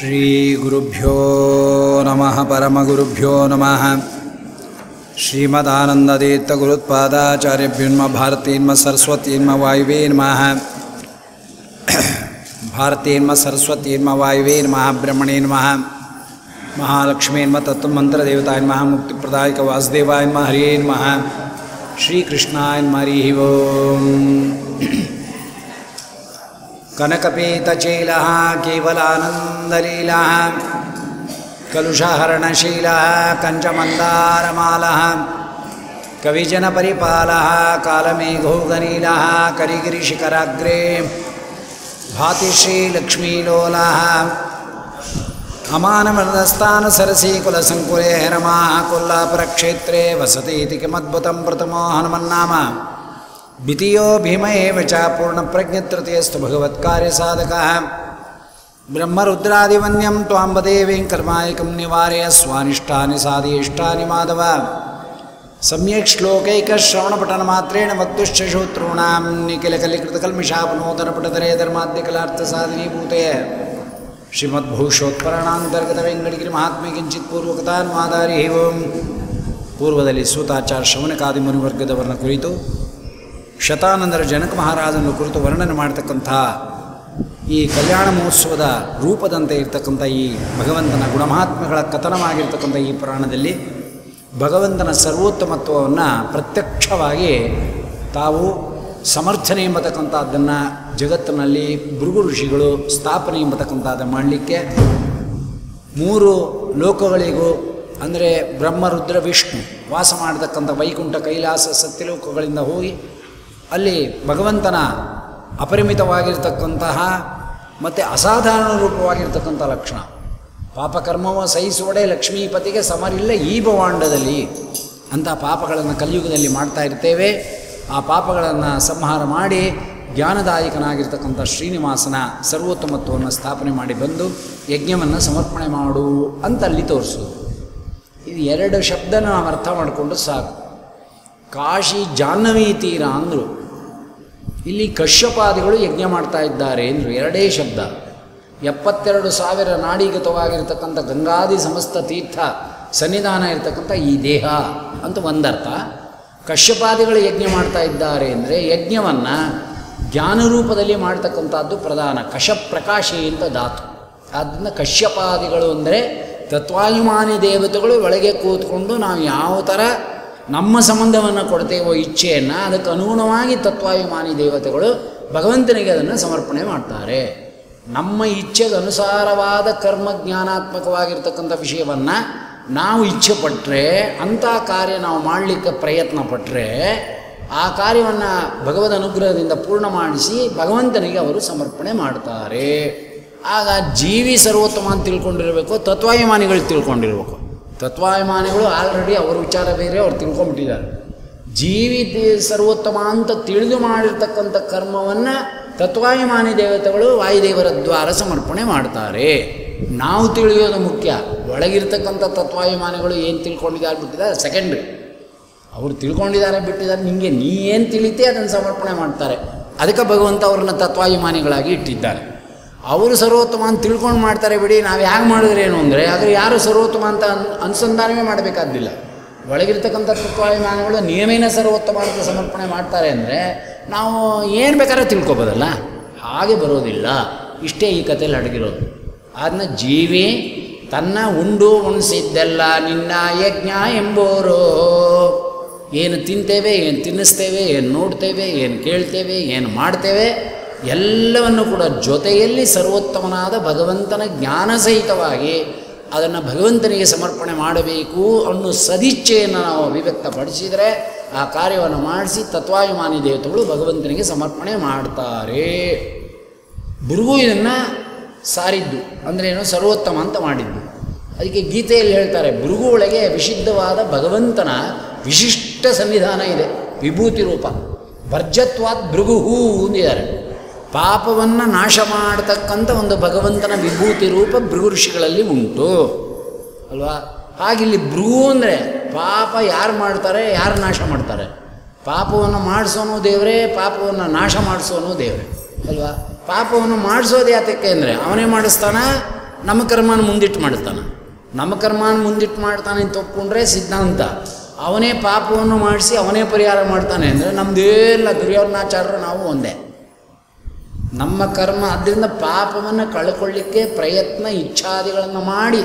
ಶ್ರೀಗುರುಭ್ಯೋ ನಮಃ ಪರಮಗುರುಭ್ಯೋ ನಮಃ ಶ್ರೀಮದಾನಂದತೀರ್ಥಗುರುತ್ಪಾದಾಚಾರ್ಯಭ್ಯೋ ಭಾರತೀನ್ಮ ಸರಸ್ವತೀನ್ಮ ವಾಯುವೇ ನಮಃ ಭಾರತೀನ್ಮ ಸರಸ್ವತೀನ್ಮ ವಾಯುವೇ ನಮಃ ಬ್ರಹ್ಮಣೇ ನಮಃ ಮಹಾಲಕ್ಷ್ಮೀನ್ಮ ತತ್ವಮಂತ್ರದೇವತಾಯ ನಮಃ ಮುಕ್ತಿಪ್ರದಾಯಕ ವಾಸುದೇವಾಯ ನಮಃ ಹರಿಯೇ ನಮಃ ಶ್ರೀಕೃಷ್ಣಾಯ ನಮಃ ಹರಿ ಓಂ. ಕನಕಪೀತಚೀಲಃ ಕೇವಲಾನಂದಲೀಲಃ ಕಲುಷಹರಣಶೀಲಃ ಕಂಚಮಂದಾರಮಾಲಃ ಕವಿಜನಪರಿಪಾಲಃ ಕಾಲಮೇಘೋಗನೀಲಃ ಕರಿಗಿರಿಶಿಖರಾಗ್ರೇ ಭಾತಿ ಶ್ರೀಲಕ್ಷ್ಮೀಲೋಲಃ ಅಮಾನವರದಸ್ಥಾನಸರಸೀಕುಲಸಂಕುಲೇ ರಮಾಃ ಕೊಲ್ಲಾಪುರಕ್ಷೇತ್ರೇ ವಸತಿ ಇತಿ ಕಿಮದ್ಭುತಂ ಪ್ರಥಮೋ ಹನುಮನ್ನಾಮ ದ್ವಿತೀಯೋ ಭೀಮ ಏವ ಚ ಪೂರ್ಣಪ್ರಜ್ಞತೃತೀಯಸ್ತು ಭಗವತ್ಕಾರ್ಯಸಾಧಕಃ ಬ್ರಹ್ಮರುದ್ರಾದಿವನ್ಯಂ ತ್ವಾಂ ವದೇವೀಂ ಕರ್ಮಾಯಕಂ ನಿವಾರಯ ಸ್ವಾನಿಷ್ಟಾನಿ ಸಾಧಯಿಷ್ಟಾನಿ ಮಾಧವ ಸಮ್ಯಕ್ ಶ್ಲೋಕೈಕಶ್ರವಣಪಠನಮಾತ್ರೇಣ ವಕ್ತುಶ್ಚ ಶ್ರೋತॄಣಾಂ ನಿಖಿಲಕಲಿಕೃತಕಲ್ಮಿಷಾಪನೋದನಪಟಧರೆ ಧರ್ಮಾದ್ಯಕಲಾರ್ಥಸಾಧನೀಭೂತೆ ಶ್ರೀಮದ್ಭೂಷೋತ್ಪರಣಾಂತರ್ಗತ ವೆಂಕಟಗಿರಿ ಮಹಾತ್ಮೆ ಕಿಂಚಿತ್ ಪೂರ್ವಕಥಾನುವಾದಾರಿ ಓಂ. ಪೂರ್ವದಲ್ಲಿ ಸೂತಾಚಾರ್ಯ ಶೌನಕಾದಿ ಮುನಿವರ್ಗದವರನ್ನ ಕುರಿತು ಶತಾನಂದರ ಜನಕ ಮಹಾರಾಜನ ಕುರಿತು ವರ್ಣನೆ ಮಾಡತಕ್ಕಂಥ ಈ ಕಲ್ಯಾಣ ಮಹೋತ್ಸವದ ರೂಪದಂತೆ ಇರತಕ್ಕಂಥ ಈ ಭಗವಂತನ ಗುಣಮಹಾತ್ಮೆಗಳ ಕಥನವಾಗಿರ್ತಕ್ಕಂಥ ಈ ಪುರಾಣದಲ್ಲಿ ಭಗವಂತನ ಸರ್ವೋತ್ತಮತ್ವವನ್ನು ಪ್ರತ್ಯಕ್ಷವಾಗಿ ತಾವು ಸಮರ್ಥನೆ ಎಂಬತಕ್ಕಂಥದ್ದನ್ನು ಜಗತ್ತಿನಲ್ಲಿ ಭೃಗು ಋಷಿಗಳು ಸ್ಥಾಪನೆ ಎಂಬತಕ್ಕಂಥದ್ದು ಮಾಡಲಿಕ್ಕೆ ಮೂರು ಲೋಕಗಳಿಗೂ ಅಂದರೆ ಬ್ರಹ್ಮ ರುದ್ರ ವಿಷ್ಣು ವಾಸ ಮಾಡತಕ್ಕಂಥ ವೈಕುಂಠ ಕೈಲಾಸ ಸತ್ಯಲೋಕಗಳಿಂದ ಹೋಗಿ ಅಲ್ಲಿ ಭಗವಂತನ ಅಪರಿಮಿತವಾಗಿರ್ತಕ್ಕಂತಹ ಮತ್ತು ಅಸಾಧಾರಣ ರೂಪವಾಗಿರ್ತಕ್ಕಂಥ ಲಕ್ಷಣ ಪಾಪಕರ್ಮವ ಸಹಿಸುವಡೆ ಲಕ್ಷ್ಮೀಪತಿಗೆ ಸಮರಿಲ್ಲ ಈ ಭವಾಂಡದಲ್ಲಿ ಅಂಥ ಪಾಪಗಳನ್ನು ಕಲಿಯುಗದಲ್ಲಿ ಮಾಡ್ತಾ ಇರ್ತೇವೆ. ಆ ಪಾಪಗಳನ್ನು ಸಂಹಾರ ಮಾಡಿ ಜ್ಞಾನದಾಯಕನಾಗಿರ್ತಕ್ಕಂಥ ಶ್ರೀನಿವಾಸನ ಸರ್ವೋತ್ತಮತ್ವವನ್ನು ಸ್ಥಾಪನೆ ಮಾಡಿ ಬಂದು ಯಜ್ಞವನ್ನು ಸಮರ್ಪಣೆ ಮಾಡು ಅಂತ ಅಲ್ಲಿ ತೋರಿಸೋದು. ಇದು ಎರಡು ಶಬ್ದನ ನಾವು ಅರ್ಥ ಮಾಡಿಕೊಂಡು ಸಾಕು. ಕಾಶಿ ಜಾಹ್ನವಿ ತೀರ ಅಂದರು, ಇಲ್ಲಿ ಕಶ್ಯಪಾದಿಗಳು ಯಜ್ಞ ಮಾಡ್ತಾ ಇದ್ದಾರೆ ಅಂದರು. ಎರಡೇ ಶಬ್ದ. 72,000 ನಾಡೀಗತವಾಗಿರ್ತಕ್ಕಂಥ ಗಂಗಾದಿ ಸಮಸ್ತ ತೀರ್ಥ ಸನ್ನಿಧಾನ ಇರತಕ್ಕಂಥ ಈ ದೇಹ ಅಂತ ಒಂದರ್ಥ. ಕಶ್ಯಪಾದಿಗಳು ಯಜ್ಞ ಮಾಡ್ತಾ ಇದ್ದಾರೆ ಅಂದರೆ ಯಜ್ಞವನ್ನು ಜ್ಞಾನರೂಪದಲ್ಲಿ ಮಾಡ್ತಕ್ಕಂಥದ್ದು ಪ್ರಧಾನ. ಕಶಪ್ರಕಾಶಿ ಅಂತ ಧಾತು. ಆದ್ದರಿಂದ ಕಶ್ಯಪಾದಿಗಳು ಅಂದರೆ ತತ್ವಾಭಿಮಾನಿ ದೇವತೆಗಳು ಒಳಗೆ ಕೂತ್ಕೊಂಡು ನಾವು ಯಾವ ಥರ ನಮ್ಮ ಸಂಬಂಧವನ್ನು ಕೊಡ್ತೇವೋ ಇಚ್ಛೆಯನ್ನು ಅದಕ್ಕೆ ಅನುಗುಣವಾಗಿ ತತ್ವಾಭಿಮಾನಿ ದೇವತೆಗಳು ಭಗವಂತನಿಗೆ ಅದನ್ನು ಸಮರ್ಪಣೆ ಮಾಡ್ತಾರೆ. ನಮ್ಮ ಇಚ್ಛೆಗೆ ಅನುಸಾರವಾದ ಕರ್ಮ ಜ್ಞಾನಾತ್ಮಕವಾಗಿರ್ತಕ್ಕಂಥ ವಿಷಯವನ್ನು ನಾವು ಇಚ್ಛೆ ಪಟ್ಟರೆ, ಅಂಥ ಕಾರ್ಯ ನಾವು ಮಾಡಲಿಕ್ಕೆ ಪ್ರಯತ್ನ ಪಟ್ಟರೆ ಆ ಕಾರ್ಯವನ್ನು ಭಗವದ್ ಅನುಗ್ರಹದಿಂದ ಪೂರ್ಣ ಮಾಡಿಸಿ ಭಗವಂತನಿಗೆ ಅವರು ಸಮರ್ಪಣೆ ಮಾಡ್ತಾರೆ. ಆಗ ಜೀವಿ ಸರ್ವೋತ್ತಮ ಅಂತ ತಿಳ್ಕೊಂಡಿರಬೇಕು, ತತ್ವಾಭಿಮಾನಿಗಳು ತಿಳ್ಕೊಂಡಿರ್ಬೇಕು. ತತ್ವಾಭಿಮಾನಿಗಳು ಆಲ್ರೆಡಿ ಅವ್ರ ವಿಚಾರ ಬೇರೆ, ಅವ್ರು ತಿಳ್ಕೊಂಬಿಟ್ಟಿದ್ದಾರೆ. ಜೀವಿ ಸರ್ವೋತ್ತಮ ಅಂತ ತಿಳಿದು ಮಾಡಿರ್ತಕ್ಕಂಥ ಕರ್ಮವನ್ನು ತತ್ವಾಭಿಮಾನಿ ದೇವತೆಗಳು ವಾಯುದೇವರ ದ್ವಾರ ಸಮರ್ಪಣೆ ಮಾಡ್ತಾರೆ. ನಾವು ತಿಳಿಯೋದು ಮುಖ್ಯ. ಒಳಗಿರ್ತಕ್ಕಂಥ ತತ್ವಾಭಿಮಾನಿಗಳು ಏನು ತಿಳ್ಕೊಂಡಿದ್ದಾರೆ ಬಿಟ್ಟಿದ್ದಾರೆ ಸೆಕೆಂಡ್ರಿ. ಅವರು ತಿಳ್ಕೊಂಡಿದ್ದಾರೆ ಬಿಟ್ಟಿದ್ದಾರೆ, ನಿಮಗೆ ನೀ ಏನು ತಿಳಿತೆ ಅದನ್ನು ಸಮರ್ಪಣೆ ಮಾಡ್ತಾರೆ. ಅದಕ್ಕೆ ಭಗವಂತ ಅವ್ರನ್ನ ತತ್ವಾಭಿಮಾನಿಗಳಾಗಿ ಇಟ್ಟಿದ್ದಾರೆ. ಅವರು ಸರ್ವೋತ್ತಮ ಅಂತ ತಿಳ್ಕೊಂಡು ಮಾಡ್ತಾರೆ ಬಿಡಿ, ನಾವು ಹೇಗೆ ಮಾಡಿದ್ರೇನು ಅಂದರೆ ಆದರೆ ಯಾರು ಸರ್ವೋತ್ತಮ ಅಂತ ಅನುಸಂಧಾನವೇ ಮಾಡಬೇಕಾದ್ದಿಲ್ಲ. ಒಳಗಿರ್ತಕ್ಕಂಥ ತತ್ವಾಭಿಮಾನಿಗಳು ನಿಯಮೇನ ಸರ್ವೋತ್ತಮ ಅಂತ ಸಮರ್ಪಣೆ ಮಾಡ್ತಾರೆ ಅಂದರೆ ನಾವು ಏನು ಬೇಕಾದ್ರೆ ತಿಳ್ಕೊಬೋದಲ್ಲ, ಹಾಗೆ ಬರೋದಿಲ್ಲ. ಇಷ್ಟೇ ಈ ಕಥೆಯಲ್ಲಿ ಅಡಗಿರೋದು. ಅದನ್ನ ಜೀವಿ ತನ್ನ ಉಂಡು ಉಣಿಸಿದ್ದೆಲ್ಲ ನಿನ್ನ ಯಜ್ಞ ಎಂಬೋರು. ಏನು ತಿಂತೇವೆ, ಏನು ತಿನ್ನಿಸ್ತೇವೆ, ಏನು ನೋಡ್ತೇವೆ, ಏನು ಕೇಳ್ತೇವೆ, ಏನು ಮಾಡ್ತೇವೆ ಎಲ್ಲವನ್ನು ಕೂಡ ಜೊತೆಯಲ್ಲಿ ಸರ್ವೋತ್ತಮನಾದ ಭಗವಂತನ ಜ್ಞಾನ ಸಹಿತವಾಗಿ ಅದನ್ನು ಭಗವಂತನಿಗೆ ಸಮರ್ಪಣೆ ಮಾಡಬೇಕು ಅನ್ನೋ ಸದಿಚ್ಛೆಯನ್ನು ನಾವು ಅಭಿವ್ಯಕ್ತಪಡಿಸಿದರೆ ಆ ಕಾರ್ಯವನ್ನು ಮಾಡಿಸಿ ತತ್ವಾಭಿಮಾನಿ ದೇವತೆಗಳು ಭಗವಂತನಿಗೆ ಸಮರ್ಪಣೆ ಮಾಡ್ತಾರೆ. ಭೃಗು ಇದನ್ನು ಸಾರಿದ್ದು ಅಂದರೆ ಏನು, ಸರ್ವೋತ್ತಮ ಅಂತ ಮಾಡಿದ್ದು. ಅದಕ್ಕೆ ಗೀತೆಯಲ್ಲಿ ಹೇಳ್ತಾರೆ, ಭೃಗು ಒಳಗೆ ವಿಶುದ್ಧವಾದ ಭಗವಂತನ ವಿಶಿಷ್ಟ ಸನ್ನಿಧಾನ ಇದೆ, ವಿಭೂತಿ ರೂಪ. ವರ್ಜತ್ವಾತ್ ಭೃಗುಹೂ ಅಂದಿದ್ದಾರೆ. ಪಾಪವನ್ನು ನಾಶ ಮಾಡತಕ್ಕಂಥ ಒಂದು ಭಗವಂತನ ವಿಭೂತಿ ರೂಪ ಭೃಗು ಋಷಿಗಳಲ್ಲಿ ಉಂಟು ಅಲ್ವಾ. ಹಾಗಿಲ್ಲಿ ಭೃಗು ಅಂದರೆ ಪಾಪ ಯಾರು ಮಾಡ್ತಾರೆ, ಯಾರು ನಾಶ ಮಾಡ್ತಾರೆ? ಪಾಪವನ್ನು ಮಾಡಿಸೋನು ದೇವರೇ, ಪಾಪವನ್ನು ನಾಶ ಮಾಡಿಸೋನು ದೇವರೇ ಅಲ್ವಾ. ಪಾಪವನ್ನು ಮಾಡಿಸೋದು ಯಾತಕ್ಕೆ ಅಂದರೆ ಅವನೇ ಮಾಡಿಸ್ತಾನ, ನಮ್ಮ ಕರ್ಮನ ಮುಂದಿಟ್ಟು ಮಾಡ್ತಾನೆ. ನಮ್ಮ ಕರ್ಮನ ಮುಂದಿಟ್ಟು ಮಾಡ್ತಾನೆ ಅಂತ ಒಪ್ಕೊಂಡ್ರೆ ಸಿದ್ಧಾಂತ. ಅವನೇ ಪಾಪವನ್ನು ಮಾಡಿಸಿ ಅವನೇ ಪರಿಹಾರ ಮಾಡ್ತಾನೆ ಅಂದರೆ ನಮ್ಮದೇಲ್ಲ ದುರ್ಯೋಧನಾಚಾರ್ಯರು ನಾವು ಒಂದೇ. ನಮ್ಮ ಕರ್ಮ ಅದರಿಂದ ಪಾಪವನ್ನು ಕಳ್ಕೊಳ್ಳಿಕ್ಕೆ ಪ್ರಯತ್ನ ಇಚ್ಛಾದಿಗಳನ್ನು ಮಾಡಿ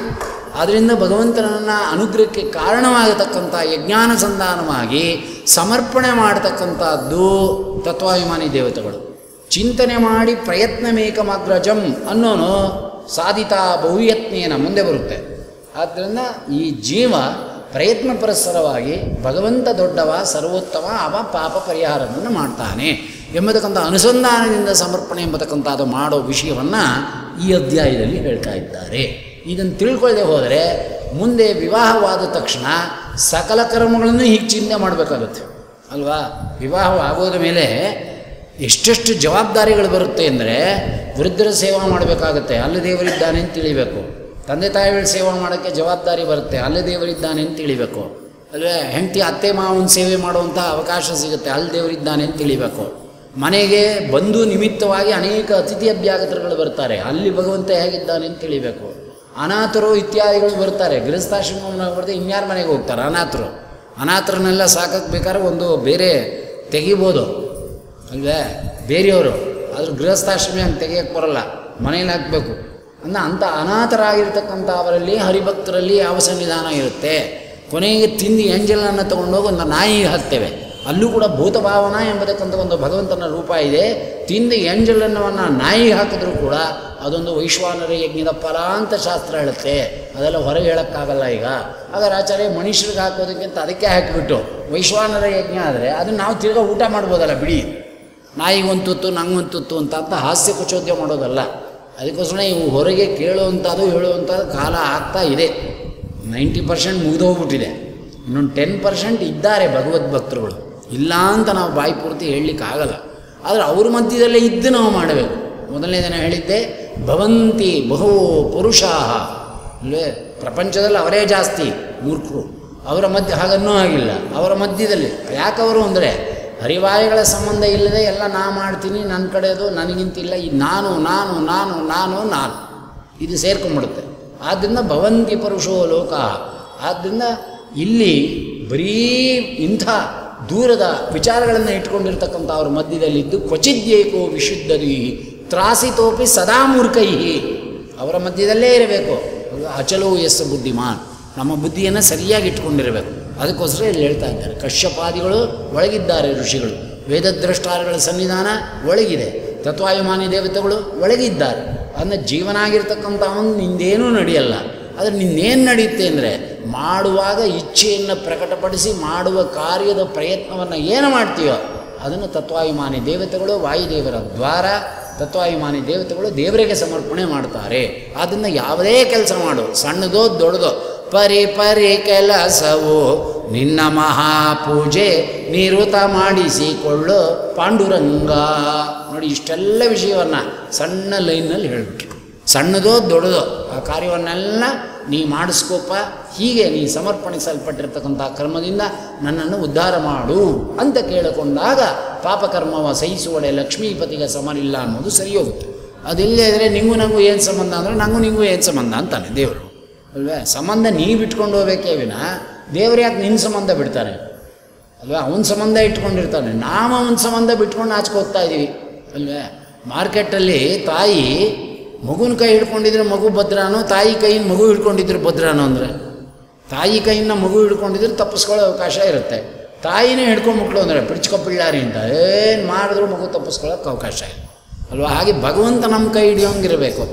ಅದರಿಂದ ಭಗವಂತನನ್ನು ಅನುಗ್ರಹಕ್ಕೆ ಕಾರಣವಾಗತಕ್ಕಂಥ ಯಜ್ಞಾನುಸಂಧಾನವಾಗಿ ಸಮರ್ಪಣೆ ಮಾಡತಕ್ಕಂಥದ್ದು ತತ್ವಾಭಿಮಾನಿ ದೇವತೆಗಳು. ಚಿಂತನೆ ಮಾಡಿ ಪ್ರಯತ್ನಮೇಕಮಗ್ರಜಂ ಅನ್ನೋನು ಸಾಧಿತಾ ಬಹುಯತ್ನೇನ ಮುಂದೆ ಬರುತ್ತೆ. ಆದ್ದರಿಂದ ಈ ಜೀವ ಪ್ರಯತ್ನ ಪರಸ್ಪರವಾಗಿ ಭಗವಂತ ದೊಡ್ಡವ ಸರ್ವೋತ್ತಮ, ಅವ ಪಾಪ ಪರಿಹಾರವನ್ನು ಮಾಡ್ತಾನೆ ಎಂಬತಕ್ಕಂಥ ಅನುಸಂಧಾನದಿಂದ ಸಮರ್ಪಣೆ ಎಂಬತಕ್ಕಂಥದ್ದು ಮಾಡೋ ವಿಷಯವನ್ನು ಈ ಅಧ್ಯಾಯದಲ್ಲಿ ಹೇಳ್ತಾ ಇದ್ದಾರೆ. ಇದನ್ನು ತಿಳ್ಕೊಳ್ಳದೆ ಹೋದರೆ ಮುಂದೆ ವಿವಾಹವಾದ ತಕ್ಷಣ ಸಕಲ ಕರ್ಮಗಳನ್ನು ಹೀಗೆ ಚಿಂತೆ ಮಾಡಬೇಕಾಗುತ್ತೆ ಅಲ್ವಾ. ವಿವಾಹವಾಗೋದ ಮೇಲೆ ಎಷ್ಟೆಷ್ಟು ಜವಾಬ್ದಾರಿಗಳು ಬರುತ್ತೆ ಅಂದರೆ ವೃದ್ಧರ ಸೇವಾ ಮಾಡಬೇಕಾಗತ್ತೆ, ಅಲ್ಲಿ ದೇವರಿದ್ದಾನೆ ಅಂತ ತಿಳಿಬೇಕು. ತಂದೆ ತಾಯಿಗಳ ಸೇವಾ ಮಾಡೋಕ್ಕೆ ಜವಾಬ್ದಾರಿ ಬರುತ್ತೆ, ಅಲ್ಲಿ ದೇವರಿದ್ದಾನೆ ಅಂತ ತಿಳಿಬೇಕು ಅಲ್ವೇ. ಹೆಂಡತಿ ಅತ್ತೆ ಮಾವನ ಸೇವೆ ಮಾಡುವಂಥ ಅವಕಾಶ ಸಿಗುತ್ತೆ, ಅಲ್ಲಿ ದೇವರಿದ್ದಾನೆ ಅಂತ ತಿಳಿಬೇಕು. ಮನೆಗೆ ಬಂಧು ನಿಮಿತ್ತವಾಗಿ ಅನೇಕ ಅತಿಥಿ ಅಭ್ಯಾಗತರುಗಳು ಬರ್ತಾರೆ, ಅಲ್ಲಿ ಭಗವಂತ ಹೇಗಿದ್ದಾನೆ ಅಂತ ತಿಳಿಬೇಕು. ಅನಾಥರು ಇತ್ಯಾದಿಗಳು ಬರ್ತಾರೆ, ಗೃಹಸ್ಥಾಶ್ರಮವನ್ನು ಬರೆದು ಇನ್ಯಾರ ಮನೆಗೆ ಹೋಗ್ತಾರೆ ಅನಾಥರು. ಅನಾಥರನ್ನೆಲ್ಲ ಸಾಕಕ್ಕೆ ಬೇಕಾದ್ರೆ ಒಂದು ಬೇರೆ ತೆಗಿಬೋದು ಅಲ್ವೇ ಬೇರೆಯವರು, ಆದರೂ ಗೃಹಸ್ಥಾಶ್ರಮ ಹಂಗೆ ತೆಗಿಯೋಕ್ಕೆ ಬರೋಲ್ಲ, ಮನೇಲಿ ಹಾಕಬೇಕು. ಅಂಥ ಅನಾಥರಾಗಿರ್ತಕ್ಕಂಥ ಅವರಲ್ಲಿ ಹರಿಭಕ್ತರಲ್ಲಿ ಯಾವ ಸನ್ನಿಧಾನ ಇರುತ್ತೆ. ಕೊನೆಗೆ ತಿಂದು ಎಂಜಲನ್ನು ತೊಗೊಂಡೋಗಿ ಒಂದು ನಾಯಿಗೆ ಹಾಕ್ತೇವೆ, ಅಲ್ಲೂ ಕೂಡ ಭೂತಭಾವನಾ ಎಂಬತಕ್ಕಂಥ ಒಂದು ಭಗವಂತನ ರೂಪ ಇದೆ. ತಿಂದು ಎಂಜಲನ್ನವನ್ನು ನಾಯಿಗೆ ಹಾಕಿದ್ರೂ ಕೂಡ ಅದೊಂದು ವೈಶ್ವಾನರ ಯಜ್ಞದ ಫಲ ಅಂತ ಶಾಸ್ತ್ರ ಹೇಳುತ್ತೆ. ಅದೆಲ್ಲ ಹೊರಗೆ ಹೇಳೋಕ್ಕಾಗಲ್ಲ ಈಗ. ಹಾಗಾದ್ರೆ ಆಚಾರ್ಯ ಮನುಷ್ಯರಿಗೆ ಹಾಕೋದಕ್ಕಿಂತ ಅದಕ್ಕೆ ಹಾಕಿಬಿಟ್ಟು ವೈಶ್ವಾನರ ಯಜ್ಞ ಆದರೆ ಅದನ್ನು ನಾವು ತಿರ್ಗಾ ಊಟ ಮಾಡ್ಬೋದಲ್ಲ ಬಿಡಿ, ನಾಯಿಗೊಂದು ತುತ್ತು ನಂಗೊಂದು ತುತ್ತು ಅಂತ ಹಾಸ್ಯ ಕುಚೋದ್ಯ ಮಾಡೋದಲ್ಲ. ಅದಕ್ಕೋಸ್ಕರ ಇವು ಹೊರಗೆ ಕೇಳುವಂಥದ್ದು ಹೇಳುವಂಥದ್ದು ಕಾಲ ಆಗ್ತಾ ಇದೆ. 90% ಮುಗಿದೋಗ್ಬಿಟ್ಟಿದೆ. ಇನ್ನೊಂದು 10% ಇದ್ದಾರೆ ಭಗವದ್ಭಕ್ತರುಗಳು, ಇಲ್ಲ ಅಂತ ನಾವು ಬಾಯಿ ಪೂರ್ತಿ ಹೇಳಲಿಕ್ಕಾಗಲ್ಲ. ಆದರೆ ಅವ್ರ ಮಧ್ಯದಲ್ಲೇ ಇದ್ದು ನಾವು ಮಾಡಬೇಕು. ಮೊದಲನೇ ದಿನ ಹೇಳಿದ್ದೆ, ಭವಂತಿ ಬಹು ಪುರುಷಾಹ ಅಲ್ಲೇ ಪ್ರಪಂಚದಲ್ಲಿ ಅವರೇ ಜಾಸ್ತಿ ಮೂರ್ಖರು, ಅವರ ಮಧ್ಯೆ ಹಾಗನ್ನೂ ಆಗಿಲ್ಲ. ಅವರ ಮಧ್ಯದಲ್ಲಿ ಯಾಕವರು ಅಂದರೆ ಹರಿವಾಯುಗಳ ಸಂಬಂಧ ಇಲ್ಲದೆ ಎಲ್ಲ ನಾ ಮಾಡ್ತೀನಿ, ನನ್ನ ಕಡೆದು ನನಗಿಂತಿಲ್ಲ, ಈ ನಾನು ನಾನು ನಾನು ನಾನು ನಾನು ಇದು ಸೇರ್ಕೊಂಡ್ಬಿಡುತ್ತೆ. ಆದ್ದರಿಂದ ಭವಂತಿ ಪುರುಷೋ ಲೋಕ. ಆದ್ದರಿಂದ ಇಲ್ಲಿ ಬರೀ ಇಂಥ ದೂರದ ವಿಚಾರಗಳನ್ನು ಇಟ್ಕೊಂಡಿರ್ತಕ್ಕಂಥ ಅವ್ರ ಮಧ್ಯದಲ್ಲಿದ್ದು ಕ್ವಚಿದ್ಯೇಕೋ ವಿಶುದ್ಧದಿ ತ್ರಾಸಿತೋಪಿ ಸದಾ ಮೂರ್ಖೈಹಿ, ಅವರ ಮಧ್ಯದಲ್ಲೇ ಇರಬೇಕು. ಅಚಲೋ ಎಸ್ ಬುದ್ಧಿಮಾನ್, ನಮ್ಮ ಬುದ್ಧಿಯನ್ನು ಸರಿಯಾಗಿ ಇಟ್ಕೊಂಡಿರಬೇಕು. ಅದಕ್ಕೋಸ್ಕರ ಇಲ್ಲಿ ಹೇಳ್ತಾ ಇದ್ದಾರೆ, ಕಶ್ಯಪಾದಿಗಳು ಒಳಗಿದ್ದಾರೆ, ಋಷಿಗಳು ವೇದದ್ರಷ್ಟಾರಗಳ ಸನ್ನಿಧಾನ ಒಳಗಿದೆ, ತತ್ವಾಭಿಮಾನಿ ದೇವತೆಗಳು ಒಳಗಿದ್ದಾರೆ. ಅಂದರೆ ಜೀವನಾಗಿರ್ತಕ್ಕಂಥವನು ನಿಂದೇನೂ ನಡೆಯಲ್ಲ. ಆದರೆ ನಿನ್ನೇನು ನಡೆಯುತ್ತೆ ಅಂದರೆ ಮಾಡುವಾಗ ಇಚ್ಛೆಯನ್ನು ಪ್ರಕಟಪಡಿಸಿ ಮಾಡುವ ಕಾರ್ಯದ ಪ್ರಯತ್ನವನ್ನು ಏನು ಮಾಡ್ತೀಯೋ ಅದನ್ನು ತತ್ವಾಭಿಮಾನಿ ದೇವತೆಗಳು ವಾಯುದೇವರ ದ್ವಾರ, ತತ್ವಾಭಿಮಾನಿ ದೇವತೆಗಳು ದೇವರಿಗೆ ಸಮರ್ಪಣೆ ಮಾಡ್ತಾರೆ. ಆದ್ದರಿಂದ ಯಾವುದೇ ಕೆಲಸ ಮಾಡು, ಸಣ್ಣದೋ ದೊಡ್ಡದೋ, ಪರಿ ಪರಿ ಕೆಲಸವು ನಿನ್ನ ಮಹಾಪೂಜೆ ನಿವೃತ್ತ ಮಾಡಿಸಿಕೊಳ್ಳು ಪಾಂಡುರಂಗ. ನೋಡಿ, ಇಷ್ಟೆಲ್ಲ ವಿಷಯವನ್ನು ಸಣ್ಣ ಲೈನ್ನಲ್ಲಿ ಹೇಳಿಬಿಟ್ರು. ಸಣ್ಣದೋ ದೊಡ್ಡದೋ ಆ ಕಾರ್ಯವನ್ನೆಲ್ಲ ನೀ ಮಾಡಿಸ್ಕೋಪ, ಹೀಗೆ ನೀ ಸಮರ್ಪಣಿಸಲ್ಪಟ್ಟಿರ್ತಕ್ಕಂಥ ಕರ್ಮದಿಂದ ನನ್ನನ್ನು ಉದ್ಧಾರ ಮಾಡು ಅಂತ ಕೇಳಿಕೊಂಡಾಗ ಪಾಪಕರ್ಮವ ಸಹಿಸುವಡೆ ಲಕ್ಷ್ಮೀಪತಿಗೆ ಸಮರಿಲ್ಲ ಅನ್ನೋದು ಸರಿ ಹೋಗುತ್ತೆ. ಅದಿಲ್ಲೇ ಇದ್ದರೆ ನಿಂಗೂ ನಂಗೂ ಏನು ಸಂಬಂಧ ಅಂದರೆ ನಂಗೂ ನಿಂಗೂ ಏನು ಸಂಬಂಧ ಅಂತಾನೆ ದೇವರು ಅಲ್ವೇ. ಸಂಬಂಧ ನೀ ಬಿಟ್ಕೊಂಡು ಹೋಗ್ಬೇಕೇ ವಿನ ದೇವರು ಯಾಕೆ ನಿನ್ನ ಸಂಬಂಧ ಬಿಡ್ತಾನೆ ಅಲ್ವೇ. ಅವನ ಸಂಬಂಧ ಇಟ್ಕೊಂಡಿರ್ತಾನೆ, ನಾವು ಅವನ ಸಂಬಂಧ ಬಿಟ್ಕೊಂಡು ಆಚೆಗೆ ಹೋಗ್ತಾ ಇದ್ದೀವಿ ಅಲ್ವೇ. ಮಾರ್ಕೆಟಲ್ಲಿ ತಾಯಿ ಮಗುನ ಕೈ ಹಿಡ್ಕೊಂಡಿದ್ರೆ ಮಗು ಭದ್ರಾನೋ, ತಾಯಿ ಕೈಯಿಂದ ಮಗು ಹಿಡ್ಕೊಂಡಿದ್ರು ಭದ್ರಾನೋ ಅಂದರೆ ತಾಯಿ ಕೈಯಿಂದ ಮಗು ಹಿಡ್ಕೊಂಡಿದ್ರೆ ತಪ್ಪಿಸ್ಕೊಳ್ಳೋ ಅವಕಾಶ ಇರುತ್ತೆ. ತಾಯಿನೇ ಹಿಡ್ಕೊಂಡ್ಬಿಟ್ಲು ಅಂದರೆ ಪಿಡ್ಚ್ಕೊಪಿಳ್ಳಾರಿ ಅಂತ ಏನು ಮಾಡಿದ್ರು ಮಗು ತಪ್ಪಿಸ್ಕೊಳ್ಳೋಕೆ ಅವಕಾಶ ಇಲ್ಲ ಅಲ್ವಾ. ಹಾಗೆ ಭಗವಂತ ನಮ್ಮ ಕೈ ಹಿಡಿಯೋಂಗಿರಬೇಕು.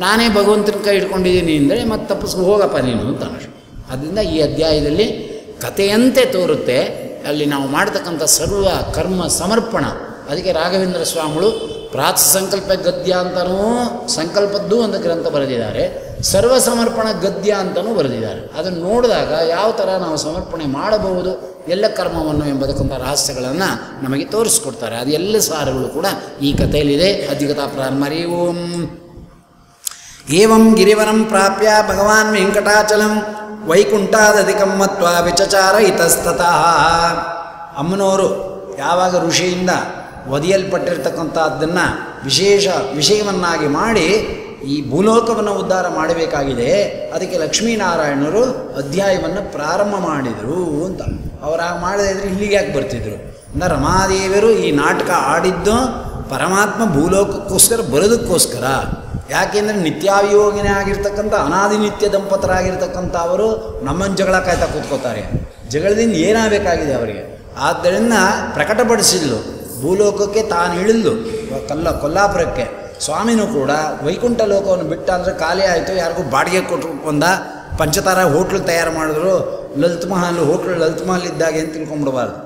ನಾನೇ ಭಗವಂತನ ಕೈ ಹಿಡ್ಕೊಂಡಿದ್ದೀನಿ ಅಂದರೆ ಮತ್ತೆ ತಪ್ಪಿಸ್ಕೊ ಹೋಗಪ್ಪ ನೀನು ಅಂತ ಅನ್ನೋದು. ಅದರಿಂದ ಈ ಅಧ್ಯಾಯದಲ್ಲಿ ಕಥೆಯಂತೆ ತೋರುತ್ತೆ ಅಲ್ಲಿ ನಾವು ಮಾಡ್ತಕ್ಕಂಥ ಸರ್ವ ಕರ್ಮ ಸಮರ್ಪಣ. ಅದಕ್ಕೆ ರಾಘವೇಂದ್ರ ಸ್ವಾಮಿಗಳು ಪ್ರಾತ್ ಸಂಕಲ್ಪ ಗದ್ಯ ಅಂತನೂ ಸಂಕಲ್ಪದ್ದು ಒಂದು ಗ್ರಂಥ ಬರೆದಿದ್ದಾರೆ, ಸರ್ವ ಸಮರ್ಪಣ ಗದ್ಯ ಅಂತಲೂ ಬರೆದಿದ್ದಾರೆ. ಅದನ್ನು ನೋಡಿದಾಗ ಯಾವ ಥರ ನಾವು ಸಮರ್ಪಣೆ ಮಾಡಬಹುದು ಎಲ್ಲ ಕರ್ಮವನ್ನು ಎಂಬತಕ್ಕಂಥ ರಹಸ್ಯಗಳನ್ನು ನಮಗೆ ತೋರಿಸ್ಕೊಡ್ತಾರೆ. ಅದೆಲ್ಲ ಸಾರಗಳು ಕೂಡ ಈ ಕಥೆಯಲ್ಲಿದೆ. ಅಧಿಕತಾ ಪ್ರಾರಂಭರಿ ಓಂ ಏವಂ ಗಿರಿವನಂ ಪ್ರಾಪ್ಯ ಭಗವಾನ್ ವೆಂಕಟಾಚಲಂ ವೈಕುಂಠಾದಧಿಕಂ ಮತ್ವಾ ವಿಚಚಾರ ಇತಸ್ತತಃ. ಅಮ್ಮನವರು ಯಾವಾಗ ಋಷಿಯಿಂದ ಒದೆಯಲ್ಪಟ್ಟಿರ್ತಕ್ಕಂಥದ್ದನ್ನು ವಿಶೇಷ ವಿಷಯವನ್ನಾಗಿ ಮಾಡಿ ಈ ಭೂಲೋಕವನ್ನು ಉದ್ಧಾರ ಮಾಡಬೇಕಾಗಿದೆ, ಅದಕ್ಕೆ ಲಕ್ಷ್ಮೀನಾರಾಯಣರು ಅಧ್ಯಾಯವನ್ನು ಪ್ರಾರಂಭ ಮಾಡಿದರು ಅಂತ. ಅವರಾಗ ಮಾಡದೇ ಇದ್ರೆ ಇಲ್ಲಿಗೆ ಯಾಕೆ ಬರ್ತಿದ್ರು ಅಂದರೆ ರಮಾದೇವಿಯರು ಈ ನಾಟಕ ಆಡಿದ್ದು ಪರಮಾತ್ಮ ಭೂಲೋಕಕ್ಕೋಸ್ಕರ ಬರೋದಕ್ಕೋಸ್ಕರ. ಯಾಕೆಂದರೆ ನಿತ್ಯಾವಿಯೋಗಿನೇ ಆಗಿರ್ತಕ್ಕಂಥ ಅನಾದಿ ನಿತ್ಯ ದಂಪತರಾಗಿರ್ತಕ್ಕಂಥ ಅವರು ನಮ್ಮನ್ನು ಜಗಳ ಕಾಯ್ತಾ ಕೂತ್ಕೋತಾರೆ. ಜಗಳದಿಂದ ಏನಾಗಬೇಕಾಗಿದೆ ಅವರಿಗೆ. ಆದ್ದರಿಂದ ಪ್ರಕಟಪಡಿಸಿದ್ಲು, ಭೂಲೋಕಕ್ಕೆ ತಾನು ಇಳಿದ್ಲು, ಕೊಲ್ಲಾಪುರಕ್ಕೆ. ಸ್ವಾಮಿನೂ ಕೂಡ ವೈಕುಂಠ ಲೋಕವನ್ನು ಬಿಟ್ಟ ಅಂದರೆ ಖಾಲಿ ಆಯಿತು, ಯಾರಿಗೂ ಬಾಡಿಗೆ ಕೊಟ್ಟು ಬಂದ. ಪಂಚತಾರ ಹೋಟ್ಲು ತಯಾರು ಮಾಡಿದ್ರು. ಲಲಿತ್ ಮಹಲ್ ಹೋಟ್ಲು ಲಲಿತ್ ಮಹಲ್ ಇದ್ದಾಗೆ ಅಂತ ತಿಳ್ಕೊಂಬಿಡಬಾರ್ದು.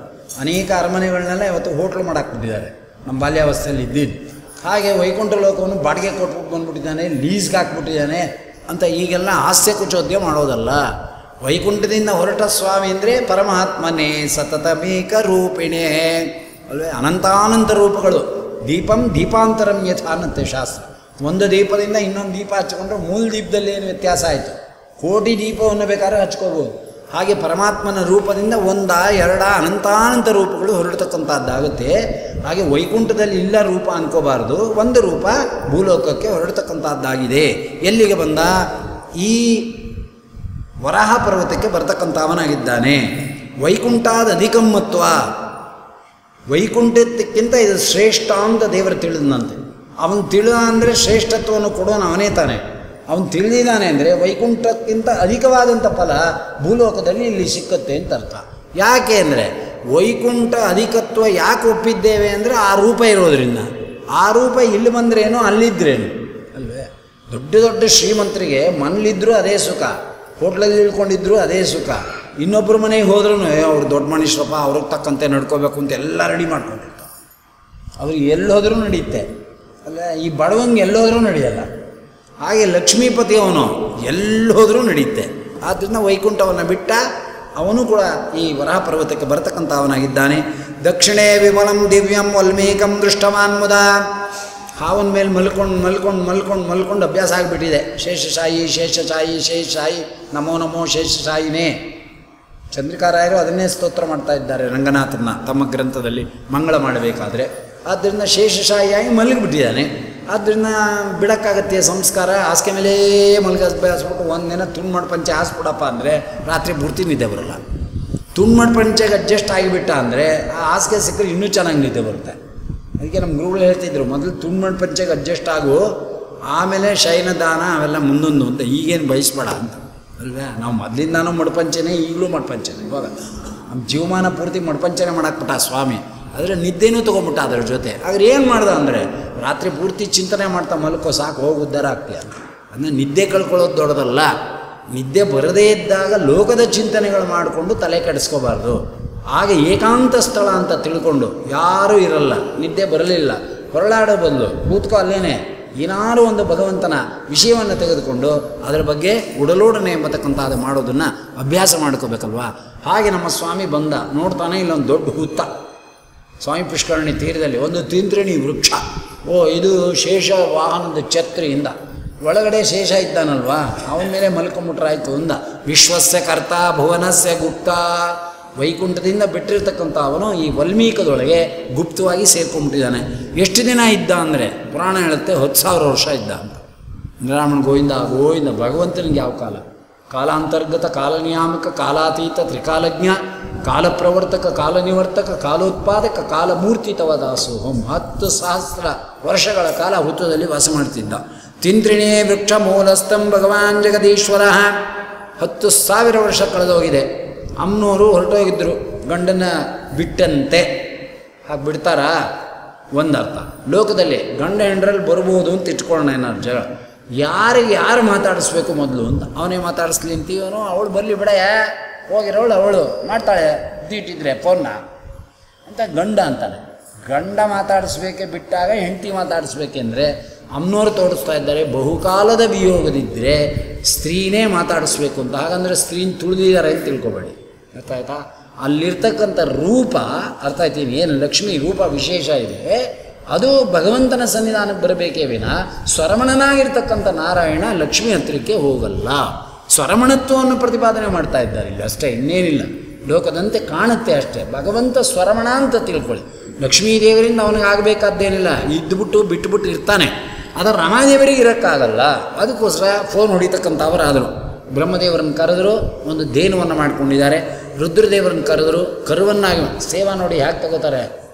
ಅನೇಕ ಅರಮನೆಗಳನ್ನೆಲ್ಲ ಇವತ್ತು ಹೋಟ್ಲು ಮಾಡಾಕ್ಬಿಟ್ಟಿದ್ದಾರೆ, ನಮ್ಮ ಬಾಲ್ಯಾವಸ್ಥೆಯಲ್ಲಿ ಇದ್ದಿದ್ದು. ಹಾಗೆ ವೈಕುಂಠ ಲೋಕವನ್ನು ಬಾಡಿಗೆ ಕೊಟ್ಬಿಟ್ಟು ಬಂದುಬಿಟ್ಟಿದ್ದಾನೆ, ಲೀಸ್ಗೆ ಹಾಕ್ಬಿಟ್ಟಿದ್ದಾನೆ ಅಂತ ಈಗೆಲ್ಲ ಹಾಸ್ಯ ಕುಚೋದ್ಯ ಮಾಡೋದಲ್ಲ. ವೈಕುಂಠದಿಂದ ಹೊರಟ ಸ್ವಾಮಿ ಅಂದರೆ ಪರಮಾತ್ಮನೇ ಸತತಮೇಕ ರೂಪಿಣೇ ಅಲ್ವೇ, ಅನಂತಾನಂತ ರೂಪಗಳು. ದೀಪಂ ದೀಪಾಂತರಂ ಯಥಾ ಅನ್ನತ್ತೆ ಶಾಸ್ತ್ರ. ಒಂದು ದೀಪದಿಂದ ಇನ್ನೊಂದು ದೀಪ ಹಚ್ಕೊಂಡ್ರೆ ಮೂಲ ದೀಪದಲ್ಲಿ ಏನು ವ್ಯತ್ಯಾಸ ಆಯಿತು? ಕೋಟಿ ದೀಪವನ್ನು ಬೇಕಾದ್ರೆ ಹಚ್ಕೋಬೋದು. ಹಾಗೆ ಪರಮಾತ್ಮನ ರೂಪದಿಂದ ಒಂದ ಎರಡ ಅನಂತಾನಂತ ರೂಪಗಳು ಹೊರಡ್ತಕ್ಕಂಥದ್ದಾಗುತ್ತೆ. ಹಾಗೆ ವೈಕುಂಠದಲ್ಲಿ ಇಲ್ಲ ರೂಪ ಅನ್ಕೋಬಾರ್ದು, ಒಂದು ರೂಪ ಭೂಲೋಕಕ್ಕೆ ಹೊರಡ್ತಕ್ಕಂಥದ್ದಾಗಿದೆ. ಎಲ್ಲಿಗೆ ಬಂದ? ಈ ವರಾಹ ಪರ್ವತಕ್ಕೆ ಬರ್ತಕ್ಕಂಥವನಾಗಿದ್ದಾನೆ. ವೈಕುಂಠಾದ ಅಧಿಕಮ್ಮತ್ವ, ವೈಕುಂಠಕ್ಕಿಂತ ಇದು ಶ್ರೇಷ್ಠ ಅಂತ ದೇವರು ತಿಳಿದಂತೆ. ಅವನು ತಿಳಿದ ಅಂದರೆ ಶ್ರೇಷ್ಠತ್ವವನ್ನು ಕೊಡೋನು ಅವನೇ ತಾನೆ. ಅವನು ತಿಳಿದಿದ್ದಾನೆ ಅಂದರೆ ವೈಕುಂಠಕ್ಕಿಂತ ಅಧಿಕವಾದಂಥ ಫಲ ಭೂಲೋಕದಲ್ಲಿ ಇಲ್ಲಿ ಸಿಕ್ಕತ್ತೆ ಅಂತ ಅರ್ಥ. ಯಾಕೆ ಅಂದರೆ ವೈಕುಂಠ ಅಧಿಕತ್ವ ಯಾಕೆ ಒಪ್ಪಿದ್ದೇವೆ ಅಂದರೆ ಆ ರೂಪ ಇರೋದ್ರಿಂದ. ಆ ರೂಪ ಇಲ್ಲಿ ಬಂದ್ರೇನು ಅಲ್ಲಿದ್ರೇನು ಅಲ್ವೇ. ದೊಡ್ಡ ದೊಡ್ಡ ಶ್ರೀಮಂತರಿಗೆ ಮನೇಲಿದ್ದರೂ ಅದೇ ಸುಖ, ಹೋಟ್ಲಲ್ಲಿ ಇಳ್ಕೊಂಡಿದ್ರು ಅದೇ ಸುಖ. ಇನ್ನೊಬ್ಬರ ಮನೆಗೆ ಹೋದ್ರೂ ಅವ್ರು ದೊಡ್ಡ ಮನುಷ್ಯರಪ್ಪ, ಅವ್ರಿಗೆ ತಕ್ಕಂತೆ ನಡ್ಕೋಬೇಕು ಅಂತ ಎಲ್ಲ ರೆಡಿ ಮಾಡ್ಕೊಂಡಿರ್ತಾರೆ. ಅವ್ರಿಗೆ ಎಲ್ಲೋದ್ರೂ ನಡೆಯುತ್ತೆ ಅಲ್ಲ, ಈ ಬಡವಂಗೆ ಎಲ್ಲೋದ್ರೂ ನಡೆಯಲ್ಲ. ಹಾಗೆ ಲಕ್ಷ್ಮೀಪತಿ ಅವನು ಎಲ್ಲೋದ್ರೂ ನಡೆಯುತ್ತೆ. ಆದ್ದರಿಂದ ವೈಕುಂಠವನ್ನು ಬಿಟ್ಟ ಅವನು ಕೂಡ ಈ ವರಾಹ ಪರ್ವತಕ್ಕೆ ಬರತಕ್ಕಂಥ ಅವನಾಗಿದ್ದಾನೆ. ದಕ್ಷಿಣೇ ವಿಮಲಂ ದಿವ್ಯಂ ವಲ್ಮೀಕಂ ದೃಷ್ಟವಾನ್ ಮುದ. ಹಾವನ ಮೇಲೆ ಮಲ್ಕೊಂಡು ಅಭ್ಯಾಸ ಆಗಿಬಿಟ್ಟಿದೆ. ಶೇಷಶಾಯಿ ಶೇಷಶಾಯಿ ಶೇಷಶಾಯಿ ನಮೋ ನಮೋ ಶೇಷಶಾಯಿನೇ. ಚಂದ್ರಿಕಾರಾಯರು ಅದನ್ನೇ ಸ್ತೋತ್ರ ಮಾಡ್ತಾ ಇದ್ದಾರೆ ರಂಗನಾಥನ ತಮ್ಮ ಗ್ರಂಥದಲ್ಲಿ ಮಂಗಳ ಮಾಡಬೇಕಾದ್ರೆ. ಆದ್ದರಿಂದ ಶೇಷಶಾಹಿಯಾಗಿ ಮಲಗಿಬಿಟ್ಟಿದ್ದಾನೆ. ಆದ್ದರಿಂದ ಬಿಡಕ್ಕಾಗತ್ತೆ ಸಂಸ್ಕಾರ. ಹಾಸಿಗೆ ಮೇಲೆ ಮಲಗಿಸ್ಬಿಟ್ಟು ಒಂದಿನ ತುಂಡು ಪಂಚೆ ಹಾಸ್ಬಿಡಪ್ಪ ಅಂದರೆ ರಾತ್ರಿ ಪೂರ್ತಿ ನಿದ್ದೆ ಬರೋಲ್ಲ. ತುಂಡು ಪಂಚೆಗೆ ಅಡ್ಜಸ್ಟ್ ಆಗಿಬಿಟ್ಟ ಅಂದರೆ ಆ ಹಾಸಿಗೆ ಸಿಕ್ಕರೆ ಇನ್ನೂ ಚೆನ್ನಾಗಿ ನಿದ್ದೆ ಬರುತ್ತೆ. ಅದಕ್ಕೆ ನಮ್ಮ ಗುರುಗಳು ಹೇಳ್ತಿದ್ರು, ಮೊದಲು ತುಂಡು ಪಂಚೆಗೆ ಅಡ್ಜಸ್ಟ್ ಆಗು, ಆಮೇಲೆ ಶಯನದಾನ ಅವೆಲ್ಲ ಮುಂದೊಂದು ಅಂತ. ಈಗೇನು ಬಯಸ್ಬೇಡ ಅಂತ ಅಲ್ವೇ. ನಾವು ಮೊದಲಿಂದಾನೂ ಮಡ್ಪಂಚನೆ, ಈಗಲೂ ಮಡ್ಪಂಚನೆ. ಇವಾಗ ನಮ್ಮ ಜೀವಮಾನ ಪೂರ್ತಿ ಮಡ್ಪಂಚನೆ ಮಾಡಾಕ್ಬಿಟ್ಟ ಸ್ವಾಮಿ. ಆದರೆ ನಿದ್ದೆನೂ ತೊಗೊಂಬಿಟ್ಟ ಅದರ ಜೊತೆ. ಆದರೆ ಏನು ಮಾಡ್ದ ಅಂದರೆ ರಾತ್ರಿ ಪೂರ್ತಿ ಚಿಂತನೆ ಮಾಡ್ತಾ ಮಲ್ಕೋ, ಸಾಕು, ಹೋಗಿ ಉದ್ಧಾರ ಆಗ್ತೀಯ. ಅದನ್ನ ನಿದ್ದೆ ಕಳ್ಕೊಳ್ಳೋದು ದೊಡ್ಡದಲ್ಲ. ನಿದ್ದೆ ಬರದೇ ಇದ್ದಾಗ ಲೋಕದ ಚಿಂತನೆಗಳು ಮಾಡಿಕೊಂಡು ತಲೆ ಕೆಡಿಸ್ಕೋಬಾರ್ದು. ಹಾಗೆ ಏಕಾಂತ ಸ್ಥಳ ಅಂತ ತಿಳ್ಕೊಂಡು ಯಾರೂ ಇರಲ್ಲ, ನಿದ್ದೆ ಬರಲಿಲ್ಲ, ಹೊರಳಾಡೋ ಬದಲು ಕೂತ್ಕೋ ಅಲ್ಲೇನೆ ಏನಾದರೂ ಒಂದು ಭಗವಂತನ ವಿಷಯವನ್ನು ತೆಗೆದುಕೊಂಡು ಅದರ ಬಗ್ಗೆ ಉಡಲೋಡನೆ ಎಂಬತಕ್ಕಂಥದ್ದು ಮಾಡೋದನ್ನು ಅಭ್ಯಾಸ ಮಾಡ್ಕೋಬೇಕಲ್ವಾ. ಹಾಗೆ ನಮ್ಮ ಸ್ವಾಮಿ ಬಂದ, ನೋಡ್ತಾನೆ ಇಲ್ಲೊಂದು ದೊಡ್ಡ ಹುತ್ತ ಸ್ವಾಮಿ ಪುಷ್ಕರಣಿ ತೀರದಲ್ಲಿ ಒಂದು ತಿಂತ್ರಿಣಿ ವೃಕ್ಷ. ಇದು ಶೇಷ ವಾಹನದ ಛತ್ರಿಯಿಂದ ಒಳಗಡೆ ಶೇಷ ಇದ್ದಾನಲ್ವಾ, ಅವನ ಮೇಲೆ ಮಲ್ಕೊಂಬಿಟ್ರಾಯ್ತು ಅಂದ. ವಿಶ್ವಸ್ಯ ಕರ್ತ ಭುವನಸ್ಯ ಗುಪ್ತ. ವೈಕುಂಠದಿಂದ ಬಿಟ್ಟಿರ್ತಕ್ಕಂಥ ಅವನು ಈ ವಲ್ಮೀಕದೊಳಗೆ ಗುಪ್ತವಾಗಿ ಸೇರ್ಕೊಂಡ್ಬಿಟ್ಟಿದ್ದಾನೆ. ಎಷ್ಟು ದಿನ ಇದ್ದ ಅಂದರೆ ಪುರಾಣ ಹೇಳುತ್ತೆ 10,000 ವರ್ಷ ಇದ್ದ ಅಂತ. ರಾಮನ ಗೋವಿಂದ ಭಗವಂತನಿಗೆ ಯಾವ ಕಾಲ? ಕಾಲಾಂತರ್ಗತ, ಕಾಲನಿಯಾಮಕ, ಕಾಲಾತೀತ, ತ್ರಿಕಾಲಜ್ಞ, ಕಾಲಪ್ರವರ್ತಕ, ಕಾಲನಿವರ್ತಕ, ಕಾಲೋತ್ಪಾದಕ, ಕಾಲಮೂರ್ತಿ ತವ ದಾಸೋಹಂ. 10,000 ವರ್ಷಗಳ ಕಾಲ ಹುತ್ತದಲ್ಲಿ ವಾಸ ಮಾಡ್ತಿದ್ದ. ತಿಂತ್ರಿಣೇ ವೃಕ್ಷ ಮೂಲಸ್ಥಂ ಭಗವಾನ್ ಜಗದೀಶ್ವರ. 10,000 ವರ್ಷ ಕಳೆದೋಗಿದೆ. ಅಮ್ಮನವರು ಹೊರಟೋಗಿದ್ದರು ಗಂಡನ ಬಿಟ್ಟಂತೆ. ಹಾಗೆ ಬಿಡ್ತಾರಾ? ಒಂದರ್ಥ. ಲೋಕದಲ್ಲಿ ಗಂಡ ಹೆಂಡ್ರಲ್ಲಿ ಬರ್ಬೋದು ಅಂತ ಇಟ್ಕೊಳ್ಳೋಣ ಏನಾದ್ರು ಜಗಳ. ಯಾರು ಮಾತಾಡಿಸ್ಬೇಕು ಮೊದಲು ಅಂತ. ಅವನೇ ಮಾತಾಡಿಸ್ಲಿ ಅಂತೀವನು, ಅವಳು ಬರಲಿ ಬಿಡ, ಹೋಗಿರೋಳು ಅವಳು ಮಾಡ್ತಾಳೆ ಇಟ್ಟಿದ್ರೆ ಫೋನ್ನ ಅಂತ ಗಂಡ ಅಂತಾನೆ. ಗಂಡ ಮಾತಾಡಿಸ್ಬೇಕೆ ಬಿಟ್ಟಾಗ ಹೆಂಡತಿ ಮಾತಾಡಿಸ್ಬೇಕೆಂದರೆ ಅಮ್ಮನವರು ತೋರಿಸ್ತಾ ಇದ್ದಾರೆ ಬಹುಕಾಲದ ವಿಯೋಗದಿದ್ದರೆ ಸ್ತ್ರೀನೇ ಮಾತಾಡಿಸ್ಬೇಕು ಅಂತ. ಹಾಗಂದರೆ ಸ್ತ್ರೀನ ತುಳಿದಿದ್ದಾರೆ ಅಂತ ತಿಳ್ಕೊಬೇಡಿ, ಅರ್ಥ ಆಯ್ತಾ? ಅಲ್ಲಿರ್ತಕ್ಕಂಥ ರೂಪ ಅರ್ಥ ಆಯ್ತೀನಿ, ಏನು ಲಕ್ಷ್ಮೀ ರೂಪ ವಿಶೇಷ ಇದೆ, ಅದು ಭಗವಂತನ ಸನ್ನಿಧಾನಕ್ಕೆ ಬರಬೇಕೇ ವಿನ ಸ್ವರಮಣನಾಗಿರ್ತಕ್ಕಂಥ ನಾರಾಯಣ ಲಕ್ಷ್ಮೀ ಹತ್ತಿರಕ್ಕೆ ಹೋಗಲ್ಲ. ಸ್ವರಮಣತ್ವವನ್ನು ಪ್ರತಿಪಾದನೆ ಮಾಡ್ತಾ ಇದ್ದಾರೆ ಇಲ್ಲಿ ಅಷ್ಟೇ, ಇನ್ನೇನಿಲ್ಲ. ಲೋಕದಂತೆ ಕಾಣುತ್ತೆ ಅಷ್ಟೇ. ಭಗವಂತ ಸ್ವರಮಣ ಅಂತ ತಿಳ್ಕೊಳ್ಳಿ. ಲಕ್ಷ್ಮೀದೇವರಿಂದ ಅವನಿಗೆ ಆಗಬೇಕಾದ್ದೇನಿಲ್ಲ, ಇದ್ದುಬಿಟ್ಟು ಬಿಟ್ಟುಬಿಟ್ಟು ಇರ್ತಾನೆ. ಅದರ ರಮಾದೇವರಿಗೆ ಇರೋಕ್ಕಾಗಲ್ಲ. ಅದಕ್ಕೋಸ್ಕರ ಫೋನ್ ಹೊಡಿತಕ್ಕಂಥವರಾದರು. ಬ್ರಹ್ಮದೇವರನ್ನು ಕರೆದರು, ಒಂದು ದೇನುವನ್ನು ಮಾಡ್ಕೊಂಡಿದ್ದಾರೆ. ರುದ್ರದೇವರನ್ನು ಕರೆದರು, ಕರುವನ್ನಾಗಿ ಸೇವಾ ನೋಡಿ ಹ್ಯಾಕೆ ತಗೋತಾರೆ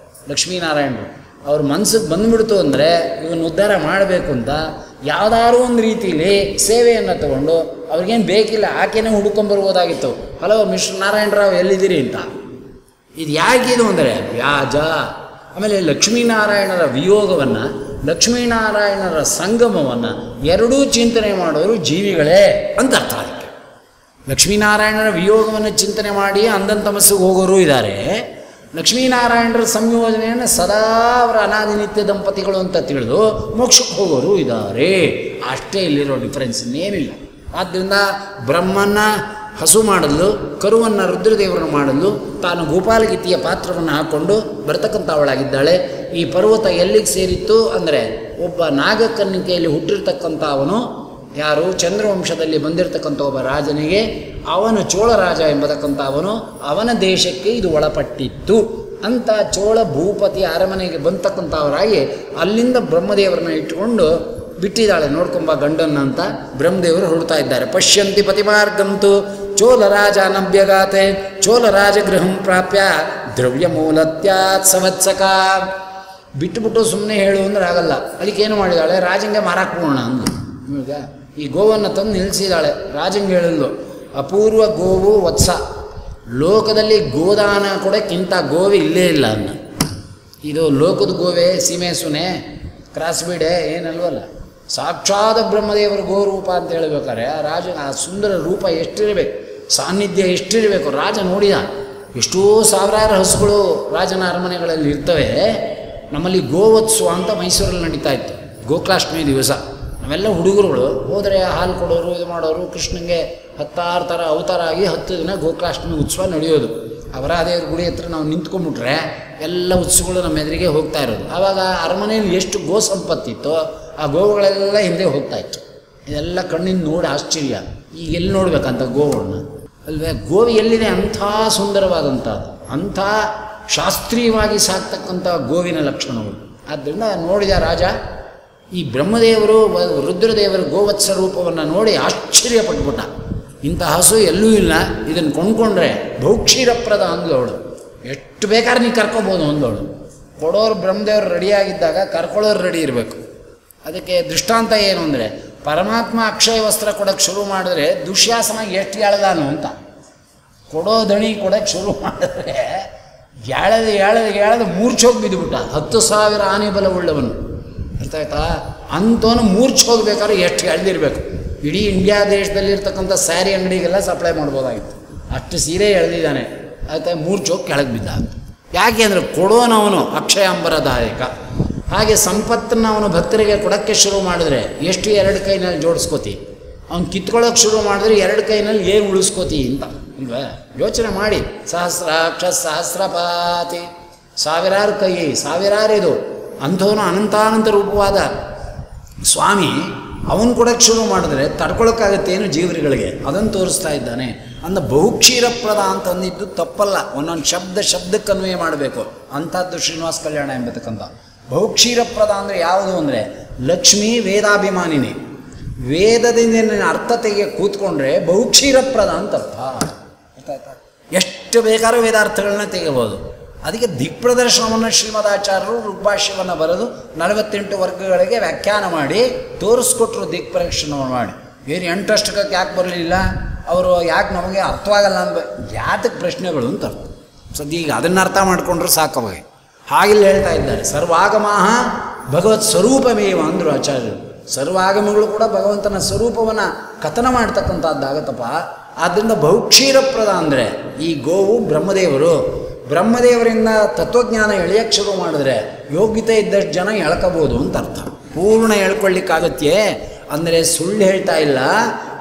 ಲಕ್ಷ್ಮೀನಾರಾಯಣರು. ಅವ್ರ ಮನಸ್ಸಿಗೆ ಬಂದುಬಿಡ್ತು ಅಂದರೆ ಇವನ್ನ ಉದ್ಧಾರ ಮಾಡಬೇಕು ಅಂತ ಯಾವುದಾದ್ರೂ ಒಂದು ರೀತಿಯಲ್ಲಿ ಸೇವೆಯನ್ನು ತಗೊಂಡು ಅವ್ರಿಗೇನು ಬೇಕಿಲ್ಲ, ಆಕೆನೇ ಹುಡ್ಕೊಂಬರ್ಬೋದಾಗಿತ್ತು. ಹಲೋ ಮಿಸ್ಟರ್ ನಾರಾಯಣರಾವ್ ಎಲ್ಲಿದ್ದೀರಿ ಅಂತ. ಇದು ಯಾಕಿದು ಅಂದರೆ ವ್ಯಾಜ. ಆಮೇಲೆ ಲಕ್ಷ್ಮೀನಾರಾಯಣರ ವಿಯೋಗವನ್ನು, ಲಕ್ಷ್ಮೀನಾರಾಯಣರ ಸಂಗಮವನ್ನು ಎರಡೂ ಚಿಂತನೆ ಮಾಡೋರು ಜೀವಿಗಳೇ ಅಂತ ಅರ್ಥ. ಅದಕ್ಕೆ ಲಕ್ಷ್ಮೀನಾರಾಯಣರ ವಿಯೋಗವನ್ನು ಚಿಂತನೆ ಮಾಡಿ ಅಂಧಂತಮಸ್ಸಿಗೆ ಹೋಗೋರು ಇದ್ದಾರೆ, ಲಕ್ಷ್ಮೀನಾರಾಯಣರ ಸಂಯೋಜನೆಯನ್ನು ಸದಾ ಅವರ ಅನಾದಿ ನಿತ್ಯ ದಂಪತಿಗಳು ಅಂತ ತಿಳಿದು ಮೋಕ್ಷಕ್ಕೆ ಹೋಗೋರು ಇದ್ದಾರೆ. ಅಷ್ಟೇ ಇಲ್ಲಿರೋ ಡಿಫರೆನ್ಸ್, ಇನ್ನೇನಿಲ್ಲ. ಆದ್ದರಿಂದ ಬ್ರಹ್ಮನ ಹಸು ಮಾಡಲು, ಕರುವನ್ನು ರುದ್ರದೇವರನ್ನು ಮಾಡಲು ತಾನು ಗೋಪಾಲಗೀತೆಯ ಪಾತ್ರವನ್ನು ಹಾಕ್ಕೊಂಡು ಬರ್ತಕ್ಕಂಥವಳಾಗಿದ್ದಾಳೆ. ಈ ಪರ್ವತ ಎಲ್ಲಿಗೆ ಸೇರಿತ್ತು ಅಂದರೆ ಒಬ್ಬ ನಾಗಕನ್ನಿಕೆಯಲ್ಲಿ ಹುಟ್ಟಿರ್ತಕ್ಕಂಥ ಅವನು ಯಾರು, ಚಂದ್ರವಂಶದಲ್ಲಿ ಬಂದಿರತಕ್ಕಂಥ ಒಬ್ಬ ರಾಜನಿಗೆ, ಅವನು ಚೋಳ ರಾಜ ಎಂಬತಕ್ಕಂಥ ಅವನ ದೇಶಕ್ಕೆ ಇದು ಒಳಪಟ್ಟಿತ್ತು ಅಂತ ಚೋಳ ಭೂಪತಿ ಅರಮನೆಗೆ ಬಂತಕ್ಕಂಥವರಾಗಿ ಅಲ್ಲಿಂದ ಬ್ರಹ್ಮದೇವರನ್ನ ಇಟ್ಟುಕೊಂಡು ಬಿಟ್ಟಿದ್ದಾಳೆ. ನೋಡ್ಕೊಂಬ ಗಂಡನ್ನ ಅಂತ ಬ್ರಹ್ಮದೇವರು ಹೊರಡ್ತಾ ಇದ್ದಾರೆ. ಪಶ್ಯಂತಿ ಪತಿಮಾರ್ಗಂತು ಚೋಲರಾಜ ನಭ್ಯಗಾತೆ ಚೋಲರಾಜ ಗೃಹಂ ಪ್ರಾಪ್ಯ ದ್ರವ್ಯ ಮೂಲತ್ಯಾತ್ ಸಂವತ್ಸಕ. ಬಿಟ್ಟುಬಿಟ್ಟು ಸುಮ್ಮನೆ ಹೇಳು ಅಂದ್ರೆ ಆಗಲ್ಲ. ಅದಕ್ಕೇನು ಮಾಡಿದಾಳೆ, ರಾಜಂಗೆ ಮಾರಾಕ್ಬೋಣ ಅಂದು. ಈಗ ಈ ಗೋವನ್ನು ತಂದು ನಿಲ್ಲಿಸಿದಾಳೆ. ರಾಜಂಗೆ ಹೇಳಿದ್ಲು, ಅಪೂರ್ವ ಗೋವು ವತ್ಸ, ಲೋಕದಲ್ಲಿ ಗೋದಾನ ಕೊಡೋಕ್ಕಿಂತ ಗೋವೆ ಇಲ್ಲೇ ಇಲ್ಲ ಅನ್ನ. ಇದು ಲೋಕದ ಗೋವೆ, ಸೀಮೆ ಸುನೆ ಕ್ರಾಸ್ ಬೀಡೆ ಏನಲ್ವಲ್ಲ. ಸಾಕ್ಷಾತ್ ಬ್ರಹ್ಮದೇವರ ಗೋರೂಪ ಅಂತ ಹೇಳ್ಬೇಕಾರೆ ಆ ರಾಜನ ಆ ಸುಂದರ ರೂಪ ಎಷ್ಟಿರಬೇಕು, ಸಾನ್ನಿಧ್ಯ ಎಷ್ಟಿರಬೇಕು. ರಾಜ ನೋಡಿದ, ಎಷ್ಟೋ ಸಾವಿರಾರು ಹಸುಗಳು ರಾಜನ ಅರಮನೆಗಳಲ್ಲಿ ಇರ್ತವೆ. ನಮ್ಮಲ್ಲಿ ಗೋವತ್ಸವ ಅಂತ ಮೈಸೂರಲ್ಲಿ ನಡೀತಾ ಇತ್ತು. ಗೋಕುಲಾಷ್ಟಮಿ ದಿವಸ ನಾವೆಲ್ಲ ಹುಡುಗರುಗಳು ಹೋದರೆ ಹಾಲು ಕೊಡೋರು, ಇದು ಮಾಡೋರು, ಕೃಷ್ಣನಿಗೆ 16 ಥರ ಅವತಾರ ಆಗಿ 10 ದಿನ ಗೋಕುಲಾಷ್ಟಮಿ ಉತ್ಸವ ನಡೆಯೋದು. ಅವರಾದೇವ್ರ ಗುಡಿ ಹತ್ರ ನಾವು ನಿಂತ್ಕೊಂಡ್ಬಿಟ್ರೆ ಎಲ್ಲ ಉತ್ಸವಗಳು ನಮ್ಮ ಎದುರಿಗೆ ಹೋಗ್ತಾ ಇರೋದು. ಆವಾಗ ಅರಮನೆಯಲ್ಲಿ ಎಷ್ಟು ಗೋ ಸಂಪತ್ತಿತ್ತೋ ಆ ಗೋವುಗಳೆಲ್ಲ ಹಿಂದೆ ಹೋಗ್ತಾ ಇತ್ತು. ಇದೆಲ್ಲ ಕಣ್ಣಿಂದ ನೋಡಿ ಆಶ್ಚರ್ಯ. ಈಗ ಎಲ್ಲಿ ನೋಡ್ಬೇಕಂತ ಗೋಗಳನ್ನ ಅಲ್ವೇ? ಗೋವು ಎಲ್ಲಿದೆ ಅಂಥ ಸುಂದರವಾದಂಥದ್ದು, ಅಂಥ ಶಾಸ್ತ್ರೀಯವಾಗಿ ಸಾಕ್ತಕ್ಕಂಥ ಗೋವಿನ ಲಕ್ಷಣಗಳು. ಆದ್ದರಿಂದ ನೋಡಿದ ರಾಜ ಈ ಬ್ರಹ್ಮದೇವರು ರುದ್ರದೇವರ ಗೋವತ್ಸ ರೂಪವನ್ನು ನೋಡಿ ಆಶ್ಚರ್ಯಪಟ್ಬಿಟ್ಟ. ಇಂಥ ಹಸು ಎಲ್ಲೂ ಇಲ್ಲ, ಇದನ್ನು ಕೊಂಡ್ಕೊಂಡ್ರೆ ಭೌಕ್ಷೀರಪ್ರದ ಅಂದವಳು. ಎಷ್ಟು ಬೇಕಾದ್ರೆ ನೀನು ಕರ್ಕೊಬೋದು ಅಂದವಳು. ಕೊಡೋರು ಬ್ರಹ್ಮದೇವರು ರೆಡಿಯಾಗಿದ್ದಾಗ ಕರ್ಕೊಳ್ಳೋರು ರೆಡಿ ಇರಬೇಕು. ಅದಕ್ಕೆ ದೃಷ್ಟಾಂತ ಏನು ಅಂದರೆ, ಪರಮಾತ್ಮ ಅಕ್ಷಯ ವಸ್ತ್ರ ಕೊಡೋಕ್ಕೆ ಶುರು ಮಾಡಿದ್ರೆ ದುಶ್ಯಾಸನ ಎಷ್ಟು ಎಳೆದಾನು ಅಂತ. ಕೊಡೋ ದಣಿ ಕೊಡೋಕ್ಕೆ ಶುರು ಮಾಡಿದ್ರೆ ಎಳೆದು ಮೂರ್ಛೋಗಿ ಬಿದ್ದುಬಿಟ್ಟ. 10,000 ಆನೆ ಬಲ ಉಳ್ಳವನು, ಅರ್ಥ ಆಯ್ತಾ? ಅಂಥವನು ಮೂರ್ಛೋಗ್ಬೇಕಾದ್ರೆ ಎಷ್ಟು ಎಳೆದಿರಬೇಕು. ಇಡೀ ಇಂಡಿಯಾ ದೇಶದಲ್ಲಿರ್ತಕ್ಕಂಥ ಸ್ಯಾರಿ ಅಂಗಡಿಗೆಲ್ಲ ಸಪ್ಲೈ ಮಾಡ್ಬೋದಾಗಿತ್ತು, ಅಷ್ಟು ಸೀರೆ ಎಳೆದಿದ್ದಾನೆ. ಆಯ್ತಾ? ಮೂರ್ಛೋಗಿ ಕೆಳಗೆ ಬಿದ್ದ. ಯಾಕೆ ಅಂದರೆ ಕೊಡೋನವನು ಅಕ್ಷಯಾಂಬರದಾಯಕ. ಹಾಗೆ ಸಂಪತ್ತನ್ನು ಅವನು ಭಕ್ತರಿಗೆ ಕೊಡೋಕ್ಕೆ ಶುರು ಮಾಡಿದ್ರೆ ಎಷ್ಟು 2 ಕೈನಲ್ಲಿ ಜೋಡಿಸ್ಕೋತಿ, ಅವ್ನು ಕಿತ್ಕೊಳ್ಳೋಕೆ ಶುರು ಮಾಡಿದ್ರೆ 2 ಕೈನಲ್ಲಿ ಏನು ಉಳಿಸ್ಕೋತಿ ಅಂತ ಇಲ್ವಾ? ಯೋಚನೆ ಮಾಡಿ. ಸಹಸ್ರಾಕ್ಷ ಸಹಸ್ರಪಾತಿ, ಸಾವಿರಾರು ಕೈ, ಸಾವಿರಾರು ಇದು. ಅಂಥವನು ಅನಂತಾನಂತ ರೂಪವಾದ ಸ್ವಾಮಿ. ಅವನು ಕೊಡೋಕ್ಕೆ ಶುರು ಮಾಡಿದ್ರೆ ತಡ್ಕೊಳಕ್ಕಾಗತ್ತೆ ಏನು ಜೀವರಿಗಳಿಗೆ, ಅದನ್ನು ತೋರಿಸ್ತಾ ಇದ್ದಾನೆ. ಅಂದ ಬಹುಕ್ಷೀರಪ್ರದ ಅಂತ ಅಂದಿದ್ದು ತಪ್ಪಲ್ಲ. ಒಂದೊಂದು ಶಬ್ದಕ್ಕೆ ಅನ್ವಯ ಮಾಡಬೇಕು. ಅಂಥದ್ದು ಶ್ರೀನಿವಾಸ ಕಲ್ಯಾಣ ಎಂಬತಕ್ಕಂಥ ಬಹುಕ್ಷೀರಪ್ರದ ಅಂದರೆ ಯಾವುದು ಅಂದರೆ, ಲಕ್ಷ್ಮೀ ವೇದಾಭಿಮಾನಿನಿ. ವೇದದಿಂದ ಅರ್ಥ ತೆಗೆ ಕೂತ್ಕೊಂಡ್ರೆ ಬಹುಕ್ಷೀರಪ್ರದ ಅಂತ ಅರ್ಥ. ಅರ್ಥ ಆಯ್ತಾ? ಎಷ್ಟು ಬೇಕಾದ್ರೂ ವೇದಾರ್ಥಗಳನ್ನ ತೆಗೆಬೋದು. ಅದಕ್ಕೆ ದಿಕ್ಪ್ರದರ್ಶನವನ್ನು ಶ್ರೀಮದಾಚಾರ್ಯರು ಋಗ್ಭಾಷ್ಯವನ್ನು ಬರೆದು 48 ವರ್ಗಗಳಿಗೆ ವ್ಯಾಖ್ಯಾನ ಮಾಡಿ ತೋರಿಸ್ಕೊಟ್ರು. ದಿಕ್ಪ್ರದರ್ಶನವನ್ನು ಮಾಡಿ ಬೇರೆ 8 ಅಷ್ಟಕ್ಕೆ ಯಾಕೆ ಬರಲಿಲ್ಲ ಅವರು, ಯಾಕೆ ನಮಗೆ ಅರ್ಥವಾಗಲ್ಲ ಅನ್ಬ ಯಾತಕ್ಕೆ ಪ್ರಶ್ನೆಗಳು ಅಂತ ಅರ್ಥ. ಸದ್ಯ ಈಗ ಅದನ್ನು ಅರ್ಥ ಮಾಡಿಕೊಂಡ್ರೆ ಸಾಕವಾಗಿ. ಹಾಗೆಲ್ಲ ಹೇಳ್ತಾ ಇದ್ದಾರೆ. ಸರ್ವಾಗಮಃ ಭಗವತ್ ಸ್ವರೂಪಮೇವ ಅಂದರು ಆಚಾರ್ಯರು. ಸರ್ವಾಗಮಗಳು ಕೂಡ ಭಗವಂತನ ಸ್ವರೂಪವನ್ನು ಕಥನ ಮಾಡ್ತಕ್ಕಂಥದ್ದಾಗತ್ತಪ್ಪ. ಆದ್ದರಿಂದ ಬಹುಕ್ಷೀರಪ್ರದ ಅಂದರೆ ಈ ಗೋವು ಬ್ರಹ್ಮದೇವರು. ಬ್ರಹ್ಮದೇವರಿಂದ ತತ್ವಜ್ಞಾನ ಎಳೆಯಕ್ಕೆ ಶುರು ಮಾಡಿದ್ರೆ ಯೋಗ್ಯತೆ ಇದ್ದಷ್ಟು ಜನ ಎಳ್ಕೋಬೋದು ಅಂತ ಅರ್ಥ. ಪೂರ್ಣ ಎಳ್ಕೊಳ್ಳಿಕ್ಕಾಗತ್ತೆ ಅಂದರೆ ಸುಳ್ಳು ಹೇಳ್ತಾ ಇಲ್ಲ.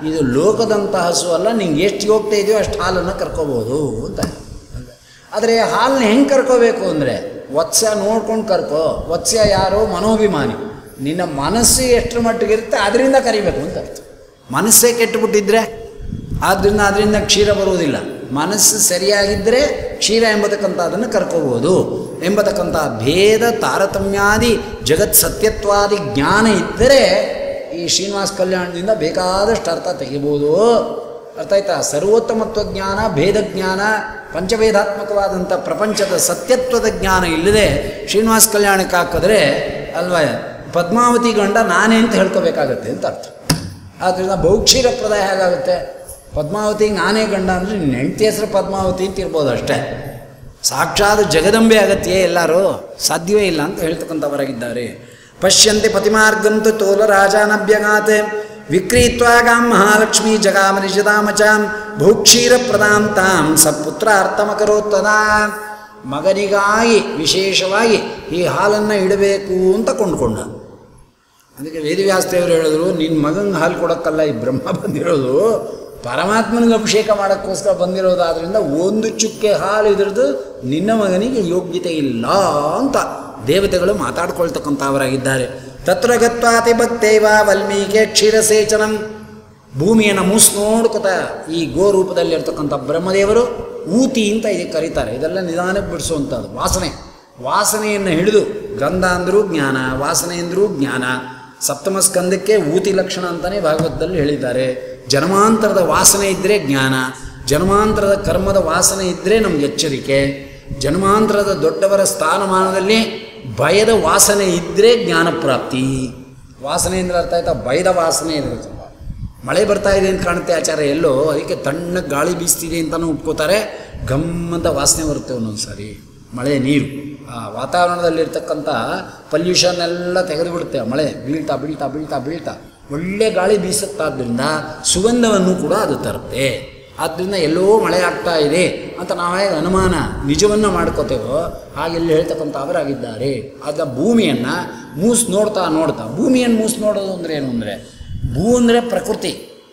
ಇದು ಲೋಕದಂಥ ಹಸು ಅಲ್ಲ, ನಿಂಗೆ ಎಷ್ಟು ಯೋಗ್ಯತೆ ಇದೆಯೋ ಅಷ್ಟು ಹಾಲನ್ನು ಕರ್ಕೋಬೋದು ಅಂತ. ಆದರೆ ಹಾಲನ್ನ ಹೆಂಗೆ ಕರ್ಕೋಬೇಕು ಅಂದರೆ ವತ್ಸ ನೋಡ್ಕೊಂಡು ಕರ್ಕೋ. ವತ್ಸ ಯಾರು? ಮನೋಭಿಮಾನಿ. ನಿನ್ನ ಮನಸ್ಸು ಎಷ್ಟರ ಮಟ್ಟಿಗಿರುತ್ತೆ ಅದರಿಂದ ಕರಿಬೇಕು ಅಂತ ಅರ್ಥ. ಮನಸ್ಸೇ ಕೆಟ್ಟುಬಿಟ್ಟಿದ್ರೆ ಆದ್ದರಿಂದ ಅದರಿಂದ ಕ್ಷೀರ ಬರುವುದಿಲ್ಲ. ಮನಸ್ಸು ಸರಿಯಾಗಿದ್ದರೆ ಕ್ಷೀರ ಎಂಬತಕ್ಕಂಥದ್ದನ್ನು ಕರ್ಕೋಬೋದು ಎಂಬತಕ್ಕಂಥ ಭೇದ ತಾರತಮ್ಯಾದಿ ಜಗತ್ ಸತ್ಯತ್ವಾದಿ ಜ್ಞಾನ ಇದ್ದರೆ ಈ ಶ್ರೀನಿವಾಸ ಕಲ್ಯಾಣದಿಂದ ಬೇಕಾದಷ್ಟು ಅರ್ಥ ತೆಗಿಬೋದು. ಅರ್ಥ ಆಯ್ತಾ? ಸರ್ವೋತ್ತಮತ್ವ ಜ್ಞಾನ, ಭೇದ ಜ್ಞಾನ, ಪಂಚಭೇದಾತ್ಮಕವಾದಂಥ ಪ್ರಪಂಚದ ಸತ್ಯತ್ವದ ಜ್ಞಾನ ಇಲ್ಲದೆ ಶ್ರೀನಿವಾಸ ಕಲ್ಯಾಣಕ್ಕೆ ಹಾಕಿದ್ರೆ ಅಲ್ವಾ ಪದ್ಮಾವತಿ ಗಂಡ ನಾನೇ ಅಂತ ಹೇಳ್ಕೋಬೇಕಾಗತ್ತೆ ಅಂತ ಅರ್ಥ. ಆದ್ದರಿಂದ ಬಹುಕ್ಷೀರ ಪ್ರದಾಯ ಹೇಗಾಗುತ್ತೆ? ಪದ್ಮಾವತಿಗೆ ನಾನೇ ಗಂಡ ಅಂದರೆ ನಿನ್ನ ಹೆಂಡತಿ ಹೆಸರು ಪದ್ಮಾವತಿ ಅಂತ ಇರ್ಬೋದು ಅಷ್ಟೇ. ಸಾಕ್ಷಾತ್ ಜಗದಂಬೆ ಅಗತ್ಯ ಎಲ್ಲರೂ ಸಾಧ್ಯವೇ ಇಲ್ಲ ಅಂತ ಹೇಳ್ತಕ್ಕಂಥವರಾಗಿದ್ದಾರೆ. ಪಶ್ಯಂತೆ ಪತಿಮಾರ್ಗಂತು ತೋಲ ರಾಜಾನಭ್ಯಗಾತೆ ವಿಕ್ರೀತ್ವಾಗಾಂ ಮಹಾಲಕ್ಷ್ಮೀ ಜಗಾಮನಿಷದಾಮಚಾಂ ಬಹುಕ್ಷೀರ ಪ್ರದಾಂ ತಾಂ ಸಪುತ್ರಾರ್ಥಮಕರೋತ್ತದಾ. ಮಗನಿಗಾಗಿ ವಿಶೇಷವಾಗಿ ಈ ಹಾಲನ್ನು ಇಡಬೇಕು ಅಂತ ಕೊಂಡ್ಕೊಂಡ. ಅದಕ್ಕೆ ವೇದವ್ಯಾಸದೇವರು ಹೇಳಿದ್ರು, ನಿನ್ನ ಮಗಂಗೆ ಹಾಲು ಕೊಡೋಕ್ಕಲ್ಲ ಈ ಬ್ರಹ್ಮ ಬಂದಿರೋದು, ಪರಮಾತ್ಮನಿಗೆ ಅಭಿಷೇಕ ಮಾಡೋಕ್ಕೋಸ್ಕರ ಬಂದಿರೋದಾದ್ರಿಂದ ಒಂದು ಚುಕ್ಕೆ ಹಾಲು ಇದ್ರದ್ದು ನಿನ್ನ ಮಗನಿಗೆ ಯೋಗ್ಯತೆ ಇಲ್ಲ ಅಂತ ದೇವತೆಗಳು ಮಾತಾಡ್ಕೊಳ್ತಕ್ಕಂಥವರಾಗಿದ್ದಾರೆ. ತತ್ರ ಗತ್ವಾತಿ ಭಕ್ತೈವ ವಾಲ್ಮೀಕಿ ಕ್ಷೀರಸೇಚನಂ. ಭೂಮಿಯನ್ನು ಮೂಸು ನೋಡ್ಕೊತ ಈ ಗೋರೂಪದಲ್ಲಿರ್ತಕ್ಕಂಥ ಬ್ರಹ್ಮದೇವರು ಊತಿ ಅಂತ ಇದಕ್ಕೆ ಕರೀತಾರೆ. ಇದೆಲ್ಲ ನಿಧಾನಕ್ಕೆ ಬಿಡಿಸುವಂಥದ್ದು ವಾಸನೆಯನ್ನು ಹಿಡಿದು, ಗಂಧ ಅಂದರೂ ಜ್ಞಾನ, ವಾಸನೆ ಅಂದರೂ ಜ್ಞಾನ. ಸಪ್ತಮ ಸ್ಕಂದಕ್ಕೆ ಊತಿ ಲಕ್ಷಣ ಅಂತಲೇ ಭಾಗವತದಲ್ಲಿ ಹೇಳಿದ್ದಾರೆ. ಜನ್ಮಾಂತರದ ವಾಸನೆ ಇದ್ದರೆ ಜ್ಞಾನ, ಜನ್ಮಾಂತರದ ಕರ್ಮದ ವಾಸನೆ ಇದ್ದರೆ ನಮ್ಗೆ ಎಚ್ಚರಿಕೆ, ಜನ್ಮಾಂತರದ ದೊಡ್ಡವರ ಸ್ಥಾನಮಾನದಲ್ಲಿ ಭಯದ ವಾಸನೆ ಇದ್ದರೆ ಜ್ಞಾನ ಪ್ರಾಪ್ತಿ. ವಾಸನೆ ಅಂದರೆ ಅರ್ಥ ಆಯ್ತಾ? ಭಯದ ವಾಸನೆ ಇರುತ್ತೆ. ಮಳೆ ಬರ್ತಾ ಇದೆ ಅಂತ ಕಾಣುತ್ತೆ ಆಚಾರ ಎಲ್ಲೋ, ಅದಕ್ಕೆ ತಣ್ಣಗೆ ಗಾಳಿ ಬೀಸ್ತಿದೆ ಅಂತಲೂ ಉಟ್ಕೋತಾರೆ. ಗಮ್ಮಂತ ವಾಸನೆ ಬರುತ್ತೆ ಒಂದೊಂದು ಸಾರಿ. ಮಳೆ ನೀರು ಆ ವಾತಾವರಣದಲ್ಲಿರ್ತಕ್ಕಂಥ ಪಲ್ಯೂಷನ್ ಎಲ್ಲ ತೆಗೆದುಬಿಡುತ್ತೆ. ಮಳೆ ಬೀಳ್ತಾ ಬೀಳ್ತಾ ಬೀಳ್ತಾ ಬೀಳ್ತಾ ಒಳ್ಳೆ ಗಾಳಿ ಬೀಸುತ್ತಾದ್ದರಿಂದ ಸುಗಂಧವನ್ನು ಕೂಡ ಅದು ತರುತ್ತೆ. ಆದ್ದರಿಂದ ಎಲ್ಲೋ ಮಳೆ ಆಗ್ತಾ ಇದೆ ಅಂತ ನಾವು ಹೇಗೆ ಅನುಮಾನ ನಿಜವನ್ನು ಮಾಡ್ಕೋತೇವೋ ಹಾಗೆಲ್ಲ ಹೇಳ್ತಕ್ಕಂಥವರಾಗಿದ್ದಾರೆ. ಆಗ ಭೂಮಿಯನ್ನು ಮೂಸು ನೋಡ್ತಾ ನೋಡ್ತಾ, ಭೂಮಿಯನ್ನು ಮೂಸು ನೋಡೋದು ಅಂದರೆ ಏನು ಅಂದರೆ, ಭೂ ಅಂದರೆ ಪ್ರಕೃತಿ,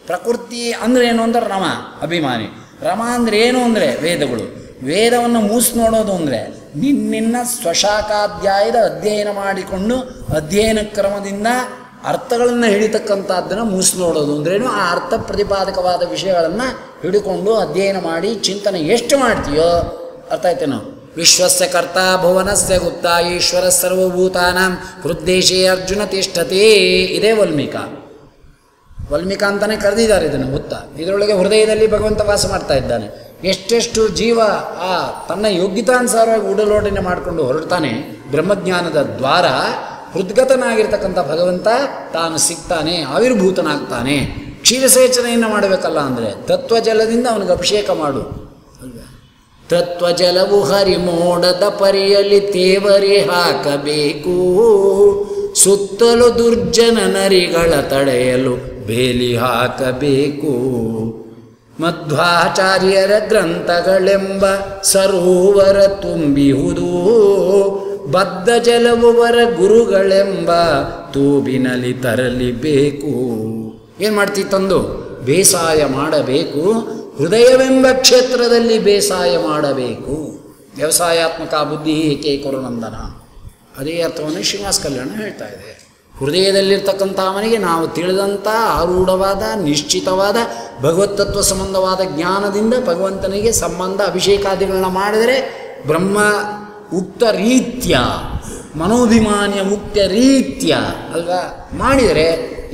ಪ್ರಕೃತಿ ಅಂದರೆ ಏನು ಅಂದರೆ ರಮ, ಅಭಿಮಾನಿ. ರಮ ಅಂದರೆ ಏನು ಅಂದರೆ ವೇದಗಳು. ವೇದವನ್ನು ಮೂಸು ನೋಡೋದು ಅಂದರೆ ನಿನ್ನ ಸ್ವಶಾಖಾಧ್ಯಾಯದ ಅಧ್ಯಯನ ಮಾಡಿಕೊಂಡು ಅಧ್ಯಯನ ಕ್ರಮದಿಂದ ಅರ್ಥಗಳನ್ನು ಹಿಡಿತಕ್ಕಂಥದ್ದನ್ನು ಮೂಸು ನೋಡೋದು ಅಂದ್ರೇನು, ಆ ಅರ್ಥ ಪ್ರತಿಪಾದಕವಾದ ವಿಷಯಗಳನ್ನು ಹಿಡಿಕೊಂಡು ಅಧ್ಯಯನ ಮಾಡಿ ಚಿಂತನೆ ಎಷ್ಟು ಮಾಡ್ತೀಯೋ ಅರ್ಥ ಆಯ್ತೇನೋ. ವಿಶ್ವಸ್ಯ ಕರ್ತ ಭುವನಸ್ಯ ಗುಪ್ತ ಈಶ್ವರ ಸರ್ವಭೂತಾನಾಂ ಹೃದ್ದೇಶೇ ಅರ್ಜುನ ತಿಷ್ಠತೆ. ಇದೇ ವಾಲ್ಮೀಕ ಅಂತಲೇ ಕರೆದಿದ್ದಾರೆ ಇದನ್ನು. ಗೊತ್ತಾ? ಇದರೊಳಗೆ ಹೃದಯದಲ್ಲಿ ಭಗವಂತ ವಾಸ ಮಾಡ್ತಾ ಇದ್ದಾನೆ. ಎಷ್ಟೆಷ್ಟು ಜೀವ ಆ ತನ್ನ ಯೋಗ್ಯತಾನುಸಾರವಾಗಿ ಉಡಲೋಟನೆ ಮಾಡಿಕೊಂಡು ಹೊರಡ್ತಾನೆ ಬ್ರಹ್ಮಜ್ಞಾನದ ದ್ವಾರ, ಹೃದ್ಗತನಾಗಿರ್ತಕ್ಕಂಥ ಭಗವಂತ ತಾನು ಸಿಗ್ತಾನೆ, ಆವಿರ್ಭೂತನಾಗ್ತಾನೆ. ಕ್ಷೀರಸೇಚನೆಯನ್ನು ಮಾಡಬೇಕಲ್ಲ ಅಂದರೆ ತತ್ವಜಲದಿಂದ ಅವನಿಗೆ ಅಭಿಷೇಕ ಮಾಡು ಅಲ್ವಾ? ತತ್ವಜಲವು ಹರಿಮೋಡದ ಪರಿಯಲ್ಲಿ ತೇವರಿ ಹಾಕಬೇಕು, ಸುತ್ತಲೂ ದುರ್ಜನ ನರಿಗಳ ತಡೆಯಲು ಬೇಲಿ ಹಾಕಬೇಕು. ಮಧ್ವಾಚಾರ್ಯರ ಗ್ರಂಥಗಳೆಂಬ ಸರೋವರ ತುಂಬಿಹುದು, ಬದ್ಧ ಜಲವುವರ ಗುರುಗಳೆಂಬ ತೂಬಿನಲ್ಲಿ ತರಲಿಬೇಕು. ಏನು ಮಾಡ್ತಿ ತಂದು? ಬೇಸಾಯ ಮಾಡಬೇಕು, ಹೃದಯವೆಂಬ ಕ್ಷೇತ್ರದಲ್ಲಿ ಬೇಸಾಯ ಮಾಡಬೇಕು. ವ್ಯವಸಾಯಾತ್ಮಕ ಬುದ್ಧಿ ಏಕೆ ಕುರುನಂದನ. ಅದೇ ಅರ್ಥವನ್ನು ಶ್ರೀನಿವಾಸ ಕಲ್ಯಾಣ ಹೇಳ್ತಾ ಇದೆ. ಹೃದಯದಲ್ಲಿರ್ತಕ್ಕಂಥ ಅವನಿಗೆ ನಾವು ತಿಳಿದಂಥ ಆರೂಢವಾದ ನಿಶ್ಚಿತವಾದ ಭಗವತ್ತತ್ವ ಸಂಬಂಧವಾದ ಜ್ಞಾನದಿಂದ ಭಗವಂತನಿಗೆ ಸಂಬಂಧ ಅಭಿಷೇಕಾದಿಗಳನ್ನ ಮಾಡಿದರೆ ಬ್ರಹ್ಮ ಉಕ್ತ ರೀತ್ಯ, ಮನೋಭಿಮಾನ್ಯ ಮುಕ್ತ ರೀತ್ಯ ಅಲ್ವಾ ಮಾಡಿದರೆ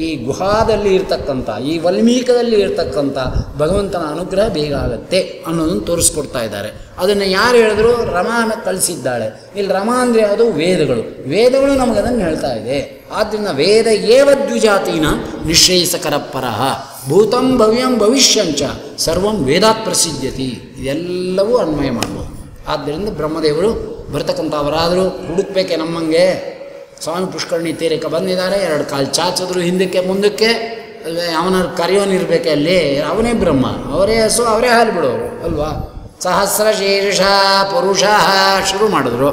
ಈ ಗುಹಾದಲ್ಲಿ ಇರ್ತಕ್ಕಂಥ, ಈ ವಾಲ್ಮೀಕದಲ್ಲಿ ಇರ್ತಕ್ಕಂಥ ಭಗವಂತನ ಅನುಗ್ರಹ ಬೇಗ ಆಗುತ್ತೆ ಅನ್ನೋದನ್ನು ತೋರಿಸ್ಕೊಡ್ತಾ ಇದ್ದಾರೆ. ಅದನ್ನು ಯಾರು ಹೇಳಿದ್ರು? ರಮಾನ ಕಳಿಸಿದ್ದಾಳೆ. ಇಲ್ಲಿ ರಮ ಅಂದರೆ ಅದು ವೇದಗಳು. ವೇದಗಳು ನಮಗದನ್ನು ಹೇಳ್ತಾ ಇದೆ. ಆದ್ದರಿಂದ ವೇದ ಏವ ದ್ವಿಜಾತೀನ ನಿಶ್ರೇಯಸಕರ ಪರಃ ಭೂತಂ ಭವ್ಯಂ ಭವಿಷ್ಯಂಚ ಸರ್ವಂ ವೇದಾತ್ ಪ್ರಸಿದ್ಧತಿ. ಇದೆಲ್ಲವೂ ಅನ್ವಯ ಮಾಡ್ಬೋದು. ಆದ್ದರಿಂದ ಬ್ರಹ್ಮದೇವರು ಬರ್ತಕ್ಕಂಥವರಾದರೂ ಹುಡುಕ್ಬೇಕೆ ನಮ್ಮಂಗೆ. ಸ್ವಾಮಿ ಪುಷ್ಕರಣಿ ತೀರಕ್ಕೆ ಬಂದಿದ್ದಾರೆ, 2 ಕಾಲು ಚಾಚಿದ್ರು ಹಿಂದಕ್ಕೆ ಮುಂದಕ್ಕೆ. ಅಲ್ವೇ ಅವನ ಕರೆಯೋನಿರ್ಬೇಕೆ ಅಲ್ಲಿ, ಅವನೇ ಬ್ರಹ್ಮ, ಅವರೇ ಹಸು, ಅವರೇ ಹಾಲು ಬಿಡೋರು ಅಲ್ವಾ. ಸಹಸ್ರಶೀರ್ಷ ಪುರುಷ ಶುರು ಮಾಡಿದ್ರು.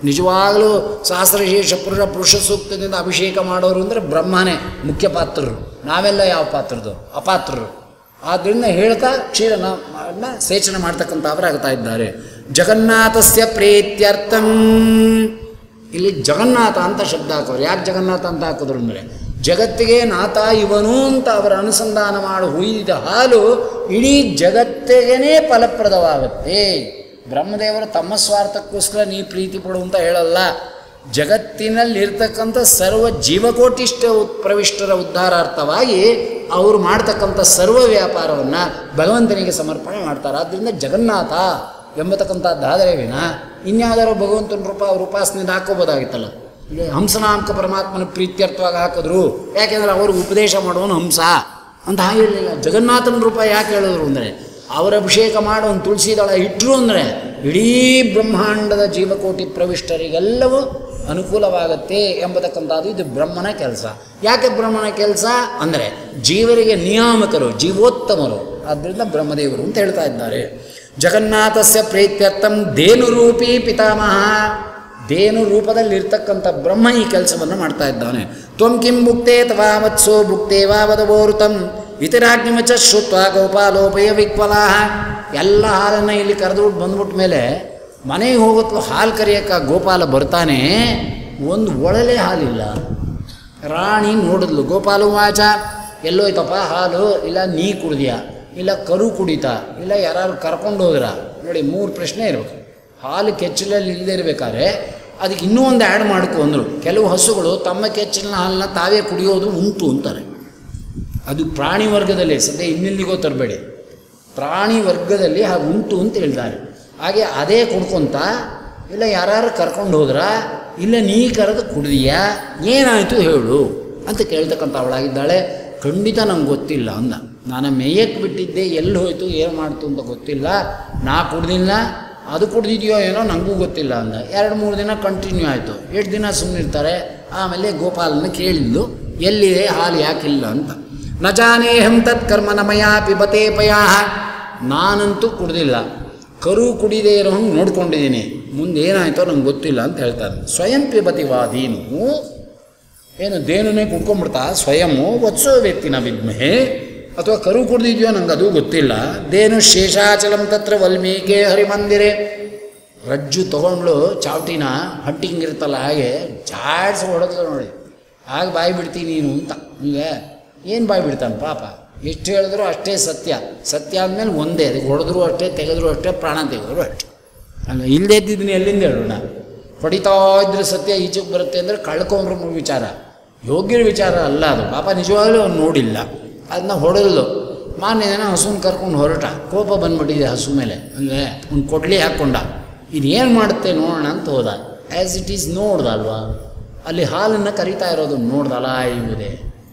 ನಿಜವಾಗಲೂ ಸಹಸ್ರಶೀರ್ಷ ಪುರುಷ ಸೂಕ್ತದಿಂದ ಅಭಿಷೇಕ ಮಾಡೋರು ಅಂದರೆ ಬ್ರಹ್ಮನೇ ಮುಖ್ಯ ಪಾತ್ರರು. ನಾವೆಲ್ಲ ಯಾವ ಪಾತ್ರದ್ದು? ಅಪಾತ್ರರು. ಆದ್ದರಿಂದ ಹೇಳ್ತಾ ಕ್ಷೀರನ ಸೇಚನೆ ಮಾಡ್ತಕ್ಕಂಥವರಾಗ್ತಾ ಇದ್ದಾರೆ. ಜಗನ್ನಾಥಸ್ಯ ಪ್ರೀತ್ಯರ್ಥಂ. ಇಲ್ಲಿ ಜಗನ್ನಾಥ ಅಂತ ಶಬ್ದ ಹಾಕೋರು. ಯಾಕೆ ಜಗನ್ನಾಥ ಅಂತ ಹಾಕಿದ್ರು ಅಂದರೆ ಜಗತ್ತಿಗೆ ನಾಥ ಇವನು ಅಂತ ಅವರ ಅನುಸಂಧಾನ ಮಾಡಿ ಹುಯ್ದಿದ ಹಾಲು ಇಡೀ ಜಗತ್ತಿಗೇ ಫಲಪ್ರದವಾಗುತ್ತೆ. ಬ್ರಹ್ಮದೇವರು ತಮ್ಮ ಸ್ವಾರ್ಥಕ್ಕೋಸ್ಕರ ನೀ ಪ್ರೀತಿ ಪಡು ಅಂತ ಹೇಳಲ್ಲ. ಜಗತ್ತಿನಲ್ಲಿರ್ತಕ್ಕಂಥ ಸರ್ವ ಜೀವಕೋಟಿಷ್ಟ ಪ್ರವಿಷ್ಟರ ಉದ್ಧಾರಾರ್ಥವಾಗಿ ಅವರು ಮಾಡ್ತಕ್ಕಂಥ ಸರ್ವ ವ್ಯಾಪಾರವನ್ನು ಭಗವಂತನಿಗೆ ಸಮರ್ಪಣೆ ಮಾಡ್ತಾರೆ. ಆದ್ದರಿಂದ ಜಗನ್ನಾಥ ಎಂಬತಕ್ಕಂಥದ್ದಾದರೆ ವಿನ ಇನ್ಯಾವುದಾರೋ ಭಗವಂತನ ರೂಪ ಅವ್ರ ಉಪಾಸನೆಯಿಂದ ಹಾಕೋಬೋದಾಗಿತ್ತಲ್ಲ. ಇಲ್ಲಿ ಹಂಸನಾಮಕ ಪರಮಾತ್ಮನ ಪ್ರೀತ್ಯರ್ಥವಾಗಿ ಹಾಕಿದ್ರು, ಯಾಕೆಂದರೆ ಅವರು ಉಪದೇಶ ಮಾಡೋನು ಹಂಸ ಅಂತ ಹೇಳಿರಲಿಲ್ಲ. ಜಗನ್ನಾಥನ ರೂಪ ಯಾಕೆ ಹೇಳಿದ್ರು ಅಂದರೆ ಅವರ ಅಭಿಷೇಕ ಮಾಡೋ ಒಂದು ತುಳಸಿ ದಳ ಇಟ್ಟರು ಅಂದರೆ ಇಡೀ ಬ್ರಹ್ಮಾಂಡದ ಜೀವಕೋಟಿ ಪ್ರವಿಷ್ಟರಿಗೆಲ್ಲವೂ ಅನುಕೂಲವಾಗುತ್ತೆ ಎಂಬತಕ್ಕಂಥದ್ದು ಇದು ಬ್ರಹ್ಮನ ಕೆಲಸ. ಯಾಕೆ ಬ್ರಹ್ಮನ ಕೆಲಸ ಅಂದರೆ ಜೀವರಿಗೆ ನಿಯಾಮಕರು, ಜೀವೋತ್ತಮರು, ಆದ್ದರಿಂದ ಬ್ರಹ್ಮದೇವರು ಅಂತ ಹೇಳ್ತಾ ಇದ್ದಾರೆ. ಜಗನ್ನಾಥಸ್ಯ ಪ್ರೀತ್ಯರ್ಥಂ ಧೇನುರೂಪಿ ಪಿತಾಮಹ, ಧೇನು ರೂಪದಲ್ಲಿರ್ತಕ್ಕಂಥ ಬ್ರಹ್ಮ ಈ ಕೆಲಸವನ್ನು ಮಾಡ್ತಾ ಇದ್ದಾನೆ. ತ್ವಂ ಕಿಂ ಭುಕ್ತೆ ತವಾ ವತ್ಸೋ ಭುಕ್ತೆ ವಾ ವದವೋರುತಂ ಇತರಾಗ್ನಿಮಚ ಶ್ರುತ್ವ ಗೋಪಾಲೋಪಯ ವಿಕ್ವಲಾಹ. ಎಲ್ಲ ಹಾಲನ್ನು ಇಲ್ಲಿ ಕರೆದುಬಿಟ್ಟು ಬಂದ್ಬಿಟ್ಟ ಮೇಲೆ ಮನೆಗೆ ಹೋಗುತ್ತಲೂ ಹಾಲು ಕರೆಯೋಕ್ಕೆ ಗೋಪಾಲ ಬರ್ತಾನೆ, ಒಂದು ಒಳಲೆ ಹಾಲಿಲ್ಲ. ರಾಣಿ ನೋಡಿದ್ಲು, ಗೋಪಾಲ ವಾಚ ಎಲ್ಲೋಯ್ತಪ್ಪ ಹಾಲು, ಇಲ್ಲ ನೀ ಕುಡ್ದಿಯಾ, ಇಲ್ಲ ಕರು ಕುಡಿತಾ, ಇಲ್ಲ ಯಾರು ಕರ್ಕೊಂಡು ಹೋದ್ರ. ನೋಡಿ 3 ಪ್ರಶ್ನೆ ಇರಬೇಕು. ಹಾಲು ಕೆಚ್ಚಲಲ್ಲಿ ಇಲ್ಲದೆ ಇರಬೇಕಾದ್ರೆ ಅದಕ್ಕೆ ಇನ್ನೂ ಒಂದು ಆ್ಯಡ್ ಮಾಡ್ಕೊ ಅಂದರು. ಕೆಲವು ಹಸುಗಳು ತಮ್ಮ ಕೆಚ್ಚಲಿನ ಹಾಲನ್ನ ತಾವೇ ಕುಡಿಯೋದು ಉಂಟು ಅಂತಾರೆ. ಅದು ಪ್ರಾಣಿ ವರ್ಗದಲ್ಲಿ, ಸದ್ಯ ಇನ್ನೆಲ್ಲಿಗೋ ತರಬೇಡಿ, ಪ್ರಾಣಿ ವರ್ಗದಲ್ಲಿ ಹಾಗೆ ಉಂಟು ಅಂತ ಹೇಳ್ತಾರೆ. ಹಾಗೆ ಅದೇ ಕುಡ್ಕೊತ, ಇಲ್ಲ ಯಾರು ಕರ್ಕೊಂಡು ಹೋದ್ರ, ಇಲ್ಲ ನೀ ಕರೆದು ಕುಡ್ದೀಯಾ, ಏನಾಯಿತು ಹೇಳು ಅಂತ ಕೇಳ್ತಕ್ಕಂಥ ಅವಳಾಗಿದ್ದಾಳೆ. ಖಂಡಿತ ನಂಗೆ ಗೊತ್ತಿಲ್ಲ ಅಂದ. ನಾನು ಮೇಯಕ್ಕೆ ಬಿಟ್ಟಿದ್ದೆ, ಎಲ್ಲಿ ಹೋಯ್ತು ಏನು ಮಾಡ್ತು ಅಂತ ಗೊತ್ತಿಲ್ಲ, ನಾ ಕುಡ್ದಿಲ್ಲ, ಅದು ಕುಡ್ದಿದೆಯೋ ಏನೋ ನನಗೂ ಗೊತ್ತಿಲ್ಲ ಅಂದ. 2-3 ದಿನ ಕಂಟಿನ್ಯೂ ಆಯಿತು. 8 ದಿನ ಸುಮ್ಮನಿರ್ತಾರೆ. ಆಮೇಲೆ ಗೋಪಾಲನ ಕೇಳಿದ್ಲು, ಎಲ್ಲಿದೆ ಹಾಲು ಯಾಕಿಲ್ಲ ಅಂತ. ನ ಜಾನೇಹಂ ತತ್ ಕರ್ಮ ನಮಯ ಪಿಬತೆ ಪಯಾಹ, ನಾನಂತೂ ಕುಡ್ದಿಲ್ಲ, ಕರು ಕುಡಿದೇ ಇರೋ ಹಂಗೆ ನೋಡ್ಕೊಂಡಿದ್ದೀನಿ, ಮುಂದೆ ಏನಾಯಿತೋ ನಂಗೆ ಗೊತ್ತಿಲ್ಲ ಅಂತ ಹೇಳ್ತಾರೆ. ಸ್ವಯಂ ಪಿಬತಿ ವಾದೀನು, ಏನು ದೇನುನೇ ಕುಡ್ಕೊಂಡ್ಬಿಡ್ತಾ ಸ್ವಯಂ ವತ್ಸೋ ವ್ಯಕ್ತಿನ ವಿದ್ಮಹೆ, ಅಥವಾ ಕರು ಕುಡ್ದಿದೆಯೋ ನಂಗೆ ಅದು ಗೊತ್ತಿಲ್ಲ. ದೇನು ಶೇಷಾಚಲಂ ತತ್ರ ವಾಲ್ಮೀಕಿ ಹರಿಮಂದಿರೆ, ರಜ್ಜು ತೊಗೊಂಡ್ಳು ಚಾವಟಿನ ಹಂಟಿಂಗ್ ಇರುತ್ತಲ್ಲ ಹಾಗೆ ಜಾಡ್ಸಿ ಹೊಡೆದ್ಲು ನೋಡಿ, ಆಗ ಬಾಯಿ ಬಿಡ್ತೀನಿ ನೀನು ಅಂತ. ಈಗ ಏನು ಬಾಯಿ ಬಿಡ್ತಾನೆ ಪಾಪ, ಎಷ್ಟು ಹೇಳಿದ್ರು ಅಷ್ಟೇ ಸತ್ಯ. ಸತ್ಯ ಅಂದಮೇಲೆ ಒಂದೇ, ಅದಕ್ಕೆ ಹೊಡೆದ್ರು ಅಷ್ಟೇ, ತೆಗೆದ್ರು ಅಷ್ಟೇ, ಪ್ರಾಣ ತೆಗೆದ್ರು ಅಷ್ಟೇ. ಅಲ್ಲ ಇಲ್ಲದೇ ಇದ್ದಿದ್ದೀನಿ ಎಲ್ಲಿಂದ ಹೇಳೋಣ. ಹೊಡಿತಾ ಇದ್ರೆ ಸತ್ಯ ಈಚೆಗೆ ಬರುತ್ತೆ ಅಂದರೆ ಕಳ್ಕೊಂಡ್ರ ವಿಚಾರ, ಯೋಗ್ಯರ ವಿಚಾರ ಅಲ್ಲ ಅದು. ಪಾಪ ನಿಜವಾಗ್ಲೂ ಅವ್ನು ನೋಡಿಲ್ಲ, ಅದನ್ನ ಹೊಡೆದ್ಲು. ಮಾನ್ಯ ದಿನ ಹಸುನ ಕರ್ಕೊಂಡು ಹೊರಟ, ಕೋಪ ಬಂದ್ಬಿಟ್ಟಿದೆ ಹಸು ಮೇಲೆ, ಅಂದರೆ ಒಂದು ಕೊಡ್ಲಿ ಹಾಕ್ಕೊಂಡ. ಇದೇನು ಮಾಡುತ್ತೆ ನೋಡೋಣ ಅಂತ ಹೋದ. ಆ್ಯಸ್ ಇಟ್ ಈಸ್ ನೋಡ್ದ ಅಲ್ವಾ, ಅಲ್ಲಿ ಹಾಲನ್ನು ಕರಿತಾ ಇರೋದು ನೋಡ್ದಲ್ಲ ಇವುದೇ.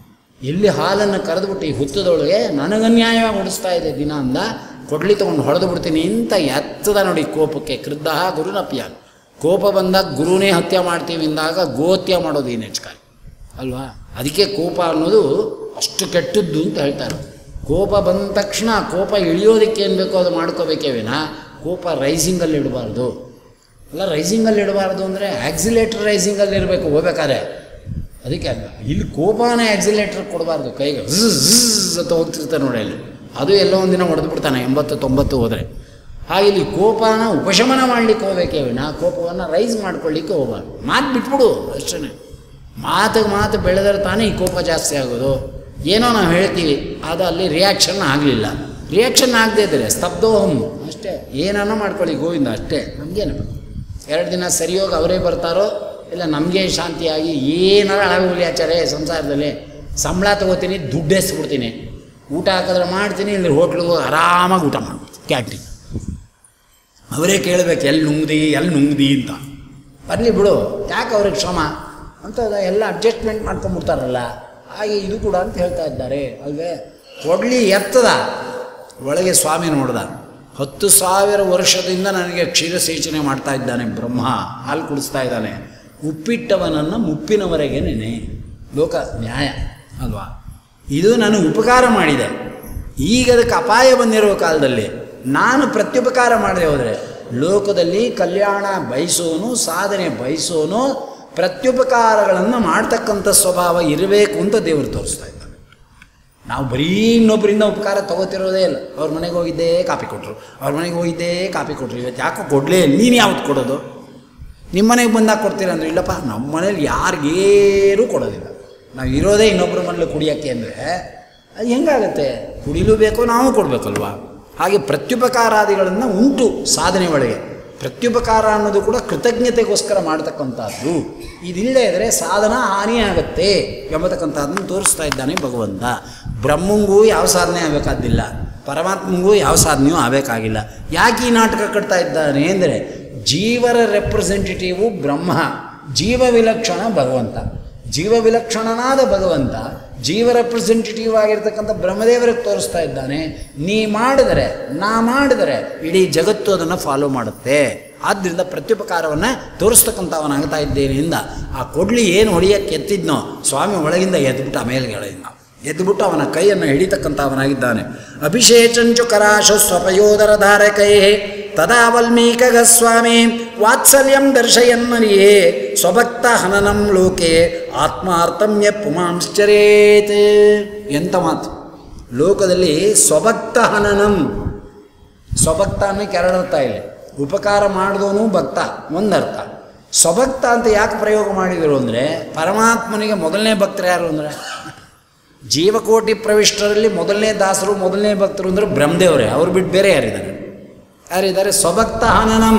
ಎಲ್ಲಿ ಹಾಲನ್ನು ಕರೆದುಬಿಟ್ಟು ಈ ಹುತ್ತದೊಳಗೆ ನನಗನ್ಯಾಯವಾಗಿ ಹೊಡಿಸ್ತಾ ಇದೆ ದಿನ ಅಂದ, ಕೊಡ್ಲಿ ತೊಗೊಂಡು ಹೊಡೆದು ಬಿಡ್ತೀನಿ ಅಂತ ಎತ್ತದ ನೋಡಿ ಕೋಪಕ್ಕೆ. ಕ್ರುದ್ಧ ಗುರುನಪ್ಯ, ಕೋಪ ಬಂದಾಗ ಗುರುನೇ ಹತ್ಯೆ ಮಾಡ್ತೀವಿ ಅಂದಾಗ ಗೋಹತ್ಯೆ ಮಾಡೋದು ಏನು ಹೆಚ್ಚು ಅಲ್ವಾ. ಅದಕ್ಕೆ ಕೋಪ ಅನ್ನೋದು ಅಷ್ಟು ಕೆಟ್ಟದ್ದು ಅಂತ ಹೇಳ್ತಾರೆ. ಕೋಪ ಬಂದ ತಕ್ಷಣ ಕೋಪ ಇಳಿಯೋದಕ್ಕೆ ಏನು ಬೇಕೋ ಅದು ಮಾಡ್ಕೋಬೇಕೇ ವಿನ ಕೋಪ ರೈಸಿಂಗಲ್ಲಿ ಇಡಬಾರ್ದು. ಅಲ್ಲ ರೈಸಿಂಗಲ್ಲಿ ಇಡಬಾರ್ದು ಅಂದರೆ ಆಕ್ಸಿಲೇಟರ್ ರೈಸಿಂಗಲ್ಲಿ ಇರಬೇಕು ಹೋಗ್ಬೇಕಾದ್ರೆ. ಅದಕ್ಕೆ ಅಲ್ಲ, ಇಲ್ಲಿ ಕೋಪನೇ ಆಕ್ಸಿಲೇಟರ್ ಕೊಡಬಾರ್ದು, ಕೈಗೆ ಝ್ ಅಂತ ಹೋಗ್ತಿರ್ತಾರೆ ನೋಡಿ ಅಲ್ಲಿ, ಅದು ಎಲ್ಲೋ ಒಂದಿನ ಹೊಡೆದು ಬಿಡ್ತಾನೆ 80-90 ಹೋದರೆ. ಹಾಗೆ ಇಲ್ಲಿ ಕೋಪನ ಉಪಶಮನ ಮಾಡಲಿಕ್ಕೆ ಹೋಗಬೇಕೇ ವಿನ ಕೋಪವನ್ನು ರೈಸ್ ಮಾಡ್ಕೊಳ್ಳಿಕ್ಕೆ ಹೋಗಬಾರ್ದು. ಮಾತು ಬಿಟ್ಬಿಡು ಅಷ್ಟೇ. ಮಾತು ಬೆಳೆದರೆ ತಾನೇ ಈ ಕೋಪ ಜಾಸ್ತಿ ಆಗೋದು. ಏನೋ ನಾವು ಹೇಳ್ತೀವಿ, ಅದು ಅಲ್ಲಿ ರಿಯಾಕ್ಷನ್ ಆಗಲಿಲ್ಲ, ರಿಯಾಕ್ಷನ್ ಆಗದೇ ಇದ್ದರೆ ಸ್ತಬ್ಧೋಹಂ ಅಷ್ಟೇ, ಏನೋ ಮಾಡ್ಕೊಳ್ಳಿ ಗೋವಿಂದ ಅಷ್ಟೇ. ನಮಗೇನು 2 ದಿನ ಸರಿಯೋಗಿ ಅವರೇ ಬರ್ತಾರೋ, ಇಲ್ಲ ನಮಗೆ ಶಾಂತಿಯಾಗಿ ಏನಾರು ಹಾಳಾಗೋಗ್ಲಿ ಆಚಾರ್ಯ ಸಂಸಾರದಲ್ಲಿ. ಸಂಬಳ ತೊಗೋತೀನಿ, ದುಡ್ಡು ಎಸ್ಬಿಡ್ತೀನಿ, ಊಟ ಹಾಕಿದ್ರೆ ಮಾಡ್ತೀನಿ, ಇಲ್ಲಿ ಹೋಟ್ಲಿಗೆ ಆರಾಮಾಗಿ ಊಟ ಮಾಡ್ಬಿಡ್ತೀನಿ ಕ್ಯಾಟ್ರಿಂಗ್. ಅವರೇ ಕೇಳಬೇಕು ಎಲ್ಲಿ ನುಂಗ್ದಿ ಅಂತ. ಬರಲಿ ಬಿಡು, ಯಾಕೆ ಅವ್ರಿಗೆ ಶ್ರಮ ಅಂತ ಎಲ್ಲ ಅಡ್ಜಸ್ಟ್ಮೆಂಟ್ ಮಾಡ್ಕೊಂಬಿಡ್ತಾರಲ್ಲ, ಹಾಗೆ ಇದು ಕೂಡ ಅಂತ ಹೇಳ್ತಾ ಇದ್ದಾರೆ ಅಲ್ವೇ. ಕೊಡ್ಲಿ ಎತ್ತದ ಒಳಗೆ ಸ್ವಾಮಿ ನೋಡ್ದ, 10,000 ವರ್ಷದಿಂದ ನನಗೆ ಕ್ಷೀರಸೇಚನೆ ಮಾಡ್ತಾ ಇದ್ದಾನೆ ಬ್ರಹ್ಮ, ಹಾಲು ಕುಡಿಸ್ತಾ ಇದ್ದಾನೆ. ಉಪ್ಪಿಟ್ಟವನನ್ನು ಮುಪ್ಪಿನವರೆಗೆ ನೆನೆ, ಲೋಕ ನ್ಯಾಯ ಅಲ್ವಾ. ಇದು ನನಗೆ ಉಪಕಾರ ಮಾಡಿದೆ, ಈಗ ಅದಕ್ಕೆ ಅಪಾಯ ಬಂದಿರೋ ಕಾಲದಲ್ಲಿ ನಾನು ಪ್ರತ್ಯುಪಕಾರ ಮಾಡದೆ ಹೋದರೆ ಲೋಕದಲ್ಲಿ ಕಲ್ಯಾಣ ಬಯಸೋನು, ಸಾಧನೆ ಬಯಸೋನು, ಪ್ರತ್ಯುಪಕಾರಗಳನ್ನು ಮಾಡ್ತಕ್ಕಂಥ ಸ್ವಭಾವ ಇರಬೇಕು ಅಂತ ದೇವರು ತೋರಿಸ್ತಾ ಇದ್ದಾರೆ. ನಾವು ಬರೀ ಇನ್ನೊಬ್ಬರಿಂದ ಉಪಕಾರ ತೊಗೋತಿರೋದೇ ಇಲ್ಲ. ಅವ್ರ ಮನೆಗೆ ಹೋಗಿದ್ದೇ ಕಾಪಿ ಕೊಟ್ಟರು, ಅವ್ರ ಮನೆಗೆ ಹೋಗಿದ್ದೇ ಕಾಪಿ ಕೊಟ್ಟರು, ಇವತ್ತು ಯಾಕೋ ಕೊಡಲೇ ನೀನು ಯಾವತ್ತು ಕೊಡೋದು? ನಿಮ್ಮ ಮನೆಗೆ ಬಂದಾಗ ಕೊಡ್ತೀರ ಅಂದರೆ ಇಲ್ಲಪ್ಪ ನಮ್ಮ ಮನೇಲಿ ಯಾರಿಗೇರೂ ಕೊಡೋದಿಲ್ಲ, ನಾವು ಇರೋದೇ ಇನ್ನೊಬ್ಬರ ಮನೇಲಿ ಕುಡಿಯೋಕ್ಕೆ ಅಂದರೆ ಅದು ಹೆಂಗಾಗತ್ತೆ? ಕುಡಿಲೂ ಬೇಕು, ನಾವು ಕೊಡಬೇಕಲ್ವ. ಹಾಗೆ ಪ್ರತ್ಯುಪಕಾರಾದಿಗಳನ್ನು ಉಂಟು ಸಾಧನೆ ಒಳಗೆ. ಪ್ರತ್ಯುಪಕಾರ ಅನ್ನೋದು ಕೂಡ ಕೃತಜ್ಞತೆಗೋಸ್ಕರ ಮಾಡ್ತಕ್ಕಂಥದ್ದು. ಇದಿಲ್ಲದೇ ಇದ್ದರೆ ಸಾಧನ ಹಾನಿಯಾಗತ್ತೆ ಎಂಬತಕ್ಕಂಥದ್ದನ್ನು ತೋರಿಸ್ತಾ ಇದ್ದಾನೆ ಭಗವಂತ. ಬ್ರಹ್ಮಂಗೂ ಯಾವ ಸಾಧನೆ ಆಗಬೇಕಾದ್ದಿಲ್ಲ, ಪರಮಾತ್ಮಂಗೂ ಯಾವ ಸಾಧನೆಯೂ ಆಗಬೇಕಾಗಿಲ್ಲ. ಯಾಕೆ ಈ ನಾಟಕ ಕಟ್ತಾ ಇದ್ದಾನೆ ಅಂದರೆ ಜೀವರ ರೆಪ್ರೆಸೆಂಟೇಟಿವು ಬ್ರಹ್ಮ, ಜೀವ ವಿಲಕ್ಷಣ ಭಗವಂತ. ಜೀವ ವಿಲಕ್ಷಣನಾದ ಭಗವಂತ ಜೀವ ರೆಪ್ರೆಸೆಂಟೇಟಿವ್ ಆಗಿರ್ತಕ್ಕಂಥ ಬ್ರಹ್ಮದೇವರಿಗೆ ತೋರಿಸ್ತಾ ಇದ್ದಾನೆ. ನೀ ಮಾಡಿದರೆ, ನಾ ಮಾಡಿದರೆ ಇಡೀ ಜಗತ್ತು ಅದನ್ನು ಫಾಲೋ ಮಾಡುತ್ತೆ. ಆದ್ದರಿಂದ ಪ್ರತ್ಯುಪಕಾರವನ್ನು ತೋರಿಸ್ತಕ್ಕಂಥವನಾಗ್ತಾ ಇದ್ದೇನೆಯಿಂದ ಆ ಕೊಡ್ಲಿ ಏನು ಹೊಡೆಯಕ್ಕೆ ಎತ್ತಿದ್ನೋ ಸ್ವಾಮಿ ಒಳಗಿಂದ ಎದ್ಬಿಟ್ಟು ಮೇಲ್ಗಡೆಯಿಂದ ಎದ್ದುಬಿಟ್ಟು ಅವನ ಕೈಯನ್ನು ಹಿಡಿತಕ್ಕಂಥವನಾಗಿದ್ದಾನೆ. ಅಭಿಷೇಚಂಚು ಕರಾಶ ಸ್ವಪಯೋದರ ಧಾರಕೈ ತದಾ ವಲ್ಮೀಕಗ ಸ್ವಾಮಿ ವಾತ್ಸಲ್ಯಂ ದರ್ಶಯನ್ಮನಿಯೇ ಸ್ವಭಕ್ತ ಹನನಂ ಲೋಕೆ ಆತ್ಮಾರ್ಥಮ್ಯ ಪುಮಾಂಶ್ಚರೇತ್. ಎಂಥ ಮಾತು! ಲೋಕದಲ್ಲಿ ಸ್ವಭಕ್ತ ಹನನಂ, ಸ್ವಭಕ್ತ ಅನ್ನೋಕ್ಕೆ ಎರಡರ್ಥ ಇಲ್ಲಿ. ಉಪಕಾರ ಮಾಡಿದವನು ಭಕ್ತ ಒಂದರ್ಥ. ಸ್ವಭಕ್ತ ಅಂತ ಯಾಕೆ ಪ್ರಯೋಗ ಮಾಡಿದರು ಅಂದರೆ ಪರಮಾತ್ಮನಿಗೆ ಮೊದಲನೇ ಭಕ್ತರು ಯಾರು ಅಂದರೆ ಜೀವಕೋಟಿ ಪ್ರವಿಷ್ಟರಲ್ಲಿ ಮೊದಲನೇ ದಾಸರು, ಮೊದಲನೇ ಭಕ್ತರು ಅಂದರೆ ಬ್ರಹ್ಮದೇವರೇ. ಅವ್ರು ಬಿಟ್ಟು ಬೇರೆ ಯಾರಿದ್ದಾರೆ? ಸ್ವಭಕ್ತ ಹನನಂ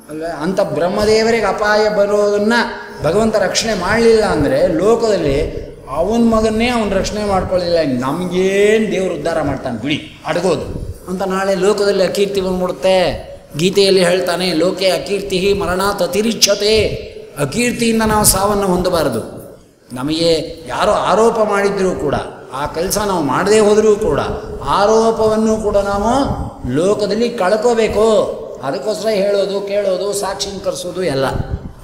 ಅಲ್ವೇ. ಅಂಥ ಬ್ರಹ್ಮದೇವರಿಗೆ ಅಪಾಯ ಬರೋದನ್ನು ಭಗವಂತ ರಕ್ಷಣೆ ಮಾಡಲಿಲ್ಲ ಅಂದರೆ ಲೋಕದಲ್ಲಿ ಅವನ ಮಗನ್ನೇ ಅವನು ರಕ್ಷಣೆ ಮಾಡ್ಕೊಳ್ಳಿಲ್ಲ, ನಮಗೇನು ದೇವರು ಉದ್ಧಾರ ಮಾಡ್ತಾನೆ ಬಿಡಿ ಅಡಗೋದು ಅಂತ ನಾಳೆ ಲೋಕದಲ್ಲಿ ಅಕೀರ್ತಿ ಬಂದ್ಬಿಡುತ್ತೆ. ಗೀತೆಯಲ್ಲಿ ಹೇಳ್ತಾನೆ, ಲೋಕೆ ಅಕೀರ್ತಿ ಮರಣಾತ್ ಅತಿರಿಚ್ಛತೆ. ಅಕೀರ್ತಿಯಿಂದ ನಾವು ಸಾವನ್ನು ಹೊಂದಬಾರದು. ನಮಗೆ ಯಾರೋ ಆರೋಪ ಮಾಡಿದ್ರೂ ಕೂಡ ಆ ಕೆಲಸ ನಾವು ಮಾಡದೇ ಹೋದರೂ ಕೂಡ ಆರೋಪವನ್ನು ಕೂಡ ನಾವು ಲೋಕದಲ್ಲಿ ಕಳ್ಕೋಬೇಕು. ಅದಕ್ಕೋಸ್ಕರ ಹೇಳೋದು, ಕೇಳೋದು, ಸಾಕ್ಷಿನ ಕರೆಸೋದು ಎಲ್ಲ.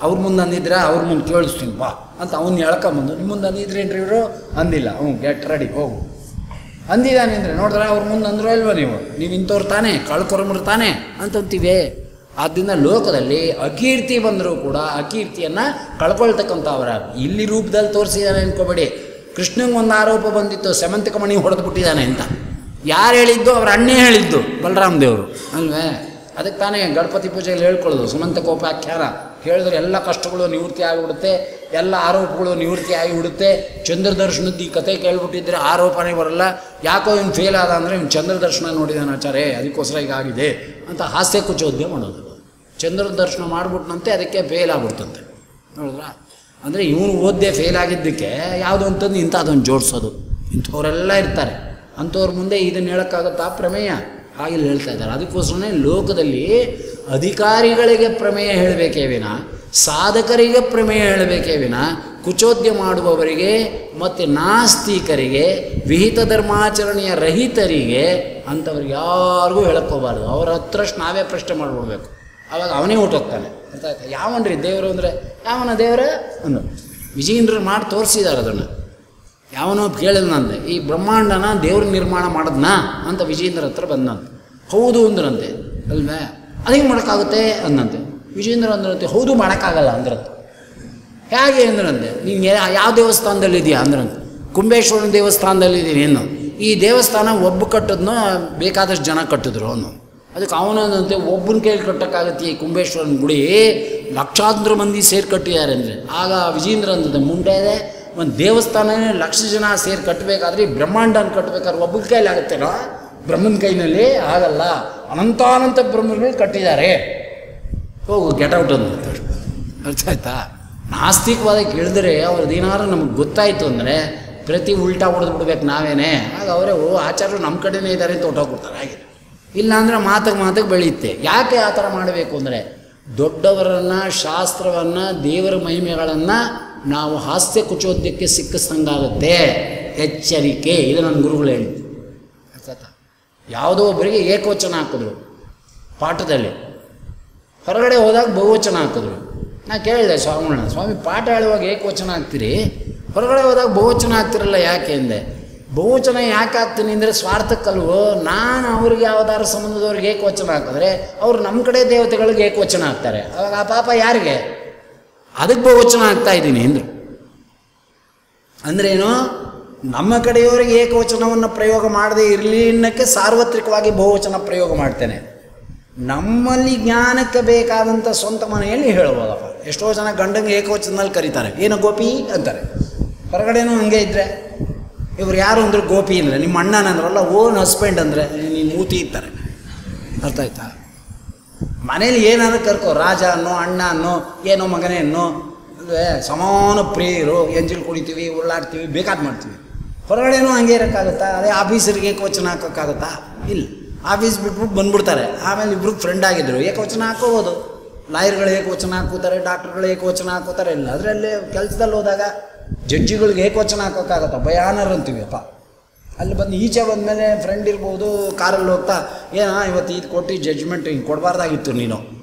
ಅವ್ರ ಮುಂದೆ ಅಂದಿದ್ರೆ ಅವ್ರ ಮುಂದೆ ಕೇಳಿಸ್ತೀನಿ ಬಾ ಅಂತ ಅವ್ನು ಎಳ್ಕೊಂಬಂದು ನಿಮ್ಮ ಮುಂದೆ ಅಂದಿದ್ರೇನ್ರಿ ಇವರು ಅಂದಿಲ್ಲ, ಗೆಟ್ ರೆಡಿ ಹೋಗು ಅಂದಿದ್ದಾನೆ ಅಂದರೆ ನೋಡಿದ್ರೆ ಅವ್ರ ಮುಂದೆ ಅಂದ್ರೂ ಅಲ್ವ ನೀವು ಇಂಥವ್ರು ತಾನೇ, ಕಳ್ಕೊರ್ಮರು ತಾನೇ ಅಂತಂತೀವಿ. ಆದ್ದರಿಂದ ಲೋಕದಲ್ಲಿ ಅಕೀರ್ತಿ ಬಂದರೂ ಕೂಡ ಅಕೀರ್ತಿಯನ್ನು ಕಳ್ಕೊಳ್ತಕ್ಕಂಥವ್ರ ಇಲ್ಲಿ ರೂಪದಲ್ಲಿ ತೋರಿಸಿದ್ದಾನೆ ಅನ್ಕೋಬೇಡಿ. ಕೃಷ್ಣಂಗೆ ಒಂದು ಆರೋಪ ಬಂದಿತ್ತು, ಸೆಮಂತಿಕ ಮಣಿ ಹೊಡೆದ್ಬಿಟ್ಟಿದ್ದಾನೆ ಅಂತ. ಯಾರು ಹೇಳಿದ್ದು? ಅವ್ರ ಅಣ್ಣೇ ಹೇಳಿದ್ದು, ಬಲರಾಮ ದೇವರು ಅಲ್ವೇ. ಅದಕ್ಕೆ ತಾನೇ ಗಣಪತಿ ಪೂಜೆಯಲ್ಲಿ ಹೇಳ್ಕೊಳ್ಳೋದು ಸುಮಂತಕೋಪಾಖ್ಯಾನ ಹೇಳಿದ್ರೆ ಎಲ್ಲ ಕಷ್ಟಗಳು ನಿವೃತ್ತಿ ಆಗಿಬಿಡುತ್ತೆ, ಎಲ್ಲ ಆರೋಪಗಳು ನಿವೃತ್ತಿ ಆಗಿಬಿಡುತ್ತೆ. ಚಂದ್ರದರ್ಶನದ್ದು ಈ ಕತೆ ಕೇಳ್ಬಿಟ್ಟಿದ್ರೆ ಆರೋಪನೇ ಬರಲ್ಲ. ಯಾಕೋ ಇವ್ನು ಫೇಲ್ ಆದ ಅಂದರೆ ಇವ್ನು ಚಂದ್ರದರ್ಶನ ನೋಡಿದಾನೆ ಆಚಾರ್ಯ, ಅದಕ್ಕೋಸ್ಕರ ಹೀಗಾಗಿದೆ ಅಂತ ಹಾಸ್ಯ ಕುಚೋದ್ಯ ಮಾಡೋದು. ಚಂದ್ರದರ್ಶನ ಮಾಡಿಬಿಟ್ನಂತೆ, ಅದಕ್ಕೆ ಫೇಲ್ ಆಗ್ಬಿಡ್ತಂತೆ. ನೋಡಿದ್ರಾ? ಅಂದರೆ ಇವನು ಓದ್ದೆ ಫೇಲ್ ಆಗಿದ್ದಕ್ಕೆ ಯಾವುದೋ ಅಂತಂದು ಇಂಥದ್ದೊಂದು ಜೋಡಿಸೋದು. ಇಂಥವರೆಲ್ಲ ಇರ್ತಾರೆ. ಅಂಥವ್ರ ಮುಂದೆ ಇದನ್ನು ಹೇಳೋಕ್ಕಾಗುತ್ತಾ ಪ್ರಮೇಯ? ಹಾಗೆಲ್ಲ ಹೇಳ್ತಾ ಇದ್ದಾರೆ. ಅದಕ್ಕೋಸ್ಕರನೇ ಲೋಕದಲ್ಲಿ ಅಧಿಕಾರಿಗಳಿಗೆ ಪ್ರಮೇಯ ಹೇಳಬೇಕೇ ವಿನ ಸಾಧಕರಿಗೆ ಪ್ರಮೇಯ ಹೇಳಬೇಕೇ ವಿನ ಕುಚೋದ್ಯ ಮಾಡುವವರಿಗೆ ಮತ್ತು ನಾಸ್ತಿಕರಿಗೆ, ವಿಹಿತ ಧರ್ಮಾಚರಣೆಯ ರಹಿತರಿಗೆ ಅಂಥವ್ರಿಗೆ ಯಾರಿಗೂ ಹೇಳಕ್ಕೋಬಾರ್ದು. ಅವ್ರ ಹತ್ರಷ್ಟು ನಾವೇ ಪ್ರಶ್ನೆ ಮಾಡಿಬಿಡ್ಬೇಕು. ಆವಾಗ ಅವನೇ ಊಟೋಗ್ತಾನೆ. ಅರ್ಥ ಆಯ್ತಾ? ಯಾವನ್ರಿ ದೇವರು ಅಂದರೆ ಯಾವನ ದೇವರ ಅಂದು ವಿಜಯೇಂದ್ರ ಮಾಡಿ ತೋರಿಸಿದ್ದಾರೆ ಅದನ್ನು. ಯಾವನೋ ಕೇಳಿದ್ನಂತೆ, ಈ ಬ್ರಹ್ಮಾಂಡನ ದೇವ್ರ ನಿರ್ಮಾಣ ಮಾಡಿದ್ನಾ ಅಂತ ವಿಜಯೇಂದ್ರ ಹತ್ರ ಬಂದಂತೆ. ಹೌದು ಅಂದ್ರಂತೆ. ಅಲ್ವೇ? ಅದೇನು ಮಾಡೋಕ್ಕಾಗುತ್ತೆ ಅಂದಂತೆ. ವಿಜಯೇಂದ್ರ ಅಂದ್ರಂತೆ, ಹೌದು ಮಾಡೋಕ್ಕಾಗಲ್ಲ ಅಂದ್ರಂತೆ. ಹೇಗೆ ಅಂದ್ರಂತೆ, ನೀನು ಯಾವ ದೇವಸ್ಥಾನದಲ್ಲಿ ಇದೆಯಾ ಅಂದ್ರಂತೆ. ಕುಂಬೇಶ್ವರನ ದೇವಸ್ಥಾನದಲ್ಲಿ ಇದ್ದೀನಿ ಏನು. ಈ ದೇವಸ್ಥಾನ ಒಬ್ಬ ಕಟ್ಟಿದ್ನೋ ಬೇಕಾದಷ್ಟು ಜನ ಕಟ್ಟಿದ್ರು ಅವನು. ಅದಕ್ಕೆ ಅವನಂತೆ ಒಬ್ಬನ ಕೈಲಿ ಕಟ್ಟೋಕ್ಕಾಗತ್ತೆ ಈ ಕುಂಬೇಶ್ವರನ ಗುಡಿ, ಲಕ್ಷಾಂತರ ಮಂದಿ ಸೇರಿ ಕಟ್ಟಿದ್ದಾರೆ ಅಂದರೆ. ಆಗ ವಿಜಯೇಂದ್ರ ಅಂದಂತೆ, ಮುಂಡೆ ಇದೆ ಒಂದು ದೇವಸ್ಥಾನನೇ ಲಕ್ಷ ಜನ ಸೇರಿ ಕಟ್ಟಬೇಕಾದ್ರೆ ಈ ಬ್ರಹ್ಮಾಂಡನ ಕಟ್ಟಬೇಕಾದ್ರೆ ಒಬ್ಬನ ಕೈಲಿ ಆಗುತ್ತೇನೋ? ಬ್ರಹ್ಮನ ಕೈನಲ್ಲಿ ಆಗಲ್ಲ. ಅನಂತಾನಂತ ಬ್ರಹ್ಮಗಳು ಕಟ್ಟಿದ್ದಾರೆ. ಹೋಗು ಗೆಟ್ ಔಟ್ ಅಂತ. ಅರ್ಥ ಆಯ್ತಾ? ನಾಸ್ತಿಕವಾದ ಕೇಳಿದ್ರೆ ಅವ್ರದ್ದು ಏನಾದ್ರು ನಮಗೆ ಗೊತ್ತಾಯಿತು ಅಂದರೆ ಪ್ರತಿ ಉಲ್ಟಾ ಹೊಡೆದು ಬಿಡ್ಬೇಕು ನಾವೇನೇ. ಆಗ ಅವರೇ ಆಚಾರ್ಯರು ನಮ್ಮ ಕಡೆನೇ ಇದ್ದಾರೆ ಅಂತ ಹೊಟ್ಟೋಗ್ಬಿಡ್ತಾರೆ. ಹಾಗೆ ಇಲ್ಲಾಂದರೆ ಮಾತಿಗೆ ಬೆಳೆಯುತ್ತೆ. ಯಾಕೆ ಆ ಥರ ಮಾಡಬೇಕು ಅಂದರೆ ದೊಡ್ಡವರನ್ನು, ಶಾಸ್ತ್ರವನ್ನು, ದೇವರ ಮಹಿಮೆಗಳನ್ನು ನಾವು ಹಾಸ್ಯ ಕುಚೋದ್ಯಕ್ಕೆ ಸಿಕ್ಕಿಸ್ದಂಗಾಗುತ್ತೆ. ಎಚ್ಚರಿಕೆ. ಇದು ನನ್ನ ಗುರುಗಳು ಹೇಳಿದ್ದು. ಯಾವುದೋ ಒಬ್ಬರಿಗೆ ಏಕವಚನ ಹಾಕಿದ್ರು ಪಾಠದಲ್ಲಿ, ಹೊರಗಡೆ ಹೋದಾಗ ಬಹುವಚನ ಹಾಕಿದ್ರು. ನಾ ಕೇಳಿದೆ ಸ್ವಾಮಿಗಳನ್ನ, ಸ್ವಾಮಿ ಪಾಠ ಹೇಳುವಾಗ ಏಕವಚನ ಹಾಕ್ತೀರಿ, ಹೊರಗಡೆ ಹೋದಾಗ ಬಹುವಚನ ಹಾಕ್ತಿರಲ್ಲ ಯಾಕೆ ಅಂದೆ. ಬಹುವಚನ ಯಾಕೆ ಹಾಕ್ತೀನಿ ಅಂದರೆ ಸ್ವಾರ್ಥಕ್ಕಲ್ವೋ. ನಾನು ಅವ್ರಿಗೆ ಯಾವುದಾದ್ರು ಸಂಬಂಧದವ್ರಿಗೆ ಏಕವಚನ ಹಾಕಿದ್ರೆ ಅವ್ರು ನಮ್ಮ ಕಡೆ ದೇವತೆಗಳಿಗೆ ಏಕವಚನ ಹಾಕ್ತಾರೆ. ಅವಾಗ ಆ ಪಾಪ ಯಾರಿಗೆ? ಅದಕ್ಕೆ ಬಹುವಚನ ಹಾಕ್ತಾ ಇದ್ದೀನಿ ಅಂದರು. ಅಂದ್ರೇನು? ನಮ್ಮ ಕಡೆಯವರಿಗೆ ಏಕವಚನವನ್ನು ಪ್ರಯೋಗ ಮಾಡದೇ ಇರಲಿ ಅನ್ನೋಕ್ಕೆ ಸಾರ್ವತ್ರಿಕವಾಗಿ ಬಹುವಚನ ಪ್ರಯೋಗ ಮಾಡ್ತೇನೆ. ನಮ್ಮಲ್ಲಿ ಜ್ಞಾನಕ್ಕೆ ಬೇಕಾದಂಥ ಸ್ವಂತ ಮನೆಯಲ್ಲಿ ಹೇಳ್ಬೋದಪ್ಪ. ಎಷ್ಟೋ ಜನ ಗಂಡಂಗೆ ಏಕವಚನದಲ್ಲಿ ಕರೀತಾರೆ, ಏನೋ ಗೋಪಿ ಅಂತಾರೆ. ಹೊರಗಡೆನೂ ಹಂಗೆ ಇದ್ದರೆ ಇವ್ರು ಯಾರು ಅಂದ್ರೆ ಗೋಪಿ ಅಂದರೆ ನಿಮ್ಮ ಅಣ್ಣನಂದ್ರಲ್ಲ ಓನ್ ಹಸ್ಬೆಂಡ್ ಅಂದರೆ ನೀನು ಮೂತಿ ಇರ್ತಾರೆ. ಅರ್ಥ ಆಯ್ತಾ? ಮನೇಲಿ ಏನಾದ್ರು ಕರ್ಕೋ, ರಾಜ ಅನ್ನೋ, ಅಣ್ಣ ಅನ್ನೋ, ಏನೋ ಮಗನೇ ಅನ್ನೋ, ಅಲ್ವೇ ಸಮಾನ ಪ್ರಿಯರು, ಎಂಜಲ್ ಕುಡಿತೀವಿ, ಉರುಳಾಡ್ತೀವಿ, ಬೇಕಾದ ಮಾಡ್ತೀವಿ. ಹೊರಗಡೆನೂ ಹಂಗೆ ಇರೋಕ್ಕಾಗುತ್ತಾ? ಅದೇ ಆಫೀಸರಿಗೆ ಏಕವಚನ ಹಾಕೋಕ್ಕಾಗುತ್ತಾ? ಇಲ್ಲ. ಆಫೀಸ್ ಬಿಟ್ಬಿಟ್ಟು ಬಂದ್ಬಿಡ್ತಾರೆ. ಆಮೇಲೆ ಇಬ್ರಿಗೆ ಫ್ರೆಂಡ್ ಆಗಿದ್ರು ಏಕವಚನ ಹಾಕೋಬೋದು. ಲಾಯರ್ಗಳು ಏಕವಚನ ಹಾಕೋತಾರೆ, ಡಾಕ್ಟ್ರುಗಳು ಏಕವಚನ ಹಾಕೋತಾರೆ. ಇಲ್ಲ ಅದರಲ್ಲಿ ಕೆಲಸದಲ್ಲಿ ಹೋದಾಗ ಜಡ್ಜಿಗಳಿಗೆ ಏಕವಚನ ಹಾಕೋಕ್ಕಾಗತ್ತ? ಭಯಾನರ್ ಅಂತೀವಿಯಪ್ಪ. ಅಲ್ಲಿ ಬಂದು ಈಚೆ ಬಂದಮೇಲೆ ಫ್ರೆಂಡ್ ಇರ್ಬೋದು, ಕಾರಲ್ಲಿ ಹೋಗ್ತಾ ಇವತ್ತು ಇದು ಕೊಟ್ಟು ಜಡ್ಜ್ಮೆಂಟ್ ಹಿಂಗೆ ಕೊಡಬಾರ್ದಾಗಿತ್ತು, ನೀನು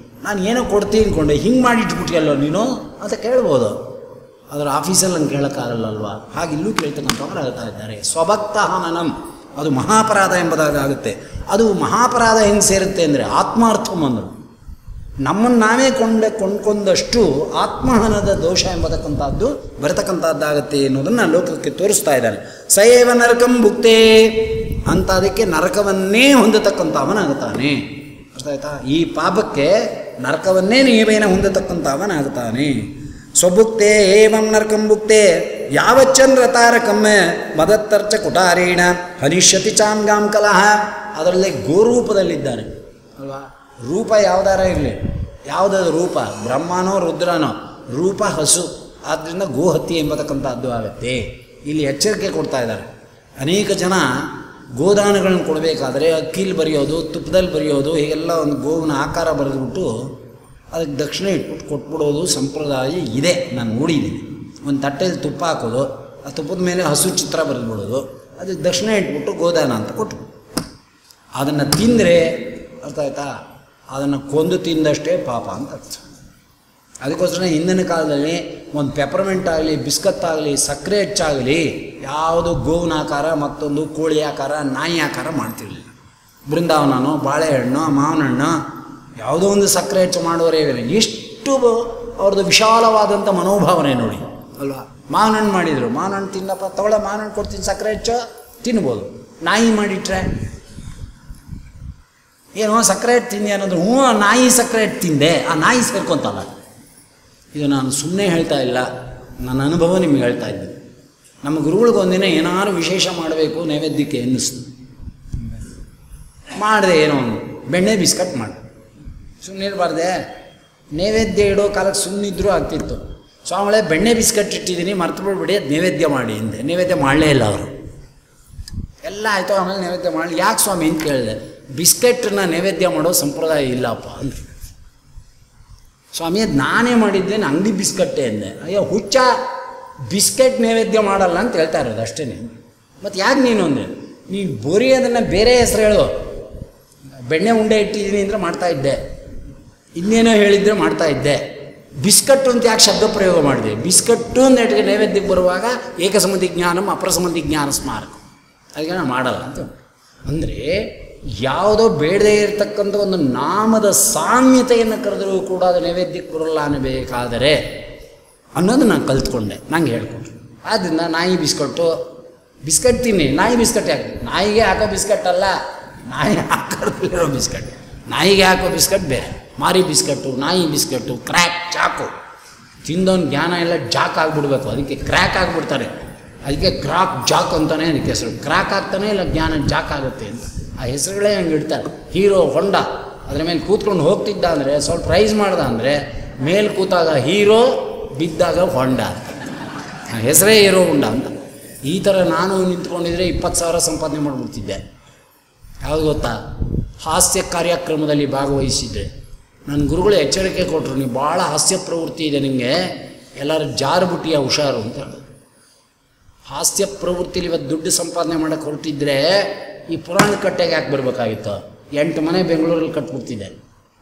ನಾನು ಏನೋ ಕೊಡ್ತೀನಿ ಅಂದ್ಕೊಂಡೆ, ಹಿಂಗೆ ಮಾಡಿಟ್ಬಿಟ್ಟಿಯಲ್ಲೋ ನೀನು ಅಂತ ಕೇಳ್ಬೋದು. ಅದರ ಆಫೀಸಲ್ಲಿ ಹಂಗೆ ಕೇಳೋಕ್ಕಾಗಲ್ಲಲ್ವಾ? ಹಾಗೆ ಇಲ್ಲೂ ಕೇಳ್ತಕ್ಕಂಥವ್ರು ಆಗ್ತಾ ಇದ್ದಾರೆ. ಸ್ವಭಕ್ತ ಹನನಂ, ಅದು ಮಹಾಪರಾಧ ಎಂಬುದಾಗುತ್ತೆ. ಅದು ಮಹಾಪರಾಧ ಹೆಂಗೆ ಸೇರುತ್ತೆ ಅಂದರೆ ಆತ್ಮಾರ್ಥಮಂದರು, ನಮ್ಮನ್ನು ನಾವೇ ಕೊಂಡ್ಕೊಂಡಷ್ಟು ಆತ್ಮಹನದ ದೋಷ ಎಂಬತಕ್ಕಂಥದ್ದು ಬರತಕ್ಕಂಥದ್ದಾಗತ್ತೆ ಎನ್ನುವುದನ್ನು ಲೋಕಕ್ಕೆ ತೋರಿಸ್ತಾ ಇದ್ದಾನೆ. ಸಯೇವ ನರಕಂ ಭುಕ್ತೇ ಅಂತ, ಅದಕ್ಕೆ ನರಕವನ್ನೇ ಹೊಂದತಕ್ಕಂಥವನಾಗುತ್ತಾನೆ. ಅರ್ಥ ಆಯ್ತಾ? ಈ ಪಾಪಕ್ಕೆ ನರಕವನ್ನೇ ನೀವೇನ ಹೊಂದತಕ್ಕಂಥವನಾಗುತ್ತಾನೆ. ಸ್ವಭುಕ್ತೆ ಏವಂ ನರಕಂ ಭುಕ್ತೆ ಯಾವಚ್ಚನ್ ರತಾರಕಮ್ಮ ಮದತ್ತರ್ಚ ಕುಟಾರೇಣ ಹನಿಷ್ಯತಿ ಚಾಂಗಾಂ ಕಲಹ. ಅದರಲ್ಲಿ ಗೋರೂಪದಲ್ಲಿದ್ದಾನೆ ಅಲ್ವಾ? ರೂಪ ಯಾವುದಾರ ಇರಲಿ, ಯಾವುದಾದ್ರು ರೂಪ, ಬ್ರಹ್ಮನೋ ರುದ್ರನೋ, ರೂಪ ಹಸು, ಆದ್ದರಿಂದ ಗೋಹತ್ಯೆ ಎಂಬತಕ್ಕಂಥದ್ದು ಆಗುತ್ತೆ. ಇಲ್ಲಿ ಎಚ್ಚರಿಕೆ ಕೊಡ್ತಾ ಇದ್ದಾರೆ. ಅನೇಕ ಜನ ಗೋದಾನಗಳನ್ನು ಕೊಡಬೇಕಾದ್ರೆ ಅಕ್ಕಿಲಿ ಬರೆಯೋದು, ತುಪ್ಪದಲ್ಲಿ ಬರೆಯೋದು, ಹೀಗೆಲ್ಲ ಒಂದು ಗೋವಿನ ಆಕಾರ ಬರೆದುಬಿಟ್ಟು ಅದಕ್ಕೆ ದಕ್ಷಿಣ ಇಟ್ಬಿಟ್ಟು ಕೊಟ್ಬಿಡೋದು ಸಂಪ್ರದಾಯ ಇದೆ. ನಾನು ನೋಡಿದ್ದೀನಿ. ಒಂದು ತಟ್ಟೆಯಲ್ಲಿ ತುಪ್ಪ ಹಾಕೋದು, ಆ ತುಪ್ಪದ ಮೇಲೆ ಹಸು ಚಿತ್ರ ಬರೆದುಬಿಡೋದು, ಅದಕ್ಕೆ ದಕ್ಷಿಣ ಇಟ್ಬಿಟ್ಟು ಗೋದಾನ ಅಂತ ಕೊಟ್ಟು ಅದನ್ನು ತಿಂದರೆ, ಅರ್ಥ ಆಯ್ತಾ, ಅದನ್ನು ಕೊಂದು ತಿಂದಷ್ಟೇ ಪಾಪ ಅಂತ ಅರ್ಥ. ಅದಕ್ಕೋಸ್ಕರ ಹಿಂದಿನ ಕಾಲದಲ್ಲಿ ಒಂದು ಪೆಪರ್ಮೆಂಟ್ ಆಗಲಿ, ಬಿಸ್ಕತ್ ಆಗಲಿ, ಸಕ್ಕರೆ ಹೆಚ್ಚಾಗಲಿ, ಯಾವುದು ಗೋವಿನ ಆಕಾರ, ಮತ್ತೊಂದು ಕೋಳಿ ಆಕಾರ, ನಾಯಿ ಆಕಾರ ಮಾಡ್ತಿರಲಿಲ್ಲ. ಬೃಂದಾವನನೋ, ಬಾಳೆಹಣ್ಣು, ಮಾವಿನ ಹಣ್ಣು, ಯಾವುದೋ ಒಂದು ಸಕ್ಕರೆ ಹೆಚ್ಚು ಮಾಡುವರೇ ಇರಲಿಲ್ಲ. ಎಷ್ಟು ಅವ್ರದ್ದು ವಿಶಾಲವಾದಂಥ ಮನೋಭಾವನೆ ನೋಡಿ ಅಲ್ವಾ? ಮಾವಿನ ಹಣ್ಣು ಮಾಡಿದರು, ಮಾವಿನ ಹಣ್ಣು ತಿನ್ನಪ್ಪ, ತಗೊಳ್ಳ ಮಾವಿನ ಹಣ್ಣು ಕೊಡ್ತೀನಿ, ಸಕ್ಕರೆ ಹೆಚ್ಚು ತಿನ್ಬೋದು. ನಾಯಿ ಮಾಡಿಟ್ರೆ ಏನೋ ಸಕ್ಕರೆ ಹಿಟ್ಟು ತಿಂದೆ ಅನ್ನೋದು, ನಾಯಿ ಸಕ್ಕರೆ ಹಿಟ್ಟು ತಿಂದೆ, ಆ ನಾಯಿ ಸೇರ್ಕೊಂತಲ್ಲ. ಇದು ನಾನು ಸುಮ್ಮನೆ ಹೇಳ್ತಾ ಇಲ್ಲ, ನನ್ನ ಅನುಭವ ನಿಮಗೆ ಹೇಳ್ತಾ ಇದ್ದೀನಿ. ನಮ್ಮ ಗುರುಗಳಿಗೆ ಒಂದಿನ ಏನಾದ್ರು ವಿಶೇಷ ಮಾಡಬೇಕು ನೈವೇದ್ಯಕ್ಕೆ ಅನ್ನಿಸ್ತು. ಮಾಡಿದೆ, ಏನೋ ಒಂದು ಬೆಣ್ಣೆ ಬಿಸ್ಕಟ್ ಮಾಡಿ. ಸುಮ್ಮನೆ ಇರಬಾರ್ದೆ, ನೈವೇದ್ಯ ಇಡೋ ಕಾಲಕ್ಕೆ ಸುಮ್ಮನಿದ್ರೂ ಆಗ್ತಿತ್ತು. ಸ್ವಾಮಿಗಳೇ ಬೆಣ್ಣೆ ಬಿಸ್ಕಟ್ ಇಟ್ಟಿದ್ದೀನಿ, ಮರ್ತು ಬಿಡ್ಬಿಡಿ, ಅದು ನೈವೇದ್ಯ ಮಾಡಿ ಅಂದೆ. ನೈವೇದ್ಯ ಮಾಡಲೇ ಇಲ್ಲ ಅವರು. ಎಲ್ಲ ಆಯಿತು, ಆಮೇಲೆ ನೈವೇದ್ಯ ಮಾಡಲಿ. ಯಾಕೆ ಸ್ವಾಮಿ ಅಂತ ಕೇಳಿದೆ. ಬಿಸ್ಕೆಟನ್ನ ನೈವೇದ್ಯ ಮಾಡೋ ಸಂಪ್ರದಾಯ ಇಲ್ಲಪ್ಪ ಅಂದರು. ಸ್ವಾಮಿ ಅದು ನಾನೇ ಮಾಡಿದ್ದೇನೆ, ಅಂಗಡಿ ಬಿಸ್ಕಟ್ಟೆ ಅಂದೆ. ಅಯ್ಯೋ ಹುಚ್ಚ, ಬಿಸ್ಕೆಟ್ ನೈವೇದ್ಯ ಮಾಡಲ್ಲ ಅಂತ ಹೇಳ್ತಾ ಇರೋದು ಅಷ್ಟೇ. ಮತ್ತು ಯಾಕೆ ನೀನು ಅಂದೆ, ನೀನು ಬೋರಿ ಅದನ್ನು ಬೇರೆ ಹೆಸರು ಹೇಳು. ಬೆಣ್ಣೆ ಉಂಡೆ ಇಟ್ಟಿದ್ದೀನಿ ಅಂದರೆ ಮಾಡ್ತಾಯಿದ್ದೆ, ಇನ್ನೇನೋ ಹೇಳಿದರೆ ಮಾಡ್ತಾಯಿದ್ದೆ. ಬಿಸ್ಕಟ್ಟು ಅಂತ ಯಾಕೆ ಶಬ್ದ ಪ್ರಯೋಗ ಮಾಡಿದೆ? ಬಿಸ್ಕಟ್ಟು ಅಂದೇಟಿಗೆ ನೈವೇದ್ಯಕ್ಕೆ ಬರುವಾಗ ಏಕಸಂಬಂಧಿ ಜ್ಞಾನಂ ಅಪರಸಂಬಂಧಿ ಜ್ಞಾನ ಸ್ಮಾರಕ, ಅದಕ್ಕೆ ನಾನು ಮಾಡಲ್ಲ ಅಂತ. ಅಂದರೆ ಯಾವುದೋ ಬೇಡದೇ ಇರತಕ್ಕಂಥ ಒಂದು ನಾಮದ ಸಾಮ್ಯತೆಯನ್ನು ಕರೆದರೂ ಕೂಡ ಅದು ನೈವೇದ್ಯಕ್ಕೆ ಬರಲ್ಲ ಅನ್ನಬೇಕಾದರೆ ಅನ್ನೋದು ನಾನು ಕಲ್ತ್ಕೊಂಡೆ, ನಂಗೆ ಹೇಳ್ಕೊಟ್ರು. ಆದ್ದರಿಂದ ನಾಯಿ ಬಿಸ್ಕಟ್ಟು, ಬಿಸ್ಕಟ್ ತಿನ್ನಿ, ನಾಯಿ ಬಿಸ್ಕಟ್ ಯಾಕೆ? ನಾಯಿಗೆ ಹಾಕೋ ಬಿಸ್ಕಟ್ ಅಲ್ಲ, ನಾಯಿ ಹಾಕೋದಿರೋ ಬಿಸ್ಕಟ್. ನಾಯಿಗೆ ಹಾಕೋ ಬಿಸ್ಕಟ್ ಬೇರೆ, ಮಾರಿ ಬಿಸ್ಕಟ್ಟು, ನಾಯಿ ಬಿಸ್ಕಟ್ಟು, ಕ್ರ್ಯಾಕ್, ಚಾಕು. ತಿಂದವನು ಜ್ಞಾನ ಎಲ್ಲ ಜಾಕ್ ಆಗಿಬಿಡ್ಬೇಕು, ಅದಕ್ಕೆ ಕ್ರ್ಯಾಕ್ ಆಗಿಬಿಡ್ತಾರೆ. ಅದಕ್ಕೆ ಕ್ರಾಕ್ ಜಾಕ್ ಅಂತಲೇ ಅದಕ್ಕೆ ಹೆಸರು. ಕ್ರ್ಯಾಕ್ ಆಗ್ತಾನೆ ಇಲ್ಲ ಜ್ಞಾನ ಜಾಕ್ ಆಗುತ್ತೆ ಅಂತ ಆ ಹೆಸರುಗಳೇ ಹಂಗೆ ಇಡ್ತಾರೆ. ಹೀರೋ ಹೊಂಡ, ಅದರ ಮೇಲೆ ಕೂತ್ಕೊಂಡು ಹೋಗ್ತಿದ್ದ ಅಂದರೆ, ಸ್ವಲ್ಪ ಪ್ರೈಸ್ ಮಾಡ್ದ ಅಂದರೆ, ಮೇಲೆ ಕೂತಾಗ ಹೀರೋ, ಬಿದ್ದಾಗ ಹೊಂಡ ಅಂತ, ಆ ಹೆಸರೇ ಹೀರೋ ಹೊಂಡ ಅಂತ. ಈ ಥರ ನಾನು ನಿಂತ್ಕೊಂಡಿದ್ರೆ 20,000 ಸಂಪಾದನೆ ಮಾಡಿಬಿಡ್ತಿದ್ದೆ. ಯಾವುದು ಗೊತ್ತಾ? ಹಾಸ್ಯ ಕಾರ್ಯಕ್ರಮದಲ್ಲಿ ಭಾಗವಹಿಸಿದ್ದೆ. ನನ್ನ ಗುರುಗಳು ಎಚ್ಚರಿಕೆ ಕೊಟ್ಟರು, ನೀವು ಭಾಳ ಹಾಸ್ಯ ಪ್ರವೃತ್ತಿ ಇದೆ ನಿಮಗೆ, ಎಲ್ಲರೂ ಜಾರುಬುಟ್ಟಿಯ ಹುಷಾರು ಅಂತ ಹೇಳಿದ್ರು. ಹಾಸ್ಯ ಪ್ರವೃತ್ತಿಲಿ ಇವತ್ತು ದುಡ್ಡು ಸಂಪಾದನೆ ಮಾಡೋಕ್ಕೆ ಹೊರಟಿದ್ರೆ ಈ ಪುರಾಣದ ಕಟ್ಟೆಗೆ ಯಾಕೆ ಬರಬೇಕಾಗಿತ್ತು? 8 ಮನೆ ಬೆಂಗಳೂರಲ್ಲಿ ಕಟ್ಬಿಡ್ತಿದ್ದೆ.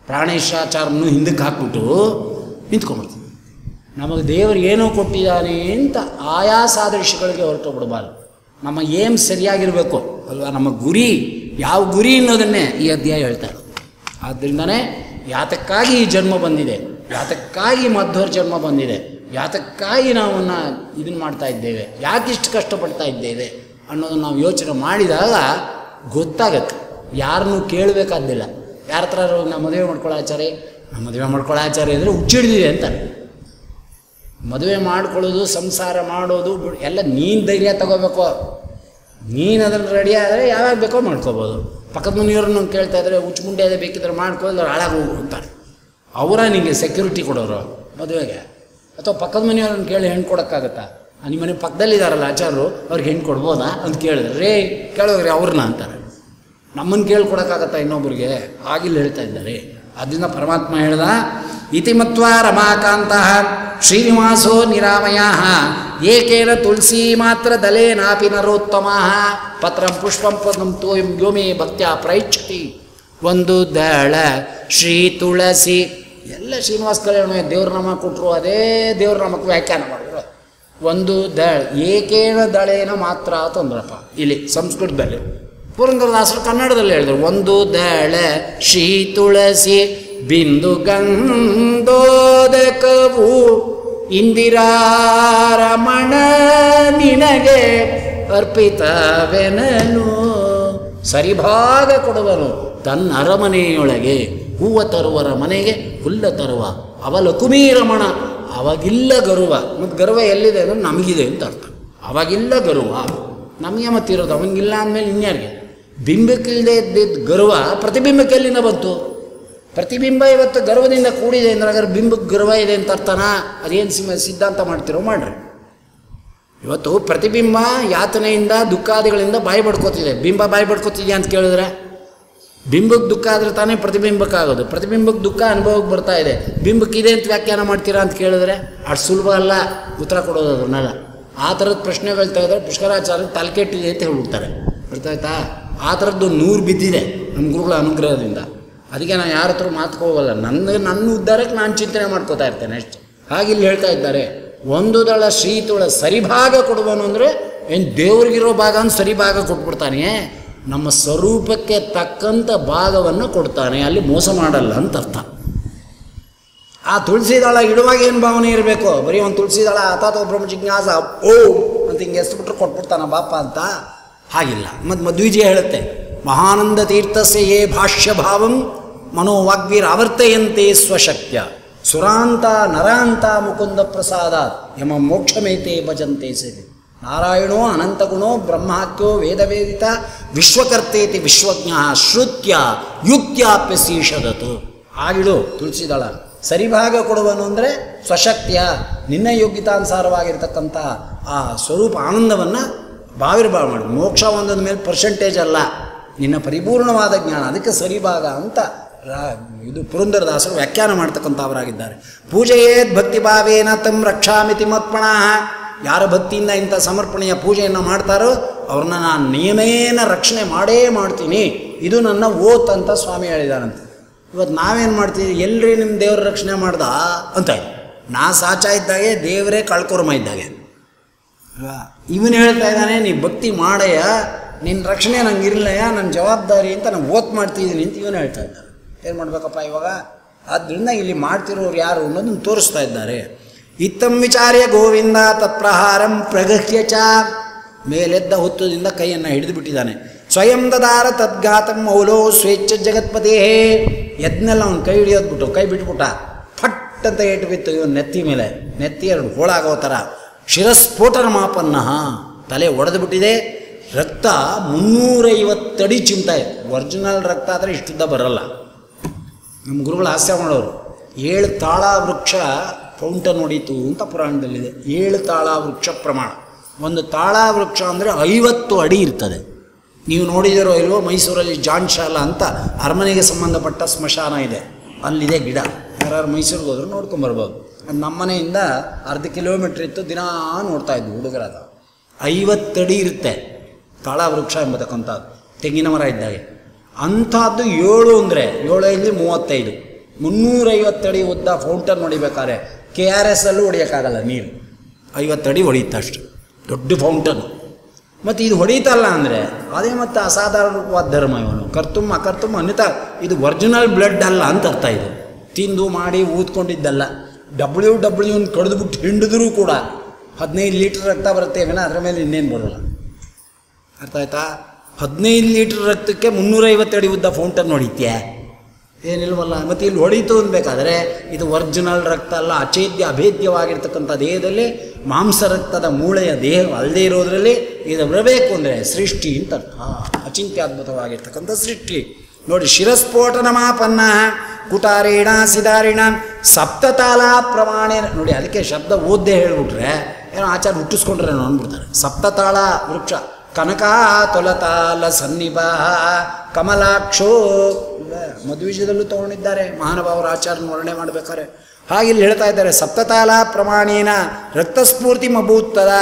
ಪ್ರಾಣೇಶಾಚಾರನ್ನು ಹಿಂದಕ್ಕೆ ಹಾಕ್ಬಿಟ್ಟು ನಿಂತ್ಕೊಂಡ್ಬಿಡ್ತಿದ್ದೆ. ನಮಗೆ ದೇವರು ಏನೋ ಕೊಟ್ಟಿದ್ದಾನೆ ಅಂತ ಆಯಾ ಸಾದೃಶ್ಯಗಳಿಗೆ ಹೊರಟೋಗ್ಬಿಡಬಾರ್ದು. ನಮ್ಮ ಏಮ್ ಸರಿಯಾಗಿರಬೇಕು ಅಲ್ವಾ? ನಮ್ಮ ಗುರಿ ಯಾವ ಗುರಿ ಅನ್ನೋದನ್ನೇ ಈ ಅಧ್ಯಾಯ ಹೇಳ್ತಾರೆ. ಆದ್ದರಿಂದನೇ ಯಾತಕ್ಕಾಗಿ ಈ ಜನ್ಮ ಬಂದಿದೆ, ಯಾತಕ್ಕಾಗಿ ಮಧ್ವರ ಜನ್ಮ ಬಂದಿದೆ, ಯಾತಕ್ಕಾಗಿ ನಾವನ್ನ ಇದನ್ನು ಮಾಡ್ತಾ ಇದ್ದೇವೆ, ಯಾಕಿಷ್ಟು ಕಷ್ಟಪಡ್ತಾ ಇದ್ದೇವೆ ಅನ್ನೋದನ್ನು ನಾವು ಯೋಚನೆ ಮಾಡಿದಾಗ ಗೊತ್ತಾಗತ್ತೆ. ಯಾರನ್ನೂ ಕೇಳಬೇಕಾದ್ದಿಲ್ಲ. ಯಾರ ಹತ್ರ ನಮ್ಮ ಮದುವೆ ಮಾಡ್ಕೊಳ್ಳೋ ಆಚಾರ್ಯ, ನಮ್ಮ ಮದುವೆ ಮಾಡ್ಕೊಳ್ಳೋ ಆಚಾರ್ಯ ಅಂದರೆ ಹುಚ್ಚಿಡ್ದಿದೆ ಅಂತಾರೆ. ಮದುವೆ ಮಾಡ್ಕೊಳ್ಳೋದು, ಸಂಸಾರ ಮಾಡೋದು ಎಲ್ಲ ನೀನು ಧೈರ್ಯ ತಗೋಬೇಕು. ನೀನು ಅದನ್ನು ರೆಡಿ ಆದರೆ ಯಾವಾಗ ಬೇಕೋ ಮಾಡ್ಕೋಬೋದು. ಪಕ್ಕದ ಮನೆಯವ್ರನ್ನ ಕೇಳ್ತಾ ಇದ್ದಾರೆ, ಹುಚ್ಚುಮುಂಡೆ ಅದೇ ಬೇಕಿದ್ರೆ ಮಾಡ್ಕೊಳ್ಳೋದು, ಹಾಳಾಗಿ ಹೋಗು ಅಂತಾರೆ. ಅವರ ನಿಮಗೆ ಸೆಕ್ಯೂರಿಟಿ ಕೊಡೋರು ಮದುವೆಗೆ? ಅಥವಾ ಪಕ್ಕದ ಮನೆಯವ್ರನ್ನ ಕೇಳಿ ಹೆಣ್ಣು ಕೊಡೋಕ್ಕಾಗತ್ತಾ? ನಿಮ್ಮ ಮನೆ ಪಕ್ಕದಲ್ಲಿದ್ದಾರಲ್ಲ ಆಚಾರ್ಯರು, ಅವ್ರಿಗೆ ಹೆಣ್ಣು ಕೊಡ್ಬೋದಾ ಅಂತ ಕೇಳಿದ್ರೆ, ರೇ ಕೇಳೋಗ್ರಿ ಅವ್ರನ್ನ ಅಂತಾರೆ. ನಮ್ಮನ್ನು ಕೇಳ್ಕೊಡೋಕ್ಕಾಗತ್ತಾ ಇನ್ನೊಬ್ರಿಗೆ? ಆಗಿಲ್ಲ ಹೇಳ್ತಾ ಇದ್ದಾರೆ. ಅದರಿಂದ ಪರಮಾತ್ಮ ಹೇಳ್ದ, ಇತಿಮತ್ವ ರಮಾಕಾಂತ ಶ್ರೀನಿವಾಸೋ ನಿರಾಮಯ ಏಕೇನ ತುಳಸಿ ಮಾತ್ರ ದಲೇ ನಾಪಿ ನರೋತ್ತಮ ಪತ್ರಂ ಪುಷ್ಪಂ ಪದಂ ತೋಯಂ ವ್ಯೋಮೇ ಭಕ್ತ್ಯ ಪ್ರೈಚ್ಛತಿ. ಒಂದು ದಳ ಶ್ರೀ ತುಳಸಿ, ಎಲ್ಲ ಶ್ರೀನಿವಾಸ ಕಲ್ಯಾಣ ದೇವ್ರ ನಾಮ ಕೊಟ್ಟರು, ಅದೇ ದೇವ್ರ ನಾಮಕ್ಕೆ ವ್ಯಾಖ್ಯಾನ ಮಾಡಿದ್ರು. ಒಂದು ದಳ ಏಕೇನ ದಳೇನ ಮಾತ್ರ ತಂದ್ರಪ್ಪ ಇಲ್ಲಿ ಸಂಸ್ಕೃತದಲ್ಲಿ. ಪುರಂದರದಾಸರು ಕನ್ನಡದಲ್ಲಿ ಹೇಳಿದ್ರು, ಒಂದು ದಳ ಶ್ರೀ ತುಳಸಿ ಬಿಂದು ಗಂಧೋದಕವು ಇಂದಿರಾರಮಣ ನಿನಗೆ ಅರ್ಪಿತವೆನನು. ಸರಿಭಾಗ ಕೊಡುವನು ತನ್ನ ಅರಮನೆಯೊಳಗೆ, ಹೂವ ತರುವರ ಮನೆಗೆ ಹುಲ್ಲ ತರುವ ಅವಲ ಕುಮೀರಮಣ. ಅವಾಗಿಲ್ಲ ಗರ್ವ. ಮತ್ತು ಗರ್ವ ಎಲ್ಲಿದೆ ಅಂದರೆ ನಮಗಿದೆ ಅಂತ ಅರ್ಥ. ಅವಾಗಿಲ್ಲ ಗರ್ವ, ನಮಗೆ ಮತ್ತಿರೋದು. ಅವನಿಗಿಲ್ಲ ಅಂದಮೇಲೆ ಇನ್ಯಾರಿಗೆ? ಬಿಂಬಕ್ಕಿಲ್ಲದೆ ಇದ್ದಿದ್ದ ಗರ್ವ ಪ್ರತಿಬಿಂಬಕ್ಕೆ ಎಲ್ಲಿಂದ ಬಂತು? ಪ್ರತಿಬಿಂಬ ಇವತ್ತು ಗರ್ವದಿಂದ ಕೂಡಿದೆ ಅಂದ್ರೆ ಹಾಗಾದ್ರೆ ಬಿಂಬಕ್ಕೆ ಗರ್ವ ಇದೆ ಅಂತ ಅರ್ಥನಾ? ಅದೇನು ಸಿದ್ಧಾಂತ ಮಾಡ್ತಿರೋ ಮಾಡ್ರಿ. ಇವತ್ತು ಪ್ರತಿಬಿಂಬ ಯಾತನೆಯಿಂದ ದುಃಖಾದಿಗಳಿಂದ ಬಾಯಿ ಬಡ್ಕೋತಿದೆ. ಬಿಂಬ ಬಾಯಿ ಬಡ್ಕೋತಿದ್ಯಾ ಅಂತ ಕೇಳಿದ್ರೆ, ಬಿಂಬಕ್ಕೆ ದುಃಖ ಆದರೆ ತಾನೇ ಪ್ರತಿಬಿಂಬಕ್ಕಾಗೋದು. ಪ್ರತಿಬಿಂಬಕ್ಕೆ ದುಃಖ ಅನುಭವಕ್ಕೆ ಬರ್ತಾ ಇದೆ, ಬಿಂಬಕ್ಕಿದೆ ಅಂತ ವ್ಯಾಖ್ಯಾನ ಮಾಡ್ತೀರಾ ಅಂತ ಕೇಳಿದ್ರೆ ಅಷ್ಟು ಸುಲಭ ಅಲ್ಲ ಉತ್ತರ ಕೊಡೋದು ಅದನ್ನೆಲ್ಲ. ಆ ಥರದ ಪ್ರಶ್ನೆಗಳು ತೆಗೆದ್ರೆ ಪುಷ್ಕರಾಚಾರ್ಯ ತಲೆಕೆಟ್ಟಿದೆ ಅಂತ ಹೇಳ್ಬಿಡ್ತಾರೆ. ಗೊತ್ತಾಯ್ತಾ? ಆ ಥರದ್ದು 100 ಬಿದ್ದಿದೆ ನಮ್ಮ ಗುರುಗಳ ಅನುಗ್ರಹದಿಂದ. ಅದಕ್ಕೆ ನಾನು ಯಾರ ಹತ್ರ ಮಾತಕ್ಕೆ ಹೋಗಲ್ಲ. ನನ್ನ ಉದ್ಧಾರಕ್ಕೆ ನಾನು ಚಿಂತನೆ ಮಾಡ್ಕೋತಾ ಇರ್ತೇನೆ ಅಷ್ಟೇ. ಹಾಗಿಲ್ಲಿ ಹೇಳ್ತಾ ಇದ್ದಾರೆ, ಒಂದು ದಳ ಶ್ರೀತುಳ ಸರಿಭಾಗ ಕೊಡುವನು ಅಂದರೆ ಏನು ದೇವ್ರಿಗಿರೋ ಭಾಗ ಅಂತ ಸರಿಭಾಗ ಕೊಟ್ಬಿಡ್ತಾನೆ. ನಮ್ಮ ಸ್ವರೂಪಕ್ಕೆ ತಕ್ಕಂಥ ಭಾಗವನ್ನು ಕೊಡ್ತಾನೆ, ಅಲ್ಲಿ ಮೋಸ ಮಾಡಲ್ಲ ಅಂತ ಅರ್ಥ. ಆ ತುಳಸಿ ದಳ ಇಡುವಾಗ ಏನು ಭಾವನೆ ಇರಬೇಕು? ಬರೀ ಒಂದು ತುಳಸಿ ದಳ ಅಥಾತೋ ಬ್ರಹ್ಮ ಜಿಜ್ಞಾಸ ಓ ಅಂತ ಹಿಂಗೆ ಎಸ್ಬಿಟ್ರೆ ಕೊಟ್ಬಿಡ್ತಾನ ಬಾಪ ಅಂತ? ಹಾಗಿಲ್ಲ. ಮತ್ತು ಮಧ್ವಿಜಯ ಹೇಳುತ್ತೆ, ಮಹಾನಂದ ತೀರ್ಥಸ್ಯ ಯೇ ಭಾಷ್ಯ ಭಾವಂ ಮನೋವಾಗ್ವೀರ್ ಆವರ್ತಯಂತೆ ಸ್ವಶಕ್ತ್ಯ ಸುರಾಂತ ನರಾಂತ ಮುಕುಂದ ಪ್ರಸಾದಾತ್ ಯಮ ಮೋಕ್ಷಮೇತೆ ಭಜಂತೆ ಸೇರಿ. ನಾರಾಯಣೋ ಅನಂತಗುಣೋ ಬ್ರಹ್ಮಾಖ್ಯೋ ವೇದವೇದಿತ ವಿಶ್ವಕರ್ತೇತಿ ವಿಶ್ವಜ್ಞ ಶ್ರುತ್ಯ ಯುಕ್ತ್ಯಾಪ್ಯಸೀಷದತು. ಆಗಿಡು ತುಳಸಿದಳ ಸರಿಭಾಗ ಕೊಡುವನು ಅಂದರೆ ಸ್ವಶಕ್ತಿಯ ನಿನ್ನ ಯೋಗ್ಯತಾನುಸಾರವಾಗಿರ್ತಕ್ಕಂಥ ಆ ಸ್ವರೂಪ ಆನಂದವನ್ನು ಬಾವಿರ್ಬಾಳು ಮಾಡಿ. ಮೋಕ್ಷ ಒಂದೊಂದ ಮೇಲೆ ಪರ್ಸೆಂಟೇಜ್ ಅಲ್ಲ, ನಿನ್ನ ಪರಿಪೂರ್ಣವಾದ ಜ್ಞಾನ, ಅದಕ್ಕೆ ಸರಿಭಾಗ ಅಂತ ಇದು ಪುರಂದರದಾಸರು ವ್ಯಾಖ್ಯಾನ ಮಾಡ್ತಕ್ಕಂಥವರಾಗಿದ್ದಾರೆ. ಪೂಜೆಯೇದ್ ಭಕ್ತಿ ಭಾವೇನ ತಂ ರಕ್ಷಾಮಿತಿ ಮತ್ಪಣಃ. ಯಾರ ಭಕ್ತಿಯಿಂದ ಇಂಥ ಸಮರ್ಪಣೆಯ ಪೂಜೆಯನ್ನು ಮಾಡ್ತಾರೋ ಅವ್ರನ್ನ ನಾನು ನಿಯಮೇನ ರಕ್ಷಣೆ ಮಾಡೇ ಮಾಡ್ತೀನಿ, ಇದು ನನ್ನ ಓತ್ ಅಂತ ಸ್ವಾಮಿ ಹೇಳಿದಾನಂತೆ. ಇವತ್ತು ನಾವೇನು ಮಾಡ್ತೀವಿ? ಎಲ್ಲರೂ ನಿಮ್ಮ ದೇವ್ರ ರಕ್ಷಣೆ ಮಾಡ್ದ ಅಂತ. ನಾ ಸಾಚ ಇದ್ದಾಗೆ ದೇವರೇ ಕಳ್ಕೊರ್ಮ ಇದ್ದಾಗೆ. ಇವನು ಹೇಳ್ತಾ ಇದ್ದಾನೆ, ನೀ ಭಕ್ತಿ ಮಾಡಯ್ಯ, ನಿನ್ನ ರಕ್ಷಣೆ ನಂಗೆ ಇರಲಯ್ಯ, ನನ್ನ ಜವಾಬ್ದಾರಿ ಅಂತ ನಾನು ಓತ್ ಮಾಡ್ತಿದ್ದೀನಿ ಅಂತ ಇವನು ಹೇಳ್ತಾ ಇದ್ದಾರೆ. ಏನು ಮಾಡಬೇಕಪ್ಪ ಇವಾಗ? ಆದ್ದರಿಂದ ಇಲ್ಲಿ ಮಾಡ್ತಿರೋರು ಯಾರು ಅನ್ನೋದನ್ನು ತೋರಿಸ್ತಾ ಇದ್ದಾರೆ. ಇತ್ತಂ ವಿಚಾರ್ಯ ಗೋವಿಂದ ತತ್ಪ್ರಹಾರಂ ಪ್ರಗಹ್ಯ ಚ. ಮೇಲೆದ್ದ ಹೊತ್ತದಿಂದ ಕೈಯನ್ನು ಹಿಡಿದು ಬಿಟ್ಟಿದ್ದಾನೆ. ಸ್ವಯಂ ದದಾರ ತದ್ಘಾತಂ ಮೌಲೋ ಸ್ವೇಚ್ಛ ಜಗತ್ಪದೇ. ಎದ್ನೆಲ್ಲ ಅವ್ನು ಕೈ ಹಿಡಿಯೋದು ಬಿಟ್ಟು ಕೈ ಬಿಟ್ಬಿಟ್ಟ, ಫಟ್ ಅಂತ ಏಟು ಬಿತ್ತು ಇವನು ನೆತ್ತಿ ಮೇಲೆ. ನೆತ್ತಿ 2 ಹೋಳಾಗೋ ಥರ. ಶಿರಸ್ಫೋಟನ ಮಾಪನ್ನ, ತಲೆ ಒಡೆದು ಬಿಟ್ಟಿದೆ. ರಕ್ತ 350 ಅಡಿ ಚಿಮ್ತಾ ಇದೆ. ಒರಿಜಿನಲ್ ರಕ್ತ ಆದರೆ ಇಷ್ಟುದ್ದ ಬರಲ್ಲ. ನಮ್ಮ ಗುರುಗಳು ಹಾಸ್ಯ ಮಾಡೋರು, 7 ತಾಳ ವೃಕ್ಷ ಫೌಂಟನ್ ಹೊಡೀತು ಅಂತ ಪುರಾಣದಲ್ಲಿದೆ. 7 ತಾಳ ವೃಕ್ಷ ಪ್ರಮಾಣ. ಒಂದು ತಾಳ ವೃಕ್ಷ ಅಂದರೆ 50 ಅಡಿ ಇರ್ತದೆ. ನೀವು ನೋಡಿದಿರೋ ಇಲ್ವೋ, ಮೈಸೂರಲ್ಲಿ ಜಾನ್ಶಾಲ ಅಂತ ಅರಮನೆಗೆ ಸಂಬಂಧಪಟ್ಟ ಸ್ಮಶಾನ ಇದೆ, ಅಲ್ಲಿದೆ ಗಿಡ. ಯಾರು ಮೈಸೂರಿಗೆ ಹೋದ್ರು ನೋಡ್ಕೊಂಬರ್ಬೋದು. ನಮ್ಮನೆಯಿಂದ 1/2 ಕಿಲೋಮೀಟ್ರ್ ಇತ್ತು, ದಿನ ನೋಡ್ತಾ ಇದ್ವು ಹುಡುಗರಾದ. 50 ಅಡಿ ಇರುತ್ತೆ ತಾಳ ವೃಕ್ಷ ಎಂಬತಕ್ಕಂಥದ್ದು, ತೆಂಗಿನ ಮರ ಇದ್ದಾಗೆ. ಅಂಥದ್ದು 7 ಅಂದರೆ 7 35 350 ಅಡಿ ಉದ್ದ ಫೌಂಟನ್ ಹೊಡಿಬೇಕಾದ್ರೆ KRS ಅಲ್ಲೂ ಹೊಡಿಯೋಕ್ಕಾಗಲ್ಲ ನೀರು. 50 ಅಡಿ ಹೊಡೆಯುತ್ತಷ್ಟು ದೊಡ್ಡ ಫೌಂಟನ್ನು. ಮತ್ತು ಇದು ಹೊಡೀತಲ್ಲ ಅಂದರೆ ಅದೇ ಮತ್ತು ಅಸಾಧಾರಣ ರೂಪವಾದ ಧರ್ಮ. ಇವನು ಕರ್ತುಮ್ ಅಕರ್ತುಮ್ ಅನ್ನುತ್ತಾ ಇದು ಒರಿಜಿನಲ್ ಬ್ಲಡ್ ಅಲ್ಲ ಅಂತ ಅರ್ಥ. ಇದು ತಿಂದು ಮಾಡಿ ಊದ್ಕೊಂಡಿದ್ದಲ್ಲ. WW ಕಡಿದ್ಬಿಟ್ಟು ಹಿಂಡಿದ್ರೂ ಕೂಡ 15 ಲೀಟ್ರ್ ರಕ್ತ ಬರುತ್ತೆ ವಿನ ಅದರ ಮೇಲೆ ಇನ್ನೇನು ಬರೋಲ್ಲ. ಅರ್ಥ ಆಯ್ತಾ? 15 ಲೀಟ್ರ್ ರಕ್ತಕ್ಕೆ 350 ಅಡಿ ಉದ್ದ ಫೌಂಟನ್ ಹೊಡಿತ್ಯೆ. ಏನಿಲ್ವಲ್ಲ. ಮತ್ತು ಇಲ್ಲಿ ಹೊಡೀತು ಅನ್ಬೇಕಾದ್ರೆ ಇದು ಒರಿಜಿನಲ್ ರಕ್ತ ಅಲ್ಲ, ಅಛೇದ್ಯ ಅಭೇದ್ಯವಾಗಿರ್ತಕ್ಕಂಥ ದೇಹದಲ್ಲಿ ಮಾಂಸ ರಕ್ತದ ಮೂಳೆಯ ದೇಹ ಅಲ್ಲದೆ ಇರೋದರಲ್ಲಿ ಇದು ಬರಬೇಕು ಅಂದರೆ ಸೃಷ್ಟಿ ಅಂತ ಅರ್ಥ. ಅಚಿಂತ್ಯದ್ಭುತವಾಗಿರ್ತಕ್ಕಂಥ ಸೃಷ್ಟಿ ನೋಡಿ. ಶಿರಸ್ಫೋಟನ ಮಾಪನ್ನ ಕುಟಾರೇಣ ಸಿದಾರಿಣ ಸಪ್ತತಾಲ ಪ್ರಮಾಣ ನೋಡಿ. ಅದಕ್ಕೆ ಶಬ್ದ ಓದ್ದೇ ಹೇಳ್ಬಿಟ್ರೆ ಏನೋ ಆಚಾರ ಹುಟ್ಟಿಸ್ಕೊಂಡ್ರೆ ಅಂದ್ಬಿಡ್ತಾರೆ. ಸಪ್ತತಾಳ ವೃಕ್ಷ ಕನಕ ತೊಲತಾಲ ಸನ್ನಿಭ ಕಮಲಾಕ್ಷೋ ಮಧ್ವಿಜಯದಲ್ಲೂ ತಗೊಂಡಿದ್ದಾರೆ ಮಹಾನುಭಾವರು ಆಚಾರ್ಯ ವರ್ಣನೆ ಮಾಡಬೇಕಾದ್ರೆ. ಹಾಗೆ ಇಲ್ಲಿ ಹೇಳ್ತಾ ಇದ್ದಾರೆ, ಸಪ್ತತಾಲ ಪ್ರಮಾಣೇನ ರಕ್ತಸ್ಫೂರ್ತಿ ಮಭೂತ್ತದ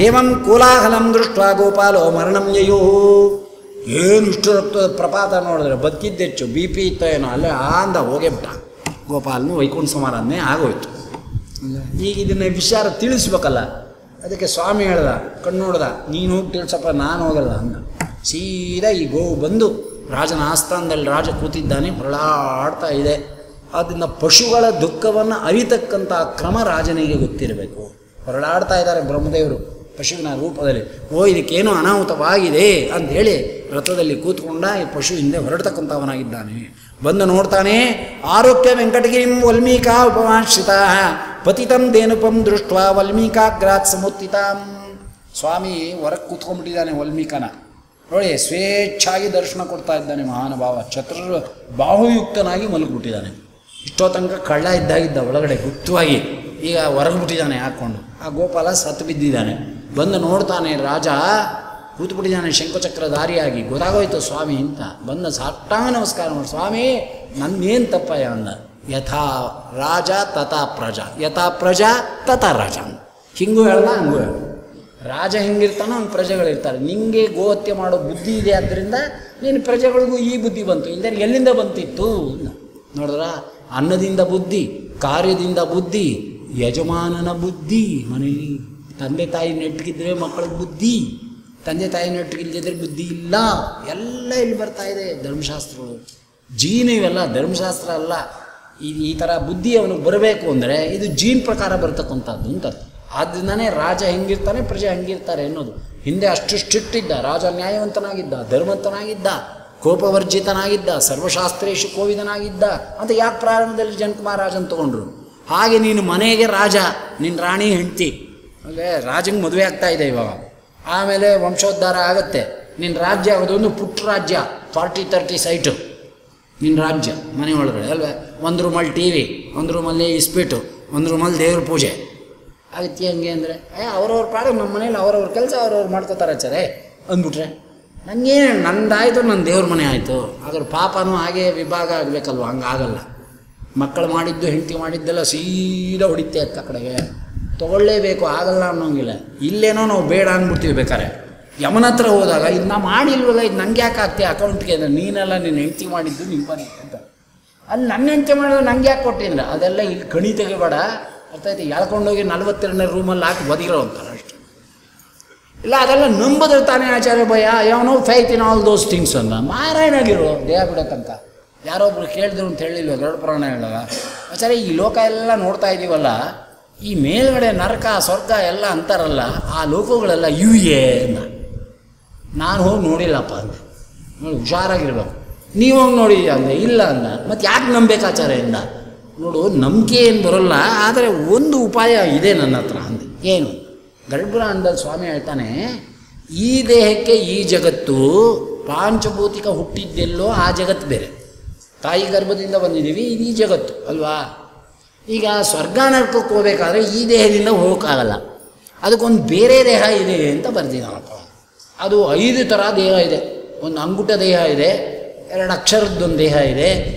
ಏವಂ ಕೋಲಾಹಲಂ ದೃಷ್ಟ ಗೋಪಾಲೋ ಮರಣಂ ಯಯೋ. ಏನು ಇಷ್ಟು ರಕ್ತದ ಪ್ರಪಾತ ನೋಡಿದ್ರೆ ಬದುಕಿದ್ದೆಚ್ಚು, ಬಿ ಪಿ ಇತ್ತೋ ಏನೋ, ಅಲ್ಲೇ ಆಂದ ಹೋಗೇ ಬಿಟ್ಟ ಗೋಪಾಲನು. ವೈಕುಂಠ ಸಮಾರಾಧನೆ ಆಗೋಯ್ತು. ಈಗ ಇದನ್ನ ವಿಚಾರ ತಿಳಿಸ್ಬೇಕಲ್ಲ, ಅದಕ್ಕೆ ಸ್ವಾಮಿ ಹೇಳ್ದ, ಕಣ್ಣು ನೋಡ್ದ, ನೀನು ಹೋಗಿ ತಿಳಿಸಪ್ಪ, ನಾನು ಹೋಗಲ್ಲ ಅಂದ. ಸೀದಾ ಈ ಗೋವು ಬಂದು ರಾಜನ ಆಸ್ಥಾನದಲ್ಲಿ ರಾಜ ಕೂತಿದ್ದಾನೆ, ಹೊರಳಾಡ್ತಾ ಇದೆ. ಆದ್ದರಿಂದ ಪಶುಗಳ ದುಃಖವನ್ನು ಅರಿತಕ್ಕಂಥ ಕ್ರಮ ರಾಜನಿಗೆ ಗೊತ್ತಿರಬೇಕು. ಹೊರಳಾಡ್ತಾ ಇದ್ದಾರೆ ಬ್ರಹ್ಮದೇವರು ಪಶುವಿನ ರೂಪದಲ್ಲಿ. ಓ ಇದಕ್ಕೇನೋ ಅನಾಹುತವಾಗಿದೆ ಅಂಥೇಳಿ ರಥದಲ್ಲಿ ಕೂತ್ಕೊಂಡ ಈ ಪಶು ಹಿಂದೆ ಹೊರಡ್ತಕ್ಕಂಥವನಾಗಿದ್ದಾನೆ. ಬಂದು ನೋಡ್ತಾನೆ, ಆರೋಗ್ಯ ವೆಂಕಟಗಿರಿಂ ವಲ್ಮೀಕಾ ಉಪವಾಶ್ರಿತ ಪತಿತಂ ದೇನುಪಂ ದೃಷ್ಟ ವಲ್ಮೀಕಾಗ್ರಾತ್ ಸಮುತ್ತಿತಾಂ. ಸ್ವಾಮಿ ಹೊರಗೆ ಕೂತ್ಕೊಂಡ್ಬಿಟ್ಟಿದ್ದಾನೆ ವಲ್ಮೀಕನ ನೋಡಿ, ಸ್ವೇಚ್ಛಾಗಿ ದರ್ಶನ ಕೊಡ್ತಾ ಇದ್ದಾನೆ ಮಹಾನುಭಾವ. ಬಾಹುಯುಕ್ತನಾಗಿ ಮಲಗಿಬಿಟ್ಟಿದ್ದಾನೆ. ಇಷ್ಟೋ ತನಕ ಕಳ್ಳ ಇದ್ದಾಗಿದ್ದ ಒಳಗಡೆ ಗುಪ್ತವಾಗಿ, ಈಗ ಹೊರಗ್ಬಿಟ್ಟಿದ್ದಾನೆ ಹಾಕ್ಕೊಂಡು. ಆ ಗೋಪಾಲ ಸತ್ತು ಬಿದ್ದಿದ್ದಾನೆ. ಬಂದು ನೋಡ್ತಾನೆ ರಾಜ ಕೂತ್ಬಿಟ್ಟಿದ್ದಾನೆ ಶಂಖಚಕ್ರಧಾರಿಯಾಗಿ. ಗೊತ್ತಾಗೋಯ್ತು ಸ್ವಾಮಿ ಅಂತ. ಬಂದ ಸಾಷ್ಟಾಂಗ ನಮಸ್ಕಾರ ಮಾಡಿ, ಸ್ವಾಮಿ ನನ್ನೇನು ತಪ್ಪಯ್ಯ ಅಂದ. ಯಥಾ ರಾಜ ತಥಾ ಪ್ರಜಾ, ಯಥಾ ಪ್ರಜಾ ತಥಾ ರಾಜ. ಹಿಂಗೂ ಹೇಳ್ದ ಹಂಗೂ ಹೇಳ್ದ. ರಾಜ ಹೆಂಗಿರ್ತಾನೋ ಅವ್ನು ಪ್ರಜೆಗಳಿರ್ತಾರೆ. ನಿಂಗೆ ಗೋಹತ್ಯೆ ಮಾಡೋ ಬುದ್ಧಿ ಇದೆ, ಆದ್ದರಿಂದ ನೀನು ಪ್ರಜೆಗಳಿಗೂ ಈ ಬುದ್ಧಿ ಬಂತು. ಇಲ್ಲದೆ ಎಲ್ಲಿಂದ ಬಂತಿತ್ತು ನೋಡಿದ್ರ? ಅನ್ನದಿಂದ ಬುದ್ಧಿ, ಕಾರ್ಯದಿಂದ ಬುದ್ಧಿ, ಯಜಮಾನನ ಬುದ್ಧಿ. ಮನೇಲಿ ತಂದೆ ತಾಯಿ ನೆಟ್ಟಗಿದ್ರೆ ಮಕ್ಕಳಿಗೆ ಬುದ್ಧಿ, ತಂದೆ ತಾಯಿ ನೆಟ್ಟಗಿಲ್ಲದಿದ್ರೆ ಬುದ್ಧಿ ಇಲ್ಲ. ಎಲ್ಲ ಇಲ್ಲಿ ಬರ್ತಾ ಇದೆ ಧರ್ಮಶಾಸ್ತ್ರಗಳು. ಜೀನ್ ಇವೆಲ್ಲ ಧರ್ಮಶಾಸ್ತ್ರ ಅಲ್ಲ. ಈ ಥರ ಬುದ್ಧಿ ಅವನಿಗೆ ಬರಬೇಕು ಅಂದರೆ ಇದು ಜೀನ್ ಪ್ರಕಾರ ಬರ್ತಕ್ಕಂಥದ್ದು ಅಂತ. ಆದ್ದರಿಂದನೇ ರಾಜ ಹೆಂಗಿರ್ತಾನೆ ಪ್ರಜೆ ಹಂಗಿರ್ತಾರೆ ಅನ್ನೋದು. ಹಿಂದೆ ಅಷ್ಟು ಸ್ಟ್ರಿಕ್ಟ್ ಇದ್ದ ರಾಜ, ನ್ಯಾಯವಂತನಾಗಿದ್ದ, ಧರ್ಮವಂತನಾಗಿದ್ದ, ಕೋಪವರ್ಜಿತನಾಗಿದ್ದ, ಸರ್ವಶಾಸ್ತ್ರೇಶು ಕೋವಿದನಾಗಿದ್ದ ಅಂತ ಯಾಕೆ ಪ್ರಾರಂಭದಲ್ಲಿ ಜನಕ ಮಹಾರಾಜನ್ ತೊಗೊಂಡ್ರು? ಹಾಗೆ ನೀನು ಮನೆಗೆ ರಾಜ, ನಿನ್ನ ರಾಣಿ ಹೆಂಡ್ತಿ, ಅಂದರೆ ರಾಜಂಗೆ ಮದುವೆ ಆಗ್ತಾ ಇದೆ ಇವಾಗ, ಆಮೇಲೆ ವಂಶೋದ್ಧಾರ ಆಗುತ್ತೆ. ನಿನ್ನ ರಾಜ್ಯ ಆಗೋದೊಂದು ಪುಟ್ಟ ರಾಜ್ಯ, 40-30 ಸೈಟು ನಿನ್ನ ರಾಜ್ಯ ಮನೆ ಒಳಗಡೆ ಅಲ್ವೇ. ಒಂದು ರೂಮಲ್ಲಿ ಟಿ ವಿ, ಒಂದು ರೂಮಲ್ಲಿ ಇಸ್ಪೀಟು, ಒಂದು ರೂಮಲ್ಲಿ ದೇವ್ರ ಪೂಜೆ ಆಗತ್ತೆ. ಹಂಗೆ ಅಂದರೆ ಅವ್ರವ್ರ ಪಾಡು ನಮ್ಮ ಮನೇಲಿ ಅವ್ರವ್ರ ಕೆಲಸ ಅವ್ರವ್ರು ಮಾಡ್ಕೋತಾರೆ ಆಚಾರೆ ಅಂದ್ಬಿಟ್ರೆ ನನಗೇನು ನಂದಾಯಿತು, ನನ್ನ ದೇವ್ರ ಮನೆ ಆಯಿತು. ಅದ್ರ ಪಾಪನೂ ಹಾಗೆ ವಿಭಾಗ ಆಗಬೇಕಲ್ವ, ಹಂಗಾಗಲ್ಲ. ಮಕ್ಕಳು ಮಾಡಿದ್ದು ಹೆಂಡತಿ ಮಾಡಿದ್ದೆಲ್ಲ ಸೀದಾ ಹೊಡಿತೆ ಅತ್ತ ಕಡೆಗೆ ತೊಗೊಳ್ಳೇಬೇಕು, ಆಗಲ್ಲ ಅನ್ನೋಂಗಿಲ್ಲ. ಇಲ್ಲೇನೋ ನಾವು ಬೇಡ ಅಂದ್ಬಿಡ್ತೀವಿ. ಬೇಕಾರೆ ಯಮನ ಹತ್ರ ಹೋದಾಗ ಇದು ನಾ ಮಾಡಿಲ್ವಲ್ಲ, ಇದು ನಂಗೆ ಯಾಕೆ ಆಗ್ತೀಯ ಅಕೌಂಟ್ಗೆ ಅಂದರೆ, ನೀನೆಲ್ಲ ನಿನ್ನ ಹೆಂಡತಿ ಮಾಡಿದ್ದು ನಿಮ್ಮ ಮನೆ ಅಂತ. ಅಲ್ಲಿ ನನ್ನ ಹೆಂಡತಿ ಮಾಡಿದ್ರೆ ನಂಗೆ ಯಾಕೆ ಕೊಟ್ಟಿಲ್ಲ? ಅದೆಲ್ಲ ಇಲ್ಲಿ ಕಣಿ ತೆಗಿಬೇಡ, ಅರ್ಥ ಆಯ್ತು? ಎಳ್ಕೊಂಡೋಗಿ 42ನೇ ರೂಮಲ್ಲಿ ಹಾಕಿ ಬದಿರೋ ಅಂತಾರೆ ಅಷ್ಟೆ. ಇಲ್ಲ ಅದೆಲ್ಲ ನಂಬುದ್ರೆ ತಾನೇ ಆಚಾರ್ಯ ಭಯ, ಯಾವನೋ faith in all those things ಅಂದ. ಮಾರಾಯಣಾಗಿರು ದೇಹ ಬಿಡೋಕ್ಕಂತ ಯಾರೊಬ್ರು ಕೇಳಿದ್ರು ಅಂತ ಹೇಳಿಲ್ವ ಗರುಡ ಪುರಾಣ ಹೇಳುವಾಗ. ಆಚಾರ್ಯ ಈ ಲೋಕ ಎಲ್ಲ ನೋಡ್ತಾ ಇದ್ದೀವಲ್ಲ, ಈ ಮೇಲ್ಗಡೆ ನರಕ ಸ್ವರ್ಗ ಎಲ್ಲ ಅಂತಾರಲ್ಲ, ಆ ಲೋಕಗಳೆಲ್ಲ ಇವೆ ಅಂದ. ನಾನು ಹೋಗಿ ನೋಡಿಲ್ಲಪ್ಪ ಅಂದೆ. ನೋಡಿ ಹುಷಾರಾಗಿರ್ಬೇಕು. ನೀವು ಹೋಗಿ ನೋಡಿದ್ಯಾ ಅಂದೆ. ಇಲ್ಲ ಅಂದ. ಮತ್ತು ಯಾಕೆ ನಂಬಬೇಕು ಆಚಾರ್ಯದಿಂದ? ನೋಡು ನಂಬಿಕೆ ಏನು ಬರೋಲ್ಲ, ಆದರೆ ಒಂದು ಉಪಾಯ ಇದೆ ನನ್ನ ಹತ್ರ ಅಂದೆ. ಏನು? ಗರ್ಭಪುರಾಣದಲ್ಲಿ ಸ್ವಾಮಿ ಹೇಳ್ತಾನೆ, ಈ ದೇಹಕ್ಕೆ ಈ ಜಗತ್ತು ಪಾಂಚಭೌತಿಕ ಹುಟ್ಟಿದ್ದೆಲ್ಲೋ ಆ ಜಗತ್ತು ಬೇರೆ. ತಾಯಿ ಗರ್ಭದಿಂದ ಬಂದಿದ್ದೀವಿ, ಇದು ಈ ಜಗತ್ತು ಅಲ್ವಾ? ಈಗ ಸ್ವರ್ಗ ನರಕಕ್ಕೆ ಹೋಗ್ಬೇಕಾದ್ರೆ ಈ ದೇಹದಿಂದ ಹೋಗೋಕ್ಕಾಗಲ್ಲ, ಅದಕ್ಕೊಂದು ಬೇರೆ ದೇಹ ಇದೆ ಅಂತ ಬರ್ದಿದ್ದಾನಪ್ಪ. ಅದು 5 ಥರ ದೇಹ ಇದೆ. ಒಂದು ಅಂಗುಟ ದೇಹ ಇದೆ, 2 ಅಕ್ಷರದ್ದೊಂದು ದೇಹ ಇದೆ,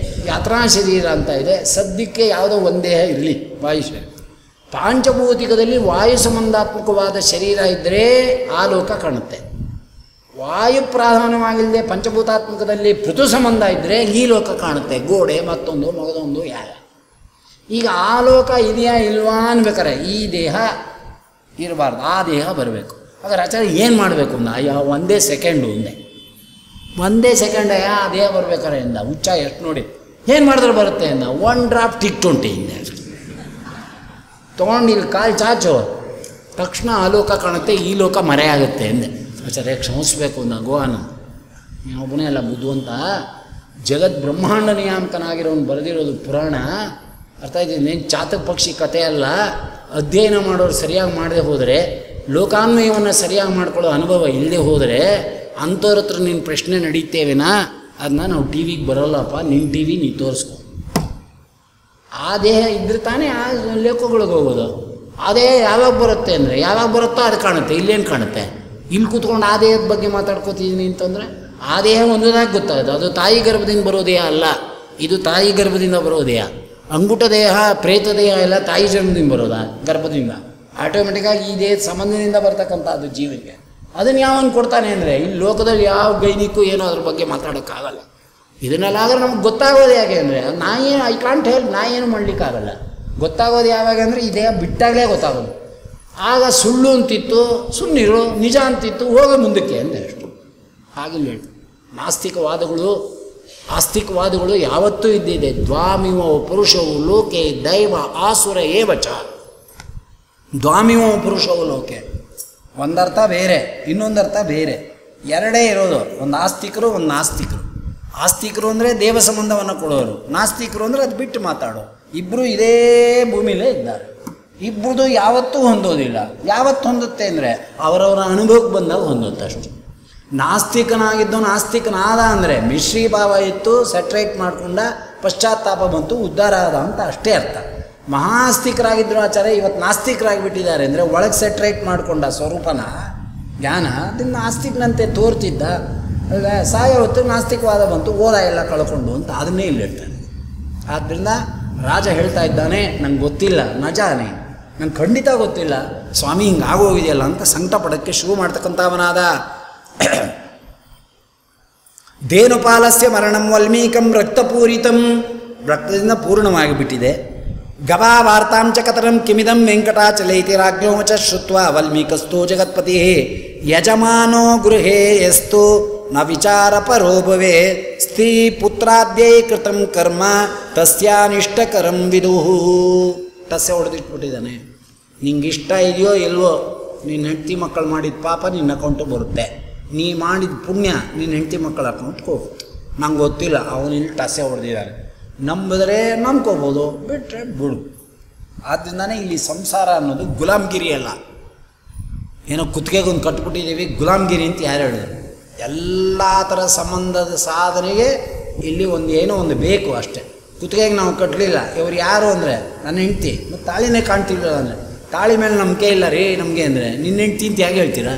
ಯಾತ್ರಾ ಶರೀರ ಅಂತ ಇದೆ. ಸದ್ಯಕ್ಕೆ ಯಾವುದೋ ಒಂದು ದೇಹ ಇರಲಿ, ವಾಯು ಶರೀರ. ಪಾಂಚಭೌತಿಕದಲ್ಲಿ ವಾಯು ಸಂಬಂಧಾತ್ಮಕವಾದ ಶರೀರ ಇದ್ದರೆ ಆ ಲೋಕ ಕಾಣುತ್ತೆ. ವಾಯು ಪ್ರಾಧಾನ್ಯವಾಗಿಲ್ಲದೆ ಪಂಚಭೂತಾತ್ಮಕದಲ್ಲಿ ಪೃಥು ಸಂಬಂಧ ಇದ್ದರೆ ಈ ಲೋಕ ಕಾಣುತ್ತೆ. ಗೋಡೆ ಮತ್ತೊಂದು ಮಗದೊಂದು ಯಾರ. ಈಗ ಆ ಲೋಕ ಇದೆಯಾ ಇಲ್ವಾ ಅನ್ಬೇಕಾರೆ ಈ ದೇಹ ಇರಬಾರ್ದು, ಆ ದೇಹ ಬರಬೇಕು. ಹಾಗಾದ್ರೆ ಆಚಾರ್ಯ ಏನು ಮಾಡಬೇಕು ಅಂದ? ಒಂದೇ ಸೆಕೆಂಡು ಒಂದೇ ಸೆಕೆಂಡ್ ಆ ದೇಹ ಬರ್ಬೇಕಾರೆ ಇಂದ ಹುಚ್ಚ ಎಷ್ಟು ನೋಡಿ ಏನು ಮಾಡಿದ್ರೆ ಬರುತ್ತೆ ಅಂದ. 1 ಡ್ರಾಪ್ ಟಿಕ್20 ಹಿಂದೆ ತೊಗೊಂಡು ಇಲ್ಲಿ ಕಾಲು ಚಾಚು, ತಕ್ಷಣ ಆ ಲೋಕ ಕಾಣುತ್ತೆ, ಈ ಲೋಕ ಮರೆಯಾಗುತ್ತೆ ಅಂದೆ. ಆಚಾರ್ಯ ಕ್ಷಮಿಸ್ಬೇಕು ಅಂದ. ಗೋವಾನ ನೀನೊಬ್ಬನೇ ಅಲ್ಲ ಬುದ್ಧಿವಂತ, ಜಗತ್ ಬ್ರಹ್ಮಾಂಡ ನಿಯಾಮಕನಾಗಿರೋನು ಬರೆದಿರೋದು ಪುರಾಣ. ಅರ್ಥ ಆಯ್ತು? ನೇನು ಚಾತಕ ಪಕ್ಷಿ ಕಥೆ ಅಲ್ಲ. ಅಧ್ಯಯನ ಮಾಡೋರು ಸರಿಯಾಗಿ ಮಾಡದೆ ಹೋದರೆ, ಲೋಕಾನ್ವಯವನ್ನು ಸರಿಯಾಗಿ ಮಾಡ್ಕೊಳ್ಳೋ ಅನುಭವ ಇಲ್ಲದೆ ಹೋದರೆ ಅಂಥವ್ರ ಹತ್ರ ನೀನು ಪ್ರಶ್ನೆ ನಡೀತೇವೆನಾ? ಅದನ್ನ ನಾವು ಟಿ ವಿಗೆ ಬರೋಲ್ಲಪ್ಪ, ನಿನ್ನ ಟಿ ವಿ ನೀ ತೋರಿಸ್ಕೊ. ಆ ದೇಹ ಇದ್ರೆ ತಾನೇ ಆ ಲೇಖಗಳಿಗೆ ಹೋಗೋದು. ಅದೇ ಯಾವಾಗ ಬರುತ್ತೆ ಅಂದರೆ, ಯಾವಾಗ ಬರುತ್ತೋ ಅದು ಕಾಣುತ್ತೆ. ಇಲ್ಲೇನು ಕಾಣುತ್ತೆ? ಇಲ್ಲಿ ಕೂತ್ಕೊಂಡು ಆ ದೇಹದ ಬಗ್ಗೆ ಮಾತಾಡ್ಕೋತಿದ್ದೀನಿ ಅಂತಂದರೆ ಆ ದೇಹ ಒಂದೊಂದಾಗಿ ಗೊತ್ತಾಗುತ್ತೆ. ಅದು ತಾಯಿ ಗರ್ಭದಿಂದ ಬರೋ ದೇಹ ಅಲ್ಲ, ಇದು ತಾಯಿ ಗರ್ಭದಿಂದ ಬರೋ ದೇಹ. ಅಂಗುಟ ದೇಹ, ಪ್ರೇತ ದೇಹ ಎಲ್ಲ ತಾಯಿ ಜನ್ಮದಿಂದ ಬರೋದಾ? ಗರ್ಭದಿಂದ ಆಟೋಮೆಟಿಕ್ಕಾಗಿ ಈ ದೇಹದ ಸಂಬಂಧದಿಂದ ಬರ್ತಕ್ಕಂಥ ಅದು ಜೀವನಿಗೆ. ಅದನ್ನು ಯಾವನು ಕೊಡ್ತಾನೆ ಅಂದರೆ, ಇಲ್ಲಿ ಲೋಕದಲ್ಲಿ ಯಾವ ಗೈನಿಕ್ಕೂ ಏನೋ ಅದ್ರ ಬಗ್ಗೆ ಮಾತಾಡೋಕ್ಕಾಗಲ್ಲ. ಇದನ್ನೆಲ್ಲ ಆದರೆ ನಮ್ಗೆ ಗೊತ್ತಾಗೋದು ಹೇಗೆ ಅಂದರೆ, ಐ ಕಾಂಟ್ ಹೆಲ್ಪ್, ನಾ ಏನು ಮಾಡಲಿಕ್ಕಾಗಲ್ಲ. ಗೊತ್ತಾಗೋದು ಯಾವಾಗ ಅಂದರೆ ಈ ದೇಹ ಬಿಟ್ಟಾಗಲೇ ಗೊತ್ತಾಗೋದು. ಆಗ ಸುಳ್ಳು ಅಂತಿತ್ತು, ಸುಮ್ಮನಿರು, ನಿಜ ಅಂತಿತ್ತು, ಹೋಗೋ ಮುಂದಕ್ಕೆ ಅಂತ ಅಷ್ಟು. ಹಾಗಿಲ್ಲ ಹೇಳಿ. ನಾಸ್ತಿಕವಾದಗಳು ಆಸ್ತಿಕವಾದಗಳು ಯಾವತ್ತೂ ಇದ್ದಿದೆ. ದ್ವಾಮಿವ ಪುರುಷವು ಲೋಕೆ ದೈವ ಆಸುರ ಏವಚ. ದ್ವಾಮಿವ ಪುರುಷವು ಲೋಕೆ ಒಂದರ್ಥ ಬೇರೆ, ಇನ್ನೊಂದರ್ಥ ಬೇರೆ, ಎರಡೇ ಇರೋದು. ಒಂದು ಆಸ್ತಿಕರು, ಒಂದು ನಾಸ್ತಿಕರು. ಆಸ್ತಿಕರು ಅಂದರೆ ದೇವ ಸಂಬಂಧವನ್ನು ಕೊಡೋರು, ನಾಸ್ತಿಕರು ಅಂದರೆ ಅದು ಬಿಟ್ಟು ಮಾತಾಡೋ. ಇಬ್ಬರು ಇದೇ ಭೂಮಿಲೇ ಇದ್ದಾರೆ. ಇಬ್ಬರದು ಯಾವತ್ತೂ ಹೊಂದೋದಿಲ್ಲ. ಯಾವತ್ತು ಹೊಂದುತ್ತೆ ಅಂದರೆ ಅವರವರ ಅನುಭವಕ್ಕೆ ಬಂದಾಗ ಹೊಂದುತ್ತೆ ಅಷ್ಟು. ನಾಸ್ತಿಕನಾಗಿದ್ದು ನಾಸ್ತಿಕನಾದ ಅಂದರೆ ಮಿಶ್ರೀ ಭಾವ ಇತ್ತು, ಸೆಟ್ರೇಟ್ ಮಾಡಿಕೊಂಡ, ಪಶ್ಚಾತ್ತಾಪ ಬಂತು, ಉದ್ಧಾರ ಆದ ಅಂತ ಅಷ್ಟೇ ಅರ್ಥ. ಮಹಾಸ್ತಿಕರಾಗಿದ್ದರು ಆಚಾರ್ಯ ಇವತ್ತು ನಾಸ್ತಿಕರಾಗಿಬಿಟ್ಟಿದ್ದಾರೆ ಅಂದರೆ ಒಳಗೆ ಸೆಟ್ರೇಟ್ ಮಾಡಿಕೊಂಡ ಸ್ವರೂಪನ ಜ್ಞಾನ ಅದನ್ನು ನಾಸ್ತಿಕನಂತೆ ತೋರ್ತಿದ್ದ ಅಲ್ಲ. ಸಾಯ ಹೊತ್ತು ನಾಸ್ತಿಕವಾದ ಬಂತು, ಓದ ಎಲ್ಲ ಕಳ್ಕೊಂಡು ಅಂತ ಅದನ್ನೇ ಇಲ್ಲಿ ಹೇಳ್ತಾನೆ. ಆದ್ದರಿಂದ ರಾಜ ಹೇಳ್ತಾ ಇದ್ದಾನೆ, ನಂಗೆ ಗೊತ್ತಿಲ್ಲ ನಜಾನೆ, ನಂಗೆ ಖಂಡಿತ ಗೊತ್ತಿಲ್ಲ ಸ್ವಾಮಿ ಹಿಂಗೆ ಆಗೋಗಿದೆಯಲ್ಲ ಅಂತ ಸಂಕಟ ಪಡೋಕ್ಕೆ ಶುರು ಮಾಡ್ತಕ್ಕಂಥವನಾದ. ಧೇನುಪಾಲಸ್ಯ ಮರಣಂ ವಲ್ಮೀಕಂ ರಕ್ತಪೂರಿತಂ, ರಕ್ತದಿಂದ ಪೂರ್ಣವಾಗಿಬಿಟ್ಟಿದೆ. ಗವಾ ವಾರ್ತಾಂಚ ಕತರಂ ಕಿಮಿದಂ ವೆಂಕಟಾಚಲೈತಿ ರಾಜ್ಞೋಚ ಶ್ರುತ್ವ ವಲ್ಮೀಕಸ್ಥೋ ಜಗತ್ಪತಿ ಯಜಮಾನೋ ಗೃಹೇ ಯಸ್ತು ನ ವಿಚಾರ ಪರೋ ಭವೆ ಸ್ತ್ರೀ ಪುತ್ರಾದ್ಯೈ ಕೃತಂ ಕರ್ಮ ತಸ್ಯಾನಿಷ್ಟಕರಂ ವಿದುಹು. ತಸ್ಯ ಹೊಡೆದಿಟ್ಬಿಟ್ಟಿದ್ದಾನೆ. ನಿಂಗೆ ಇಷ್ಟ ಇದೆಯೋ ಇಲ್ವೋ, ನಿನ್ನ ಹೆಂಡತಿ ಮಕ್ಕಳು ಮಾಡಿದ ಪಾಪ ನಿನ್ನ ಅಕೌಂಟು ಬರುತ್ತೆ, ನೀ ಮಾಡಿದ ಪುಣ್ಯ ನಿನ್ನ ಹೆಂಡತಿ ಮಕ್ಕಳ ಅಕೌಂಟ್ಗೆ ಹೋಗುತ್ತೆ. ನಂಗೆ ಗೊತ್ತಿಲ್ಲ, ಅವನಿಲ್ಲಿ ಟಸೆ ಹೊಡೆದಿದ್ದಾರೆ. ನಂಬಿದ್ರೆ ನಂಬ್ಕೋಬೋದು, ಬಿಟ್ಟರೆ ಬಿಡು. ಆದ್ದರಿಂದನೇ ಇಲ್ಲಿ ಸಂಸಾರ ಅನ್ನೋದು ಗುಲಾಮ್ಗಿರಿ ಅಲ್ಲ. ಏನೋ ಕುತ್ತಿಗೆಗೊಂದು ಕಟ್ಬಿಟ್ಟಿದ್ದೀವಿ ಗುಲಾಮ್ಗಿರಿ ಅಂತ ಯಾರು ಹೇಳಿದ್ರು? ಎಲ್ಲ ಥರ ಸಂಬಂಧದ ಸಾಧನೆಗೆ ಇಲ್ಲಿ ಏನೋ ಒಂದು ಬೇಕು ಅಷ್ಟೇ. ಕುತ್ತಿಗೆಗೆ ನಾವು ಕಟ್ಟಲಿಲ್ಲ, ಇವ್ರು ಯಾರು ಅಂದರೆ ನನ್ನ ಹೆಂಡ್ತಿ, ಮತ್ತು ತಾಳಿನೇ ಕಾಣ್ತಿಲ್ಲ ಅಂದರೆ ತಾಳಿ ಮೇಲೆ ನಂಬಿಕೆ ಇಲ್ಲ ರೀ ನಮಗೆ ಅಂದರೆ ನಿನ್ನ ಹೆಂಡ್ತಿ ಅಂತ ಹೇಗೆ ಹೇಳ್ತೀರಾ?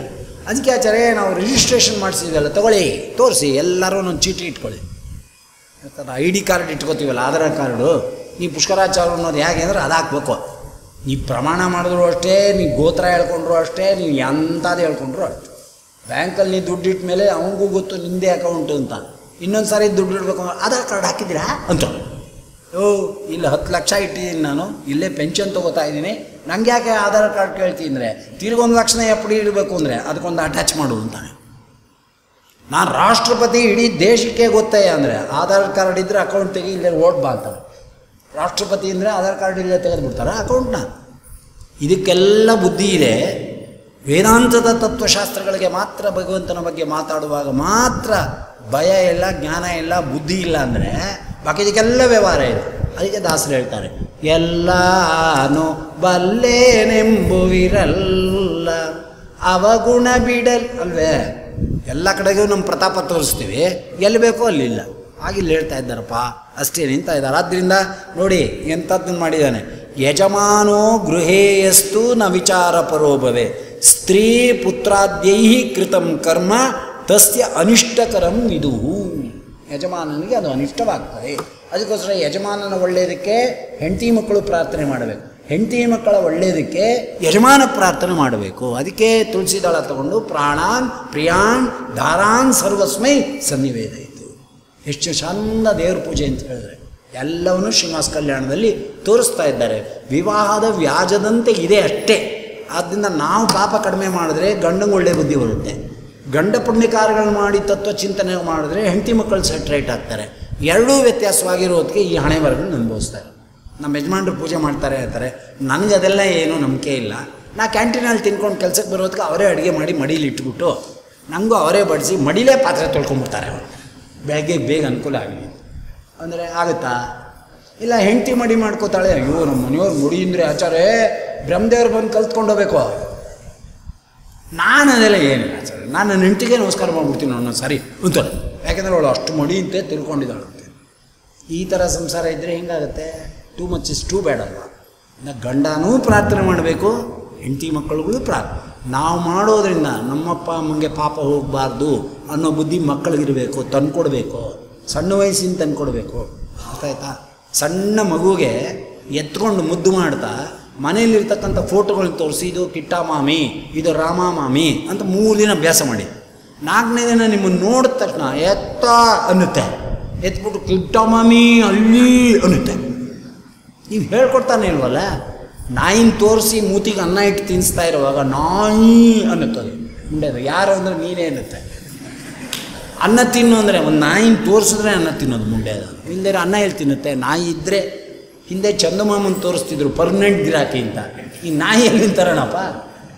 ಅದಕ್ಕೆ ಆಚಾರ್ಯ ನಾವು ರಿಜಿಸ್ಟ್ರೇಷನ್ ಮಾಡಿಸಿದ್ವಲ್ಲ, ತೊಗೊಳ್ಳಿ, ತೋರಿಸಿ, ಎಲ್ಲರೂ ಒಂದು ಚೀಟಿ ಇಟ್ಕೊಳ್ಳಿ. ಯಾಕಂದ್ರೆ ID ಕಾರ್ಡ್ ಇಟ್ಕೋತೀವಲ್ಲ, ಆಧಾರ್ ಕಾರ್ಡು, ನೀವು ಪುಷ್ಕರಾಚಾರ್ಯ ಅನ್ನೋದು ಹೇಗೆ ಅಂದರೆ ಅದು ಹಾಕ್ಬೇಕು. ನೀವು ಪ್ರಮಾಣ ಮಾಡಿದ್ರು ಅಷ್ಟೇ, ನೀವು ಗೋತ್ರ ಹೇಳ್ಕೊಂಡ್ರು ಅಷ್ಟೇ, ನೀವು ಎಂಥದ್ದು ಹೇಳ್ಕೊಂಡ್ರು ಅಷ್ಟೇ. ಬ್ಯಾಂಕಲ್ಲಿ ನೀವು ದುಡ್ಡು ಇಟ್ಟ ಮೇಲೆ ಅವನಿಗೂ ಗೊತ್ತು ನಿಮ್ಮದೇ ಅಕೌಂಟು ಅಂತ. ಇನ್ನೊಂದು ಸಾರಿ ದುಡ್ಡು ಇಡಬೇಕು, ಆಧಾರ್ ಕಾರ್ಡ್ ಹಾಕಿದ್ದೀರಾ ಅಂತ. ಇಲ್ಲಿ 10 ಲಕ್ಷ ಇಟ್ಟಿದ್ದೀನಿ ನಾನು, ಇಲ್ಲೇ ಪೆನ್ಷನ್ ತೊಗೋತಾ ಇದ್ದೀನಿ, ನನಗೆ ಯಾಕೆ ಆಧಾರ್ ಕಾರ್ಡ್ ಕೇಳ್ತೀನಿ ಅಂದರೆ ತಿರ್ಗಿ 1 ಲಕ್ಷನ ಎಪ್ಪಡಿ ಇಡಬೇಕು ಅಂದರೆ ಅದಕ್ಕೊಂದು ಅಟ್ಯಾಚ್ ಮಾಡು ಅಂತಾನೆ. ನಾನು ರಾಷ್ಟ್ರಪತಿ ಇಡೀ ದೇಶಕ್ಕೆ ಗೊತ್ತೇ ಅಂದರೆ ಆಧಾರ್ ಕಾರ್ಡ್ ಇದ್ದರೆ ಅಕೌಂಟ್ ತೆಗಿ, ಇಲ್ಲೇ ಓಟ್ ಬಾ ಅಂತಾರೆ. ರಾಷ್ಟ್ರಪತಿ ಅಂದರೆ ಆಧಾರ್ ಕಾರ್ಡ್ ಇಲ್ಲೇ ತೆಗೆದುಬಿಡ್ತಾರೆ ಅಕೌಂಟ್ನ. ಇದಕ್ಕೆಲ್ಲ ಬುದ್ಧಿ ಇದೆ. ವೇದಾಂತದ ತತ್ವಶಾಸ್ತ್ರಗಳಿಗೆ ಮಾತ್ರ ಭಗವಂತನ ಬಗ್ಗೆ ಮಾತಾಡುವಾಗ ಮಾತ್ರ ಭಯ ಇಲ್ಲ, ಜ್ಞಾನ ಇಲ್ಲ, ಬುದ್ಧಿ ಇಲ್ಲ ಅಂದರೆ ಬಾಕಿದಕ್ಕೆಲ್ಲ ವ್ಯವಹಾರ ಇದೆ. ಅದಕ್ಕೆ ದಾಸರು ಹೇಳ್ತಾರೆ, ಎಲ್ಲಾನು ಬಲ್ಲೇನೆಂಬುವಿರಲ್ಲ ಅವಗುಣ ಬಿಡಲ್ ಅಲ್ವೇ. ಎಲ್ಲ ಕಡೆಗೂ ನಮ್ಮ ಪ್ರತಾಪ ತೋರಿಸ್ತೀವಿ, ಎಲ್ಲಿ ಬೇಕೋ ಅಲ್ಲಿಲ್ಲ. ಆಗಿಲ್ಲ ಹೇಳ್ತಾ ಇದ್ದಾರಪ್ಪ, ಅಷ್ಟೇ ನಿಂತ ಇದ್ದಾರೆ. ಆದ್ದರಿಂದ ನೋಡಿ ಎಂಥದ್ದನ್ನು ಮಾಡಿದ್ದಾನೆ. ಯಜಮಾನೋ ಗೃಹೇಯಸ್ತು ನ ವಿಚಾರ ಪರೋಭವೆ ಸ್ತ್ರೀ ಪುತ್ರಾದ್ಯೈ ಕೃತಂ ಕರ್ಮ ತಸ್ಯ ಅನಿಷ್ಟಕರಂ ವಿದುಹು. ಯಜಮಾನನಿಗೆ ಅದು ಅನಿಷ್ಟವಾಗ್ತದೆ. ಅದಕ್ಕೋಸ್ಕರ ಯಜಮಾನನ ಒಳ್ಳೆಯದಕ್ಕೆ ಹೆಂಡತಿ ಮಕ್ಕಳು ಪ್ರಾರ್ಥನೆ ಮಾಡಬೇಕು, ಹೆಂಡತಿ ಮಕ್ಕಳ ಒಳ್ಳೆಯದಕ್ಕೆ ಯಜಮಾನ ಪ್ರಾರ್ಥನೆ ಮಾಡಬೇಕು. ಅದಕ್ಕೆ ತುಳಸಿದಳ ತಗೊಂಡು ಪ್ರಾಣಾನ್ ಪ್ರಿಯಾನ್ ಧಾರಾನ್ ಸರ್ವಸ್ಮೈ ಸನ್ನಿವೇದಯಿತು. ಎಷ್ಟು ಚಂದ ದೇವ್ರ ಪೂಜೆ ಅಂತ ಹೇಳಿದ್ರೆ ಎಲ್ಲವನ್ನೂ ಶ್ರೀನಿವಾಸ ಕಲ್ಯಾಣದಲ್ಲಿ ತೋರಿಸ್ತಾ ಇದ್ದಾರೆ. ವಿವಾಹದ ವ್ಯಾಜದಂತೆ ಇದೆ ಅಷ್ಟೇ. ಆದ್ದರಿಂದ ನಾವು ಪಾಪ ಕಡಿಮೆ ಮಾಡಿದ್ರೆ ಗಂಡಂಗೆ ಒಳ್ಳೆ ಬುದ್ಧಿ ಬರುತ್ತೆ. ಗಂಡ ಪುಣ್ಯಕಾರಗಳು ಮಾಡಿ ತತ್ವಚಿಂತನೆ ಮಾಡಿದ್ರೆ ಹೆಂಡತಿ ಮಕ್ಕಳು ಸೆಟ್ರೇಟ್ ಆಗ್ತಾರೆ. ಎರಡೂ ವ್ಯತ್ಯಾಸವಾಗಿರೋದಕ್ಕೆ ಈ ಹಣೆ ಬರಗಳನ್ನು ಅನುಭವಿಸ್ತಾರೆ. ನಮ್ಮ ಯಜಮಾನರು ಪೂಜೆ ಮಾಡ್ತಾರೆ ಹೇಳ್ತಾರೆ, ನನಗೆ ಅದೆಲ್ಲ ಏನೂ ನಂಬಿಕೆ ಇಲ್ಲ. ನಾ ಕ್ಯಾಂಟೀನಲ್ಲಿ ತಿನ್ಕೊಂಡು ಕೆಲಸಕ್ಕೆ ಬರೋದಕ್ಕೆ ಅವರೇ ಅಡುಗೆ ಮಾಡಿ ಮಡೀಲಿ ಇಟ್ಬಿಟ್ಟು ನನಗೂ ಅವರೇ ಬಡಿಸಿ ಮಡಿಲೇ ಪಾತ್ರೆ ತೊಳ್ಕೊಂಬಿಡ್ತಾರೆ. ಅವರು ಬೆಳಗ್ಗೆ ಬೇಗ ಅನುಕೂಲ ಆಗಲಿ. ಅಂದರೆ ಆಗುತ್ತಾ? ಇಲ್ಲ ಹೆಂಡತಿ ಮಡಿ ಮಾಡ್ಕೋತಾಳೆ, ಅಯ್ಯೋ ನಮ್ಮ ಮನೆಯವ್ರು ಮುಡಿ ಅಂದರೆ ಆಚಾರೇ ಬ್ರಹ್ಮದೇವ್ರು ಬಂದು ಕಲ್ತ್ಕೊಂಡು ಹೋಗ್ಬೇಕು. ನಾನು ಅದೆಲ್ಲ ಏನಿಲ್ಲ ಆಚಾರ್ಯ, ನಾನು ನನ್ನ ಹೆಂಡತಿಗೆ ನಮಸ್ಕಾರ ಮಾಡ್ಬಿಡ್ತೀನಿ ಅನ್ನೋ ಸರಿ ಅಂತಾರೆ. ಯಾಕೆಂದರೆ ಅವಳು ಅಷ್ಟು ಮಡಿ ಅಂತೆ ತಿಳ್ಕೊಂಡಿದ್ದಾಳಂತೆ. ಈ ಥರ ಸಂಸಾರ ಇದ್ದರೆ ಹೆಂಗಾಗುತ್ತೆ? Too much is too bad ಅಲ್ವಾ? ಗಂಡನೂ ಪ್ರಾರ್ಥನೆ ಮಾಡಬೇಕು, ಹೆಂಡತಿ ಮಕ್ಕಳುಗಳು ನಾವು ಮಾಡೋದ್ರಿಂದ ನಮ್ಮಪ್ಪ ಅಮ್ಮಂಗೆ ಪಾಪ ಹೋಗಬಾರ್ದು ಅನ್ನೋ ಬುದ್ಧಿ ಮಕ್ಕಳಿಗಿರಬೇಕು, ತಂದ್ಕೊಡ್ಬೇಕು. ಸಣ್ಣ ವಯಸ್ಸಿನ ತಂದ್ಕೊಡ್ಬೇಕು. ಅರ್ಥ ಆಯ್ತಾ? ಸಣ್ಣ ಮಗುಗೆ ಎತ್ಕೊಂಡು ಮುದ್ದು ಮಾಡ್ತಾ ಮನೆಯಲ್ಲಿರ್ತಕ್ಕಂಥ ಫೋಟೋಗಳನ್ನ ತೋರಿಸಿ ಇದು ಕಿಟ್ಟ ಮಾಮಿ, ಇದು ರಾಮ ಮಾಮಿ ಅಂತ 3 ದಿನ ಅಭ್ಯಾಸ ಮಾಡಿ. 4ನೇ ದಿನ ನಿಮ್ಮನ್ನು ನೋಡಿದ ತಕ್ಷಣ ಎತ್ತ ಅನ್ನುತ್ತೆ, ಎತ್ಬಿಟ್ಟು ಕಿಟ್ಟ ಮಾಮಿ ಅಲ್ಲಿ ಅನ್ನುತ್ತೆ. ನೀವು ಹೇಳ್ಕೊಡ್ತಾನೆ ಇಲ್ವಲ್ಲ. ನಾಯಿನ ತೋರಿಸಿ ಮೂತಿಗೆ ಅನ್ನ ಇಟ್ಟು ತಿನ್ನಿಸ್ತಾ ಇರುವಾಗ ನಾಯಿ ಅನ್ನುತ್ತದೆ ಮುಂಡೆದು. ಯಾರು ಅಂದರೆ ನೀನೇ ಅನ್ನುತ್ತೆ. ಅನ್ನ ತಿನ್ನು ಅಂದರೆ ಒಂದು ನಾಯಿನ ತೋರಿಸಿದ್ರೆ ಅನ್ನ ತಿನ್ನೋದು ಮುಂಡೆದು. ಇಲ್ಲದೇ ಅನ್ನ ಎಲ್ಲಿ ತಿನ್ನುತ್ತೆ? ನಾಯಿ ಇದ್ದರೆ ಹಿಂದೆ ಚಂದಮಾಮನ್ ತೋರಿಸ್ತಿದ್ರು ಪರ್ಮನೆಂಟ್ ಗಿರಾಕಿ ಅಂತ. ಈ ನಾಯಿ ಎಲ್ಲಿ ತರೋಣಪ್ಪ?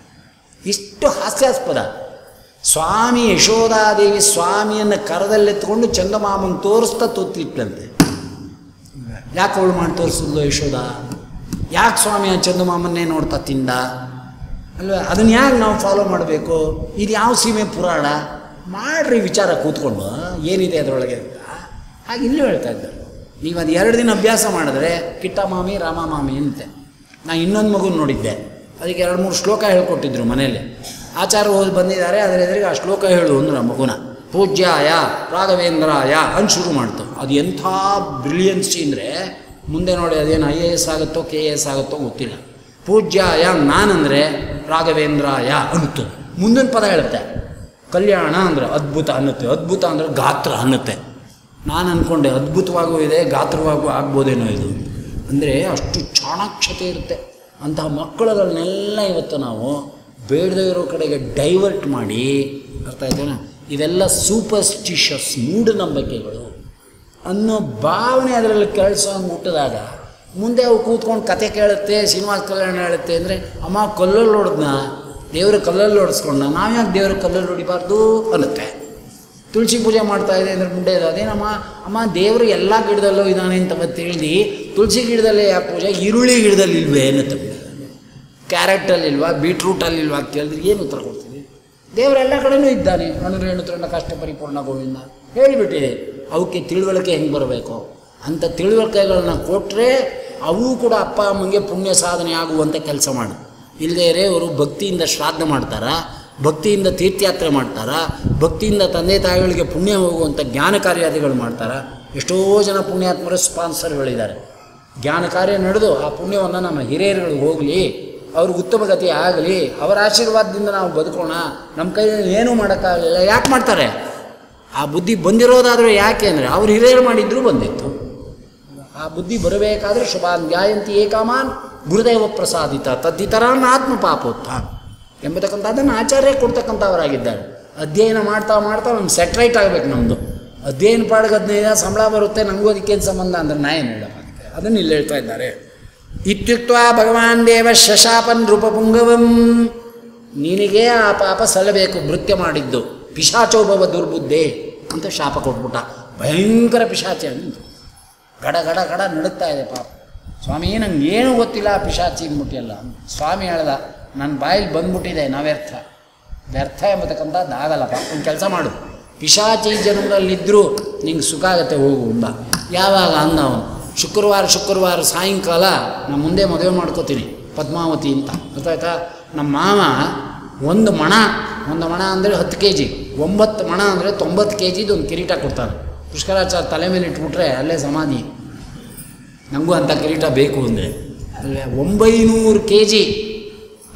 ಇಷ್ಟು ಹಾಸ್ಯಾಸ್ಪದ. ಸ್ವಾಮಿ ಯಶೋಧಾದೇವಿ ಸ್ವಾಮಿಯನ್ನು ಕರದಲ್ಲೆತ್ಕೊಂಡು ಚಂದಮಾಮನ್ ತೋರಿಸ್ತಾ ತೊತ್ತಿಟ್ಲಂತೆ. ಯಾಕೆ ಅವಳು ಮಾಡಿ ತೋರಿಸಿದ್ಲು ಯಶೋಧ? ಯಾಕೆ ಸ್ವಾಮಿ ಆ ಚಂದಮಾಮನ್ನೇ ನೋಡ್ತಾ ತಿಂದ ಅಲ್ವಾ? ಅದನ್ನು ಯಾಕೆ ನಾವು ಫಾಲೋ ಮಾಡಬೇಕು? ಇದು ಯಾವ ಸೀಮೆ ಪುರಾಣ ಮಾಡ್ರಿ ವಿಚಾರ ಕೂತ್ಕೊಂಡು ಏನಿದೆ ಅದರೊಳಗೆ ಅಂತ. ಹಾಗೆ ಇಲ್ಲೂ ಹೇಳ್ತಾ ಇದ್ದಾರೆ. ನೀವು ಅದು 2 ದಿನ ಅಭ್ಯಾಸ ಮಾಡಿದ್ರೆ ಕಿಟ್ಟ ಮಾಮಿ ರಾಮ ಮಾಮಿ ಅಂತೆ. ನಾನು ಇನ್ನೊಂದು ಮಗುನ ನೋಡಿದ್ದೆ, ಅದಕ್ಕೆ 2-3 ಶ್ಲೋಕ ಹೇಳ್ಕೊಟ್ಟಿದ್ರು ಮನೆಯಲ್ಲಿ. ಆಚಾರ ಓದಿ ಬಂದಿದ್ದಾರೆ, ಅದರ ಎದುರಿಗೆ ಆ ಶ್ಲೋಕ ಹೇಳು ಅಂದ್ರೆ ಆ ಮಗುನ ಪೂಜ್ಯಾಯ ರಾಘವೇಂದ್ರಾಯ ಅಂತ ಶುರು ಮಾಡ್ತು. ಅದು ಎಂಥ ಬ್ರಿಲಿಯನ್ಸಿ ಅಂದರೆ ಮುಂದೆ ನೋಡಿ ಅದೇನು IAS ಆಗುತ್ತೋ KAS ಆಗುತ್ತೋ ಗೊತ್ತಿಲ್ಲ. ಪೂಜ್ಯಾಯ ನಾನಂದರೆ ರಾಘವೇಂದ್ರಾಯ ಅನ್ನುತ್ತೆ. ಮುಂದಿನ ಪದ ಹೇಳುತ್ತೆ. ಕಲ್ಯಾಣ ಅಂದರೆ ಅದ್ಭುತ ಅನ್ನುತ್ತೆ. ಅದ್ಭುತ ಅಂದರೆ ಗಾತ್ರ ಅನ್ನುತ್ತೆ. ನಾನು ಅಂದ್ಕೊಂಡೆ ಅದ್ಭುತವಾಗೂ ಇದೆ ಗಾತ್ರವಾಗೂ ಆಗ್ಬೋದೇನೋ ಇದು. ಅಂದರೆ ಅಷ್ಟು ಚಾಣಾಕ್ಷತೆ ಇರುತ್ತೆ. ಅಂತಹ ಮಕ್ಕಳುಗಳನ್ನೆಲ್ಲ ಇವತ್ತು ನಾವು ಬೇಡದೇ ಇರೋ ಕಡೆಗೆ ಡೈವರ್ಟ್ ಮಾಡಿ, ಅರ್ಥ ಆಯ್ತೇನಾ, ಇವೆಲ್ಲ ಸೂಪರ್ಸ್ಟಿಷಸ್ ಮೂಢನಂಬಿಕೆಗಳು ಅನ್ನೋ ಭಾವನೆ ಅದರಲ್ಲಿ ಕೆಳಸಂಗೆ ಹುಟ್ಟಿದಾಗ ಮುಂದೆ ಅವು ಕೂತ್ಕೊಂಡು ಕತೆ ಕೇಳುತ್ತೆ, ಶ್ರೀನಿವಾಸ ಕಲ್ಯಾಣ ಹೇಳುತ್ತೆ. ಅಂದರೆ ಅಮ್ಮ ಕಲ್ಲಲ್ಲಿ ಹೊಡೆದ್ನ ದೇವರು ಕಲ್ಲಲ್ಲಿ ಹೊಡೆಸ್ಕೊಂಡ, ನಾವ್ಯಾಕೆ ದೇವರು ಕಲ್ಲಲ್ಲಿ ಹೊಡಿಬಾರ್ದು ಅನ್ನುತ್ತೆ. ತುಳಸಿ ಪೂಜೆ ಮಾಡ್ತಾ ಇದೆ ಅಂದರೆ ಮುಂದೆ ಇದೆ ಅದೇನಮ್ಮ ಅಮ್ಮ ದೇವರು ಎಲ್ಲ ಗಿಡದಲ್ಲೂ ಇದ್ದಾನೆ ಅಂತ ತಿಳಿದು ತುಳಸಿ ಗಿಡದಲ್ಲೇ ಯಾಕೆ ಪೂಜೆ, ಈರುಳ್ಳಿ ಗಿಡದಲ್ಲಿ ಇಲ್ವೇ ಅನ್ನುತ್ತೆ. ಕ್ಯಾರೆಟಲ್ಲಿಲ್ವಾ, ಬೀಟ್ರೂಟಲ್ಲಿಲ್ವಾ ಅಂತ ಕೇಳಿದ್ರೆ ಏನು ಉತ್ತರ ಕೊಡ್ತೀವಿ? ದೇವರೆಲ್ಲ ಕಡೆಯೂ ಇದ್ದಾನೆ. ಅಣುರೇಣುತ್ರಣ್ಣ ಕಷ್ಟ ಪರಿಪೂರ್ಣ ಗೋವಿಂದ ಹೇಳಿಬಿಟ್ಟಿದೆ. ಅವಕ್ಕೆ ತಿಳುವಳಿಕೆ ಹೆಂಗೆ ಬರಬೇಕು ಅಂಥ ತಿಳುವಳಿಕೆಗಳನ್ನ ಕೊಟ್ಟರೆ ಅವು ಕೂಡ ಅಪ್ಪ ಅಮ್ಮಂಗೆ ಪುಣ್ಯ ಸಾಧನೆ ಆಗುವಂಥ ಕೆಲಸ ಮಾಡು. ಇಲ್ಲದೇ ಇರೇ ಅವರು ಭಕ್ತಿಯಿಂದ ಶ್ರಾದ್ದ ಮಾಡ್ತಾರಾ, ಭಕ್ತಿಯಿಂದ ತೀರ್ಥಯಾತ್ರೆ ಮಾಡ್ತಾರಾ, ಭಕ್ತಿಯಿಂದ ತಂದೆ ತಾಯಿಗಳಿಗೆ ಪುಣ್ಯ ಹೋಗುವಂಥ ಜ್ಞಾನ ಕಾರ್ಯಾದಿಗಳು ಮಾಡ್ತಾರಾ. ಎಷ್ಟೋ ಜನ ಪುಣ್ಯಾತ್ಮರ ಸ್ಪಾನ್ಸರ್ಗಳಿದ್ದಾರೆ. ಜ್ಞಾನ ಕಾರ್ಯ ನಡೆದು ಆ ಪುಣ್ಯವನ್ನು ನಮ್ಮ ಹಿರಿಯರುಗಳಿಗೆ ಹೋಗಲಿ, ಅವ್ರಿಗೆ ಉತ್ತಮ ಗತಿ ಆಗಲಿ, ಅವರ ಆಶೀರ್ವಾದದಿಂದ ನಾವು ಬದುಕೋಣ. ನಮ್ಮ ಕೈಯಲ್ಲಿ ಏನೂ ಮಾಡೋಕ್ಕಾಗಲಿಲ್ಲ. ಯಾಕೆ ಮಾಡ್ತಾರೆ? ಆ ಬುದ್ಧಿ ಬಂದಿರೋದಾದರೂ ಯಾಕೆ ಅಂದರೆ ಅವ್ರು ಹಿರಿಯರು ಮಾಡಿದ್ರೂ ಬಂದಿತ್ತು. ಆ ಬುದ್ಧಿ ಬರಬೇಕಾದ್ರೆ ಶುಭಾನ್ ಧ್ಯಾಯಂತಿ ಏಕಾಮಾನ್ ಗುರುದೇವ ಪ್ರಸಾದಿತ ತದ್ದಿತರಾನ್ ಆತ್ಮ ಪಾಪೋತ್ಥಾನ ಎಂಬತಕ್ಕಂಥ ಅದನ್ನು ಆಚಾರ್ಯ ಕೊಡ್ತಕ್ಕಂಥವರಾಗಿದ್ದಾರೆ. ಅಧ್ಯಯನ ಮಾಡ್ತಾ ಮಾಡ್ತಾ ನಮ್ಗೆ ಸೆಟ್ರೈಟ್ ಆಗಬೇಕು. ನಮ್ಮದು ಅಧ್ಯಯನ ಪಾಡಿಗೆ 15 ಸಂಬಳ ಬರುತ್ತೆ, ನನಗೂ ಅದಕ್ಕೇನು ಸಂಬಂಧ ಅಂದರೆ ನಾ ಏನು ಹೇಳೋದು? ಅದನ್ನು ಇಲ್ಲಿ ಹೇಳ್ತಾ ಇದ್ದಾರೆ. ಇತ್ಯುಕ್ತ ಭಗವಾನ್ ದೇವ ಶಶಾಪನ್ ರೂಪಪುಂಗವಂ, ನಿನಗೆ ಆ ಪಾಪ ಸಲ್ಲಬೇಕು ಭೃತ್ಯ ಮಾಡಿದ್ದು, ಪಿಶಾಚೋಭವ ದುರ್ಬುದ್ಧೆ ಅಂತ ಶಾಪ ಕೊಟ್ಬಿಟ್ಟ. ಭಯಂಕರ ಪಿಶಾಚಿ ಅಂತ ಗಡ ಗಡ ಗಡ ನಡುತ್ತಾ ಇದೆ ಪಾಪ. ಸ್ವಾಮಿ ನಂಗೆ ಏನೂ ಗೊತ್ತಿಲ್ಲ ಪಿಶಾಚಿ ಅಂದ್ಬಿಟ್ಟಿಲ್ಲ. ಸ್ವಾಮಿ ಹೇಳ್ದ, ನನ್ನ ಬಾಯಲ್ಲಿ ಬಂದ್ಬಿಟ್ಟಿದೆ ವ್ಯರ್ಥ ವ್ಯರ್ಥ ಎಂಬತಕ್ಕಂಥದ್ದು ಆಗಲ್ಲಪ್ಪ. ಒಂದು ಕೆಲಸ ಮಾಡು, ಪಿಶಾಚಿ ಜನ್ಮದಲ್ಲಿದ್ದರೂ ನಿಂಗೆ ಸುಖ ಆಗುತ್ತೆ ಹೋಗು ಅಂದ. ಯಾವಾಗ ಅಂದ ಅವನು? ಶುಕ್ರವಾರ ಸಾಯಂಕಾಲ ನಾನು ಮುಂದೆ ಮದುವೆ ಮಾಡ್ಕೋತೀನಿ ಪದ್ಮಾವತಿ ಅಂತ. ಗೊತ್ತಾಯ್ತಾ? ನಮ್ಮ ಮಾವ ಒಂದು ಮಣ ಅಂದರೆ 10 kg, 9 ಮಣ ಅಂದರೆ 90 kgದು ಒಂದು ಕಿರೀಟ ಕೊಡ್ತಾನೆ. ಪುಷ್ಕರಾಚಾರ್ಯ ತಲೆ ಮೇಲೆ ಇಟ್ಬಿಟ್ರೆ ಅಲ್ಲೇ ಸಮಾಧಿ. ನನಗೂ ಅಂಥ ಕಿರೀಟ ಬೇಕು ಅಂದರೆ ಅಲ್ಲೇ 900 kg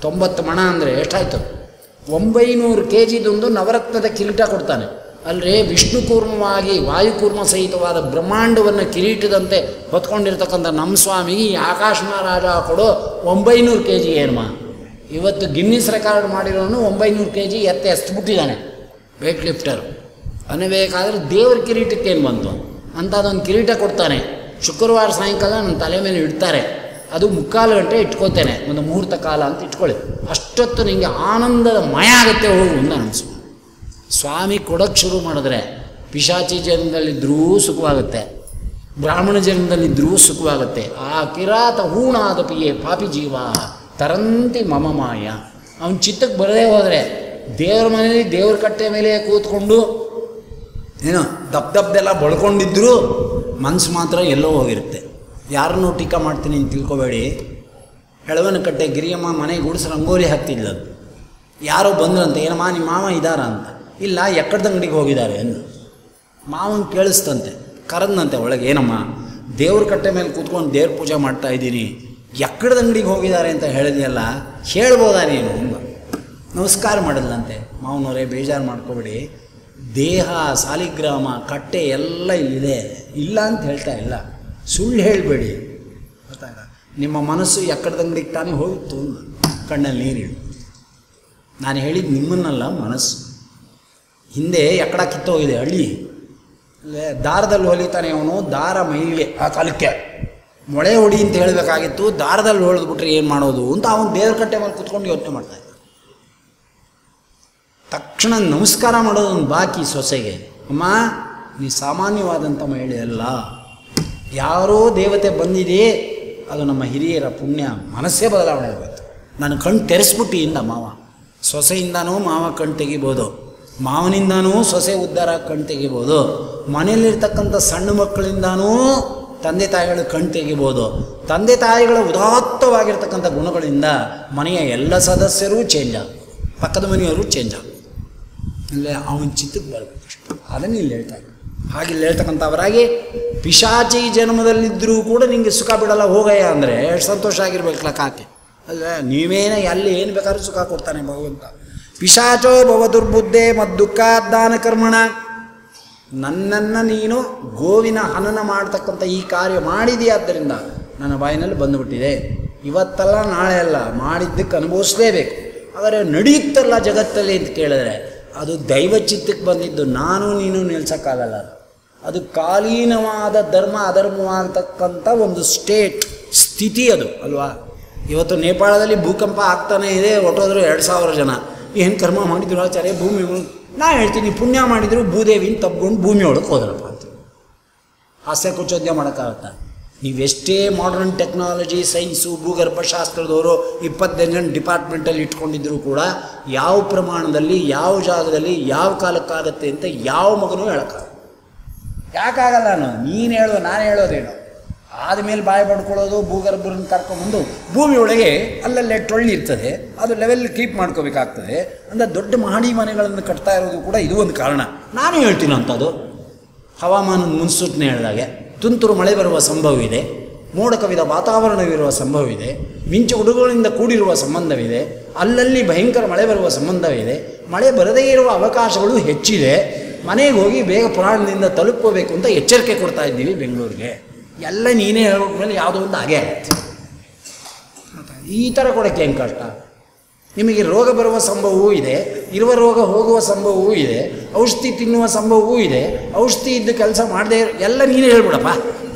90 ಮಣ ಅಂದರೆ ಎಷ್ಟಾಯಿತು? 900 kgದೊಂದು ನವರತ್ನದ ಕಿರೀಟ ಕೊಡ್ತಾನೆ. ಅಲ್ಲೇ ವಿಷ್ಣು ಕೂರ್ಮವಾಗಿ ವಾಯುಕೂರ್ಮ ಸಹಿತವಾದ ಬ್ರಹ್ಮಾಂಡವನ್ನು ಕಿರೀಟದಂತೆ ಹೊತ್ಕೊಂಡಿರ್ತಕ್ಕಂಥ ನಮ್ಮ ಸ್ವಾಮಿಗೆ ಈ ಆಕಾಶ ಮಹಾರಾಜ ಕೊಡೋ 900 kg ಏನಮ್ಮ? ಇವತ್ತು Guinness record ಮಾಡಿರೋನು 900 kg ಎಸ್ಬಿಟ್ಟಿದ್ದಾನೆ wait lifter. ಅನ್ನಬೇಕಾದ್ರೆ ದೇವ್ರ ಕಿರೀಟಕ್ಕೇನು ಬಂತು ಅಂತ ಅದೊಂದು ಕಿರೀಟ ಕೊಡ್ತಾನೆ. ಶುಕ್ರವಾರ ಸಾಯಂಕಾಲ ನನ್ನ ತಲೆ ಮೇಲೆ ಇಡ್ತಾರೆ. ಅದು 3/4 ಗಂಟೆ ಇಟ್ಕೋತೇನೆ, ಒಂದು ಮುಹೂರ್ತ ಕಾಲ ಅಂತ ಇಟ್ಕೊಳ್ಳಿ. ಅಷ್ಟೊತ್ತು ನಿಮಗೆ ಆನಂದದ ಮಯ ಆಗುತ್ತೆ ಹೋಗು ಅಂತ ಅನಿಸು. ಸ್ವಾಮಿ ಕೊಡೋಕ್ಕೆ ಶುರು ಮಾಡಿದ್ರೆ ಪಿಶಾಚಿ ಜನ್ಮದಲ್ಲಿದ್ದರೂ ಸುಖವಾಗುತ್ತೆ, ಬ್ರಾಹ್ಮಣ ಜನ್ಮದಲ್ಲಿದ್ದರೂ ಸುಖವಾಗುತ್ತೆ. ಆ ಕಿರಾತ ಹೂಣಾದಪಿಯೇ ಪಾಪಿ ಜೀವ ತರಂತಿ ಮಮ ಮಾಯ. ಅವನ ಚಿತ್ತಕ್ಕೆ ಬರದೇ ಹೋದರೆ ದೇವ್ರ ಮನೇಲಿ ದೇವ್ರ ಕಟ್ಟೆ ಮೇಲೆ ಕೂತ್ಕೊಂಡು ಏನೋ ದಬ್ದೆಲ್ಲ ಬಳ್ಕೊಂಡಿದ್ದರೂ ಮನಸ್ಸು ಮಾತ್ರ ಎಲ್ಲೋ ಹೋಗಿರುತ್ತೆ. ಯಾರನ್ನೂ ಟೀಕಾ ಮಾಡ್ತೀನಿ ಅಂತ ತಿಳ್ಕೊಬೇಡಿ. ಎಳವನ ಕಟ್ಟೆ ಗಿರಿಯಮ್ಮ ಮನೆಗೆ ಗುಡಿಸಿ ರಂಗೋಲಿ ಹಾಕ್ತಿದ್ಲದು. ಯಾರೋ ಬಂದ್ರಂತೆ, ಏನಮ್ಮ ನಿಮ್ಮ ಮಾವ ಇದ್ದಾರ ಅಂತ. ಇಲ್ಲ, ಎಕ್ಕಡ್ದ ಅಂಗಡಿಗೆ ಹೋಗಿದ್ದಾರೆ ಅಂದು. ಮಾವನ ಕೇಳಿಸ್ತಂತೆ, ಕರೆದ್ನಂತೆ ಒಳಗೆ, ಏನಮ್ಮ ದೇವ್ರ ಕಟ್ಟೆ ಮೇಲೆ ಕೂತ್ಕೊಂಡು ದೇವ್ರ ಪೂಜೆ ಮಾಡ್ತಾ ಇದ್ದೀನಿ, ಎಕ್ಕಡ್ದ ಅಂಗಡಿಗೆ ಹೋಗಿದ್ದಾರೆ ಅಂತ ಹೇಳಿದೆಯಲ್ಲ, ಹೇಳ್ಬೋದಾ ನೀನು ಅಂದ. ನಮಸ್ಕಾರ ಮಾಡಿದ್ಲಂತೆ. ಮಾವನವರೇ ಬೇಜಾರು ಮಾಡ್ಕೋಬೇಡಿ, ದೇಹ ಸಾಲಿಗ್ರಾಮ ಕಟ್ಟೆ ಎಲ್ಲ ಇಲ್ಲಿದೆ, ಇಲ್ಲ ಅಂತ ಹೇಳ್ತಾ ಇಲ್ಲ, ಸುಳ್ಳು ಹೇಳಬೇಡಿ, ಗೊತ್ತಾಗ ನಿಮ್ಮ ಮನಸ್ಸು ಎಕ್ಕಡ್ದ ಅಂಗಡಿಗೆ ತಾನೇ ಹೋಗಿತ್ತು, ಕಣ್ಣಲ್ಲಿ ನೀರಿಡು. ನಾನು ಹೇಳಿದ್ದು ನಿಮ್ಮನ್ನಲ್ಲ, ಮನಸ್ಸು. ಹಿಂದೆ ಎಕ್ಕಡ ಕಿತ್ತೋಗಿದೆ ಹಳ್ಳಿ, ಅಲ್ಲೇ ದಾರದಲ್ಲಿ ಹೊಲಿತಾನೆ ಅವನು, ದಾರ ಮೈಲಿಗೆ ಆ ಕಾಲಕ್ಕೆ ಮೊಳೆ ಹೊಡಿ ಅಂತ ಹೇಳಬೇಕಾಗಿತ್ತು, ದಾರದಲ್ಲಿ ಹೊಳೆದ್ಬಿಟ್ರೆ ಏನು ಮಾಡೋದು ಅಂತ ಅವನು ದೇವ್ರ ಕಟ್ಟೆ ಮೇಲೆ ಕುತ್ಕೊಂಡು ಯೋಚನೆ ಮಾಡ್ತಾಯಿದ್ದ. ತಕ್ಷಣ ನಮಸ್ಕಾರ ಮಾಡೋದೊಂದು ಬಾಕಿ ಸೊಸೆಗೆ. ಅಮ್ಮ, ನೀ ಸಾಮಾನ್ಯವಾದಂಥ ಮಹಿಳೆ ಅಲ್ಲ, ಯಾರೋ ದೇವತೆ ಬಂದಿದೆ, ಅದು ನಮ್ಮ ಹಿರಿಯರ ಪುಣ್ಯ. ಮನಸ್ಸೇ ಬದಲಾವಣೆ ಆಗೋಯ್ತು. ನಾನು ಕಣ್ಣು ತೆರೆಸ್ಬಿಟ್ಟಿಯಿಂದ ಮಾವ, ಸೊಸೆಯಿಂದನೂ ಮಾವ ಕಣ್ಣು ತೆಗಿಬೋದು, ಮಾವನಿಂದನೂ ಸೊಸೆ ಉದ್ಧಾರ ಕಣ್ಣು ತೆಗಿಬೋದು, ಮನೆಯಲ್ಲಿರ್ತಕ್ಕಂಥ ಸಣ್ಣ ಮಕ್ಕಳಿಂದನೂ ತಂದೆ ತಾಯಿಗಳು ಕಣ್ಣು ತೆಗಿಬೋದು. ತಂದೆ ತಾಯಿಗಳ ಉದಾತ್ತವಾಗಿರ್ತಕ್ಕಂಥ ಗುಣಗಳಿಂದ ಮನೆಯ ಎಲ್ಲ ಸದಸ್ಯರೂ ಚೇಂಜ್ ಆಗ, ಪಕ್ಕದ ಮನೆಯವರು ಚೇಂಜ್ ಆಗ, ಅಂದರೆ ಅವನ ಚಿತ್ತಕ್ಕೆ ಬರಬೇಕು. ಅದನ್ನು ಇಲ್ಲಿ ಹೇಳ್ತಾರೆ. ಹಾಗೆ ಇಲ್ಲಿ ಹೇಳ್ತಕ್ಕಂಥವರಾಗಿ ಪಿಶಾಚಿ ಜನ್ಮದಲ್ಲಿದ್ದರೂ ಕೂಡ ನಿಮಗೆ ಸುಖ ಬಿಡಲ್ಲ ಹೋಗಯ್ಯ ಅಂದರೆ ಎಷ್ಟು ಸಂತೋಷ ಆಗಿರ್ಬೇಕಲ್ಲ ಕಾಕೆ. ಅಲ್ಲೇ ನೀವೇನೇ ಅಲ್ಲಿ ಏನು ಬೇಕಾದ್ರೂ ಸುಖ ಕೊಡ್ತಾನೆ ಭಗವಂತ. ಪಿಶಾಚೋ ಭವ ದುರ್ಬುದ್ಧೆ ಮದ್ದುಃಖಾದಾನ ಕರ್ಮಣ. ನನ್ನನ್ನು ನೀನು ಗೋವಿನ ಹನನ ಮಾಡ್ತಕ್ಕಂಥ ಈ ಕಾರ್ಯ ಮಾಡಿದೆಯಾದ್ದರಿಂದ ನನ್ನ ಬಾಯಿನಲ್ಲಿ ಬಂದುಬಿಟ್ಟಿದೆ. ಇವತ್ತಲ್ಲ ನಾಳೆ ಅಲ್ಲ, ಮಾಡಿದ್ದಕ್ಕೆ ಅನುಭವಿಸಲೇಬೇಕು. ಆದರೆ ನಡೆಯುತ್ತಲ್ಲ ಜಗತ್ತಲ್ಲಿ ಅಂತ ಕೇಳಿದ್ರೆ ಅದು ದೈವ ಚಿತ್ತಕ್ಕೆ ಬಂದಿದ್ದು, ನಾನು ನೀನು ನಿಲ್ಸೋಕ್ಕಾಗಲ್ಲ. ಅದು ಕಾಲೀನವಾದ ಧರ್ಮ ಅಧರ್ಮವಾಗತಕ್ಕಂಥ ಒಂದು ಸ್ಥಿತಿ ಅದು ಅಲ್ವಾ. ಇವತ್ತು ನೇಪಾಳದಲ್ಲಿ ಭೂಕಂಪ ಆಗ್ತಾನೇ ಇದೆ, ಹೊಟ್ಟೋದ್ರು 2000 ಜನ. ಏನು ಕರ್ಮ ಮಾಡಿದ್ರು ಆಚಾರ್ಯ, ಭೂಮಿ. ನಾ ಹೇಳ್ತೀನಿ, ಪುಣ್ಯ ಮಾಡಿದ್ರು ಭೂದೇವಿನ ತಪ್ಕೊಂಡು ಭೂಮಿ ಒಳಗೆ ಹೋದ್ರಪ್ಪ ಅಂತ. ಹಾಸ್ಯ ಕುಚೋದ್ಯ ಮಾಡೋಕ್ಕಾಗತ್ತಾ? ನೀವೆಷ್ಟೇ ಮಾಡರ್ನ್ ಟೆಕ್ನಾಲಜಿ, ಸೈನ್ಸು, ಭೂಗರ್ಭಶಾಸ್ತ್ರದವರು 25 ಜನ ಡಿಪಾರ್ಟ್ಮೆಂಟಲ್ಲಿ ಇಟ್ಕೊಂಡಿದ್ರು ಕೂಡ ಯಾವ ಪ್ರಮಾಣದಲ್ಲಿ, ಯಾವ ಜಾಗದಲ್ಲಿ, ಯಾವ ಕಾಲಕ್ಕಾಗತ್ತೆ ಅಂತ ಯಾವ ಮಗನೂ ಹೇಳೋಕ್ಕಾಗಲ್ಲ. ಯಾಕಾಗಲ್ಲ? ನೀನು ಹೇಳೋ, ನಾನು ಹೇಳೋದೇನು? ಆದಮೇಲೆ ಬಾಯಿ ಪಡ್ಕೊಳ್ಳೋದು, ಭೂಗರ್ಭರನ್ನು ಕರ್ಕೊಂಡ್ಬಂದು ಭೂಮಿ ಒಳಗೆ ಅಲ್ಲಲ್ಲೇ ಟೊಳ್ಳಿರ್ತದೆ, ಅದು ಲೆವೆಲ್ ಕೀಪ್ ಮಾಡ್ಕೋಬೇಕಾಗ್ತದೆ. ಅಂದರೆ ದೊಡ್ಡ ಮಹಡಿ ಮನೆಗಳನ್ನು ಕಟ್ತಾ ಇರೋದು ಕೂಡ ಇದು ಒಂದು ಕಾರಣ. ನಾನು ಹೇಳ್ತೀನಿ ಅಂಥದ್ದು. ಹವಾಮಾನದ ಮುನ್ಸೂಚನೆ ಹೇಳಿದಾಗೆ ತುಂತುರು ಮಳೆ ಬರುವ ಸಂಭವವಿದೆ, ಮೋಡ ಕವಿದ ವಾತಾವರಣವಿರುವ ಸಂಭವವಿದೆ, ಮಿಂಚು ಗುಡುಗುಗಳಿಂದ ಕೂಡಿರುವ ಸಂಬಂಧವಿದೆ, ಅಲ್ಲಲ್ಲಿ ಭಯಂಕರ ಮಳೆ ಬರುವ ಸಂಬಂಧವಿದೆ, ಮಳೆ ಬರದೇ ಇರುವ ಅವಕಾಶಗಳು ಹೆಚ್ಚಿದೆ. ಮನೆಗೆ ಹೋಗಿ ಬೇಗ ಪುರಾಣದಿಂದ ತಲುಪಬೇಕು ಅಂತ ಎಚ್ಚರಿಕೆ ಕೊಡ್ತಾ ಇದ್ದೀವಿ ಬೆಂಗಳೂರಿಗೆ. ಎಲ್ಲ ನೀನೇ ಹೇಳ್ಬಿಟ್ಮೇಲೆ ಯಾವುದೋ ಒಂದು ಹಾಗೆ ಆಗುತ್ತೆ. ಈ ಥರ ಕೊಡೋಕ್ಕೆ ಹೆಂಗೆ ಕಷ್ಟ? ನಿಮಗೆ ರೋಗ ಬರುವ ಸಂಭವವೂ ಇದೆ, ಇರುವ ರೋಗ ಹೋಗುವ ಸಂಭವವೂ ಇದೆ, ಔಷಧಿ ತಿನ್ನುವ ಸಂಭವವೂ ಇದೆ, ಔಷಧಿ ಇದ್ದು ಕೆಲಸ ಮಾಡದೇ ಎಲ್ಲ ನೀನೇ ಹೇಳ್ಬಿಡಪ್ಪ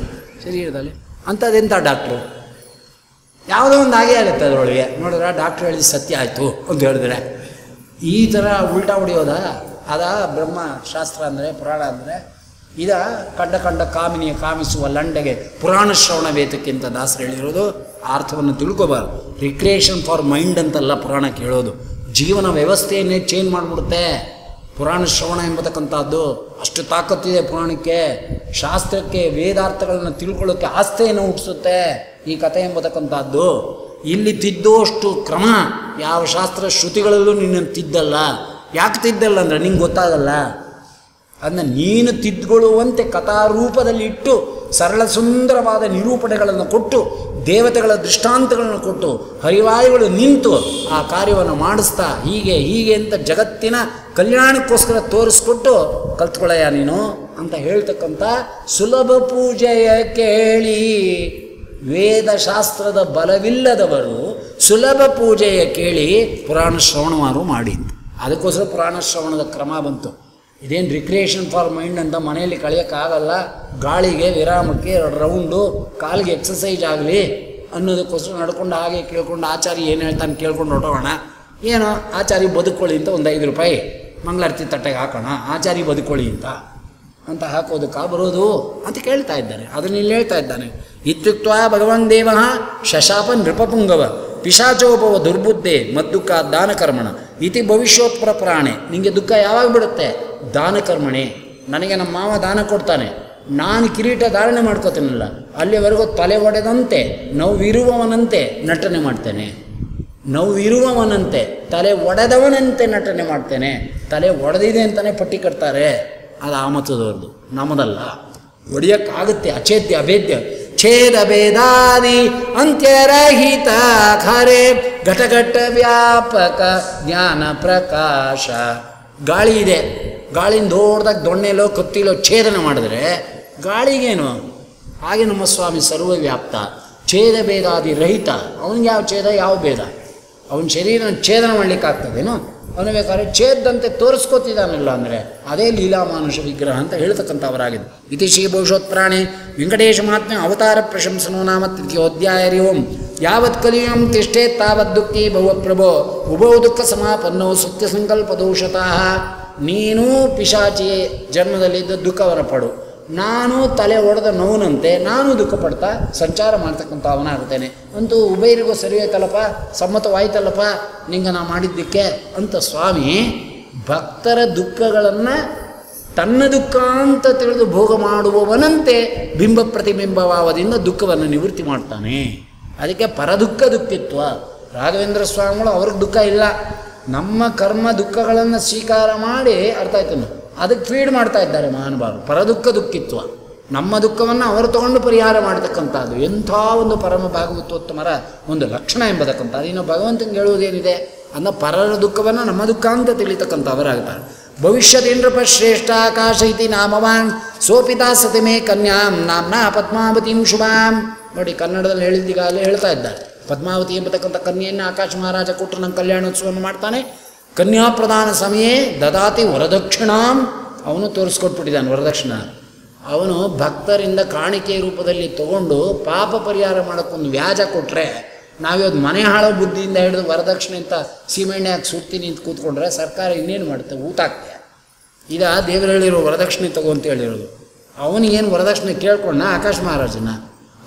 ಶರೀರದಲ್ಲಿ. ಅಂಥದ್ದೆಂಥ ಡಾಕ್ಟ್ರು? ಯಾವುದೋ ಒಂದು ಹಾಗೆ ಆಗುತ್ತೆ ಅದರೊಳಗೆ. ನೋಡಿದ್ರೆ ಡಾಕ್ಟ್ರು ಹೇಳಿದ ಸತ್ಯ ಆಯಿತು ಅಂತ ಹೇಳಿದ್ರೆ ಈ ಥರ ಉಲ್ಟಾ ಹೊಡೆಯೋದ? ಅದ ಬ್ರಹ್ಮಶಾಸ್ತ್ರ ಅಂದರೆ, ಪುರಾಣ ಅಂದರೆ ಇದ ಕಂಡ ಕಾಮಿನಿಯ ಕಾಮಿಸುವ ಲಂಡೆಗೆ ಪುರಾಣ ಶ್ರವಣ ವೇತಕ್ಕಿಂತ ದಾಸರು ಹೇಳಿರೋದು. ಆ ಅರ್ಥವನ್ನು ತಿಳ್ಕೊಬಾರ್ದು. ರಿಕ್ರಿಯೇಷನ್ ಫಾರ್ ಮೈಂಡ್ ಅಂತಲ್ಲ ಪುರಾಣ ಕೇಳೋದು, ಜೀವನ ವ್ಯವಸ್ಥೆಯನ್ನೇ ಚೇಂಜ್ ಮಾಡಿಬಿಡುತ್ತೆ ಪುರಾಣ ಶ್ರವಣ ಎಂಬತಕ್ಕಂಥದ್ದು. ಅಷ್ಟು ತಾಕತ್ತಿದೆ ಪುರಾಣಕ್ಕೆ, ಶಾಸ್ತ್ರಕ್ಕೆ, ವೇದಾರ್ಥಗಳನ್ನು ತಿಳ್ಕೊಳ್ಳೋಕ್ಕೆ ಆಸ್ಥೆಯನ್ನು ಹುಟ್ಟಿಸುತ್ತೆ ಈ ಕಥೆ ಎಂಬತಕ್ಕಂಥದ್ದು. ಇಲ್ಲಿ ತಿದ್ದೋಷ್ಟು ಕ್ರಮ ಯಾವ ಶಾಸ್ತ್ರ ಶ್ರುತಿಗಳಲ್ಲೂ ನಿನ್ನನ್ನು ತಿದ್ದಲ್ಲ. ಯಾಕೆ ತಿದ್ದಲ್ಲ ಅಂದರೆ ನಿಂಗೆ ಗೊತ್ತಾಗಲ್ಲ. ಅದನ್ನ ನೀನು ತಿದ್ದುಕೊಳ್ಳುವಂತೆ ಕಥಾರೂಪದಲ್ಲಿ ಇಟ್ಟು ಸರಳ ಸುಂದರವಾದ ನಿರೂಪಣೆಗಳನ್ನು ಕೊಟ್ಟು ದೇವತೆಗಳ ದೃಷ್ಟಾಂತಗಳನ್ನು ಕೊಟ್ಟು ಹರಿವಾಯುಗಳು ನಿಂತು ಆ ಕಾರ್ಯವನ್ನು ಮಾಡಿಸ್ತಾ ಹೀಗೆ ಅಂತ ಜಗತ್ತಿನ ಕಲ್ಯಾಣಕ್ಕೋಸ್ಕರ ತೋರಿಸ್ಕೊಟ್ಟು ಕಲ್ತ್ಕೊಳ್ಳಯ್ಯ ನೀನು ಅಂತ ಹೇಳ್ತಕ್ಕಂಥ ಸುಲಭ ಪೂಜೆಯ ಕೇಳಿ ವೇದಶಾಸ್ತ್ರದ ಬಲವಿಲ್ಲದವರು ಸುಲಭ ಪೂಜೆಯ ಕೇಳಿ ಪುರಾಣ ಶ್ರವಣವಾರು ಮಾಡಿ. ಅದಕ್ಕೋಸ್ಕರ ಪುರಾಣ ಶ್ರವಣದ ಕ್ರಮ ಬಂತು. ಇದೇನು ರಿಕ್ರಿಯೇಷನ್ ಫಾರ್ ಮೈಂಡ್ ಅಂತ ಮನೆಯಲ್ಲಿ ಕಳೆಯೋಕ್ಕಾಗಲ್ಲ. ಗಾಳಿಗೆ, ವಿರಾಮಕ್ಕೆ, ರೌಂಡು, ಕಾಲಿಗೆ ಎಕ್ಸಸೈಜ್ ಆಗಲಿ ಅನ್ನೋದಕ್ಕೋಸ್ಕರ ನಡ್ಕೊಂಡು ಹಾಗೆ ಕೇಳ್ಕೊಂಡು ಆಚಾರಿ ಏನು ಹೇಳ್ತಾನೆ ಕೇಳ್ಕೊಂಡು ಹೊಟ್ಟೋಗೋಣ. ಏನೋ ಆಚಾರಿ ಬದುಕೊಳ್ಳಿ ಅಂತ ಒಂದು 5 ರೂಪಾಯಿ ಮಂಗಳಾರತಿ ತಟ್ಟೆಗೆ ಹಾಕೋಣ, ಆಚಾರಿ ಬದುಕೊಳ್ಳಿ ಅಂತ. ಅಂತ ಹಾಕೋದಕ್ಕೆ ಬರೋದು ಅಂತ ಕೇಳ್ತಾ ಇದ್ದಾನೆ. ಅದನ್ನು ಇಲ್ಲಿ ಹೇಳ್ತಾ ಇದ್ದಾನೆ. ಇತ್ಯುಕ್ತ ಭಗವಾನ್ ದೇವ ಶಶಾಪ ನೃಪಪುಂಗವ ಪಿಶಾಚೋಪವ ದುರ್ಬುದ್ಧೆ ಮದ್ದುಃಖ ದಾನಕರ್ಮಣ ಇತಿ ಭವಿಷ್ಯೋತ್ಪರ ಪ್ರಾಣೆ. ನಿಮಗೆ ದುಃಖ ಯಾವಾಗ ಬಿಡುತ್ತೆ? ದಾನಕರ್ಮಣೆ. ನನಗೆ ನಮ್ಮ ಮಾವ ದಾನ ಕೊಡ್ತಾನೆ, ನಾನು ಕಿರೀಟ ಧಾರಣೆ ಮಾಡ್ಕೋತೀನಲ್ಲ, ಅಲ್ಲಿವರೆಗೂ ತಲೆ ಒಡೆದಂತೆ ನೋವಿರುವವನಂತೆ ನಟನೆ ಮಾಡ್ತೇನೆ. ನೋವಿರುವವನಂತೆ ತಲೆ ಒಡೆದವನಂತೆ ನಟನೆ ಮಾಡ್ತೇನೆ. ತಲೆ ಒಡೆದಿದೆ ಅಂತಲೇ ಪಟ್ಟಿ ಕಟ್ತಾರೆ, ಅದು ಆ ಮತದವ್ರದ್ದು, ನಮ್ಮದಲ್ಲ. ಒಡೆಯೋಕ್ಕಾಗುತ್ತೆ, ಅಛೇದ್ಯ ಅಭೇದ್ಯ ಛೇದ ಭೇದಾದಿ ಅಂತ್ಯರಹಿತ ಖರೆ ಘಟಘಟ ವ್ಯಾಪಕ ಜ್ಞಾನ ಪ್ರಕಾಶ. ಗಾಳಿ ಇದೆ, ಗಾಳಿನ ದೊಡ್ಡದಾಗಿ ದೊಣ್ಣೆಲೋ ಕತ್ತಿಲೋ ಛೇದನ ಮಾಡಿದ್ರೆ ಗಾಳಿಗೇನು? ಹಾಗೆ ನಮ್ಮ ಸ್ವಾಮಿ ಸರ್ವವ್ಯಾಪ್ತ, ಛೇದ ಭೇದಾದಿ ರಹಿತ. ಅವನಿಗೆ ಯಾವ ಛೇದ ಯಾವ ಭೇದ? ಅವನ ಶರೀರನ ಛೇದನ ಮಾಡಲಿಕ್ಕಾಗ್ತದೇನೋ? ಅವನು ಬೇಕಾದ್ರೆ ಛೇದಂತೆ ತೋರಿಸ್ಕೊತಿದ್ದಾನಲ್ಲ, ಅಂದರೆ ಅದೇ ಲೀಲಾಮಾನುಷ ವಿಗ್ರಹ ಅಂತ ಹೇಳ್ತಕ್ಕಂಥವರಾಗಿದೆ. ಇತಿ ಶ್ರೀ ಭವಿಷ್ಯೋತ್ಪ್ರಾಣೆ ವೆಂಕಟೇಶ ಮಹಾತ್ಮೆ ಅವತಾರ ಪ್ರಶಂಸನೋ ನಾಮ ತೃತೀಯೋಧ್ಯಾಯ ಓಂ ಯಾವತ್ ಕಲಿಯಂ ತಿಷ್ಠೇತ್ ತಾವತ್ ದುಃಖಿ ಭವಪ್ರಭೋ ಉಭೌ ದುಃಖ ಸಮಾಪನ್ನೋ ಸತ್ಯ ಸಂಕಲ್ಪ ದೋಷತಃ. ನೀನು ಪಿಶಾಚಿ ಜನ್ಮದಲ್ಲಿದ್ದ ದುಃಖವನ್ನು ಪಡು, ನಾನು ತಲೆ ಒಡೆದ ನೋವಿನಂತೆ ನಾನು ದುಃಖ ಪಡ್ತಾ ಸಂಚಾರ ಮಾಡ್ತಕ್ಕಂಥ ಅವನಾಗುತ್ತೇನೆ. ಅಂತೂ ಉಭಯರಿಗೂ ಸರಿ ಆಯ್ತಲ್ಲಪ್ಪ, ಸಮ್ಮತವಾಯ್ತಲ್ಲಪ್ಪ ನಿಂಗೆ ನಾ ಮಾಡಿದ್ದಕ್ಕೆ ಅಂತ ಸ್ವಾಮಿ ಭಕ್ತರ ದುಃಖಗಳನ್ನು ತನ್ನ ದುಃಖ ಅಂತ ತಿಳಿದು ಭೋಗ ಮಾಡುವವನಂತೆ ಬಿಂಬ ಪ್ರತಿಬಿಂಬವಾದದಿಂದ ದುಃಖವನ್ನು ನಿವೃತ್ತಿ ಮಾಡ್ತಾನೆ. ಅದಕ್ಕೆ ಪರದುಃಖ ದುಃಖಿತ್ವ. ರಾಘವೇಂದ್ರ ಸ್ವಾಮಿಗಳು ಅವ್ರಿಗೆ ದುಃಖ ಇಲ್ಲ, ನಮ್ಮ ಕರ್ಮ ದುಃಖಗಳನ್ನು ಸ್ವೀಕಾರ ಮಾಡಿ ಅರ್ಥ ಆಯ್ತು ಅದಕ್ಕೆ ಫೀಡ್ ಮಾಡ್ತಾ ಇದ್ದಾರೆ ಮಹಾನುಭಾವರು. ಪರದುಃಖ ದುಃಖಿತ್ವ, ನಮ್ಮ ದುಃಖವನ್ನು ಅವರು ತಗೊಂಡು ಪರಿಹಾರ ಮಾಡತಕ್ಕಂಥದ್ದು ಎಂಥ ಒಂದು ಪರಮ ಭಾಗವತೋತ್ತಮರ ಒಂದು ಲಕ್ಷಣ ಎಂಬತಕ್ಕಂಥದ್ದು. ಇನ್ನು ಭಗವಂತನಿಗೆ ಹೇಳುವುದೇನಿದೆ ಅನ್ನೋ ಪರರ ದುಃಖವನ್ನು ನಮ್ಮ ದುಃಖ ಅಂತ ತಿಳಿತಕ್ಕಂಥವರಾಗ್ತಾರೆ. ಭವಿಷ್ಯದೇಂದ್ರಪ ಶ್ರೇಷ್ಠ ಆಕಾಶ ಇತಿ ನಾಮವಾನ್ ಸೋಪಿತಾ ಸತಿಮೇ ಕನ್ಯಾಂ ನಾಮ್ನ ಪದ್ಮಾವತೀಂ ಶುಭಾಂ. ನೋಡಿ, ಕನ್ನಡದಲ್ಲಿ ಹೇಳಿದ್ದೀಗಾಗಲೇ ಹೇಳ್ತಾ ಇದ್ದಾರೆ. ಪದ್ಮಾವತಿ ಎಂಬತಕ್ಕಂಥ ಕನ್ಯೆಯನ್ನು ಆಕಾಶ ಮಹಾರಾಜ ಕೊಟ್ಟರು ನಮ್ಮ ಕಲ್ಯಾಣೋತ್ಸವವನ್ನು ಮಾಡ್ತಾನೆ. ಕನ್ಯಾ ಪ್ರದಾನ ಸಮಯೇ ದದಾತಿ ವರದಕ್ಷಿಣಾಂ. ಅವನು ತೋರಿಸ್ಕೊಟ್ಬಿಟ್ಟಿದ್ದಾನೆ ವರದಕ್ಷಿಣ. ಅವನು ಭಕ್ತರಿಂದ ಕಾಣಿಕೆ ರೂಪದಲ್ಲಿ ತಗೊಂಡು ಪಾಪ ಪರಿಹಾರ ಮಾಡೋಕ್ಕೊಂದು ವ್ಯಾಜ ಕೊಟ್ಟರೆ, ನಾವಿವತ್ತು ಮನೆ ಹಾಳೋ ಬುದ್ಧಿಯಿಂದ ಹಿಡಿದು ವರದಕ್ಷಿಣೆ ಅಂತ ಸೀಮೆಣ್ಣೆ ಹಾಕಿ ಸುಡ್ತೀನಿ ಅಂತ ಕೂತ್ಕೊಂಡ್ರೆ ಸರ್ಕಾರ ಇನ್ನೇನು ಮಾಡುತ್ತೆ? ಊಟ ಆಗ್ತದೆ. ಈಗ ದೇವರು ಹೇಳಿರೋ ವರದಕ್ಷಿಣೆ ತಗೋ ಅಂತ ಹೇಳಿರೋದು. ಅವನಿಗೇನು ವರದಕ್ಷಿಣೆ ಕೇಳ್ಕೊಂಡ ಆಕಾಶ ಮಹಾರಾಜನ?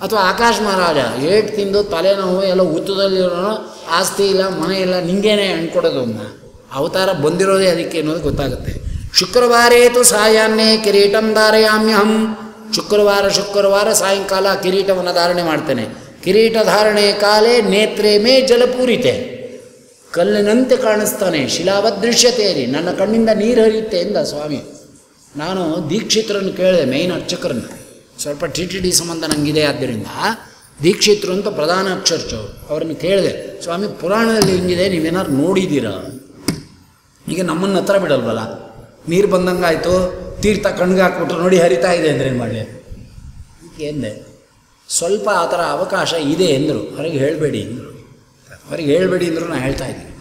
ಅಥವಾ ಆಕಾಶ ಮಹಾರಾಜ ಏಟು ತಿಂದು ತಲೆನೋವು ಎಲ್ಲ ಉತ್ತದಲ್ಲಿರೋ ಆಸ್ತಿ ಇಲ್ಲ ಮನೆ ಇಲ್ಲ ನಿಂಗೇನೆ ಹಣ್ಕೊಡೋದು ಅನ್ನ ಅವತಾರ ಬಂದಿರೋದೇ ಅದಕ್ಕೆ ಅನ್ನೋದು ಗೊತ್ತಾಗುತ್ತೆ. ಶುಕ್ರವಾರೇತು ಸಾಯಾನ್ನೇ ಕಿರೀಟಂ ಧಾರಯಾಮ್ಯಹಂ. ಶುಕ್ರವಾರ ಸಾಯಂಕಾಲ ಕಿರೀಟವನ್ನು ಧಾರಣೆ ಮಾಡ್ತೇನೆ. ಕಿರೀಟ ಧಾರಣೆ ಕಾಲೇ ನೇತ್ರೇ ಮೇ ಜಲಪೂರಿತೆ. ಕಲ್ಲಿನಂತೆ ಕಾಣಿಸ್ತಾನೆ. ಶಿಲಾವದೃಶ್ಯತೆಯಲ್ಲಿ ನನ್ನ ಕಣ್ಣಿಂದ ನೀರು ಹರಿಯುತ್ತೆ ಎಂದ ಸ್ವಾಮಿ. ನಾನು ದೀಕ್ಷಿತರನ್ನು ಕೇಳಿದೆ, ಮೇಯ್ನ್ ಅರ್ಚಕರನ್ನು. ಸ್ವಲ್ಪ ಟಿ ಸಂಬಂಧ ನನಗಿದೆ, ಆದ್ದರಿಂದ ದೀಕ್ಷಿತರು ಅಂತ ಪ್ರಧಾನ ಅಕ್ಷರಚು ಅವರನ್ನು ಕೇಳಿದೆ, ಸ್ವಾಮಿ ಪುರಾಣದಲ್ಲಿ ಹಿಂಗಿದೆ, ನೀವೇನಾದ್ರು ನೋಡಿದ್ದೀರಾ? ಈಗ ನಮ್ಮನ್ನು ಹತ್ರ ಬಿಡಲ್ವಲ್ಲ, ನೀರು ಬಂದಂಗಾಯಿತು, ತೀರ್ಥ ಕಣ್ಗೆ ಹಾಕ್ಬಿಟ್ರು, ನೋಡಿ ಹರಿತಾ ಇದೆ ಅಂದರೆ ಏನು ಮಾಡಲಿ ಎಂದೆ. ಸ್ವಲ್ಪ ಆ ಥರ ಅವಕಾಶ ಇದೆ ಎಂದರು. ಹೊರಗೆ ಹೇಳಬೇಡಿ ಅಂದರು. ಹೊರಗೆ ಹೇಳಬೇಡಿ ಅಂದರು. ನಾನು ಹೇಳ್ತಾ ಇದ್ದೀನಿ,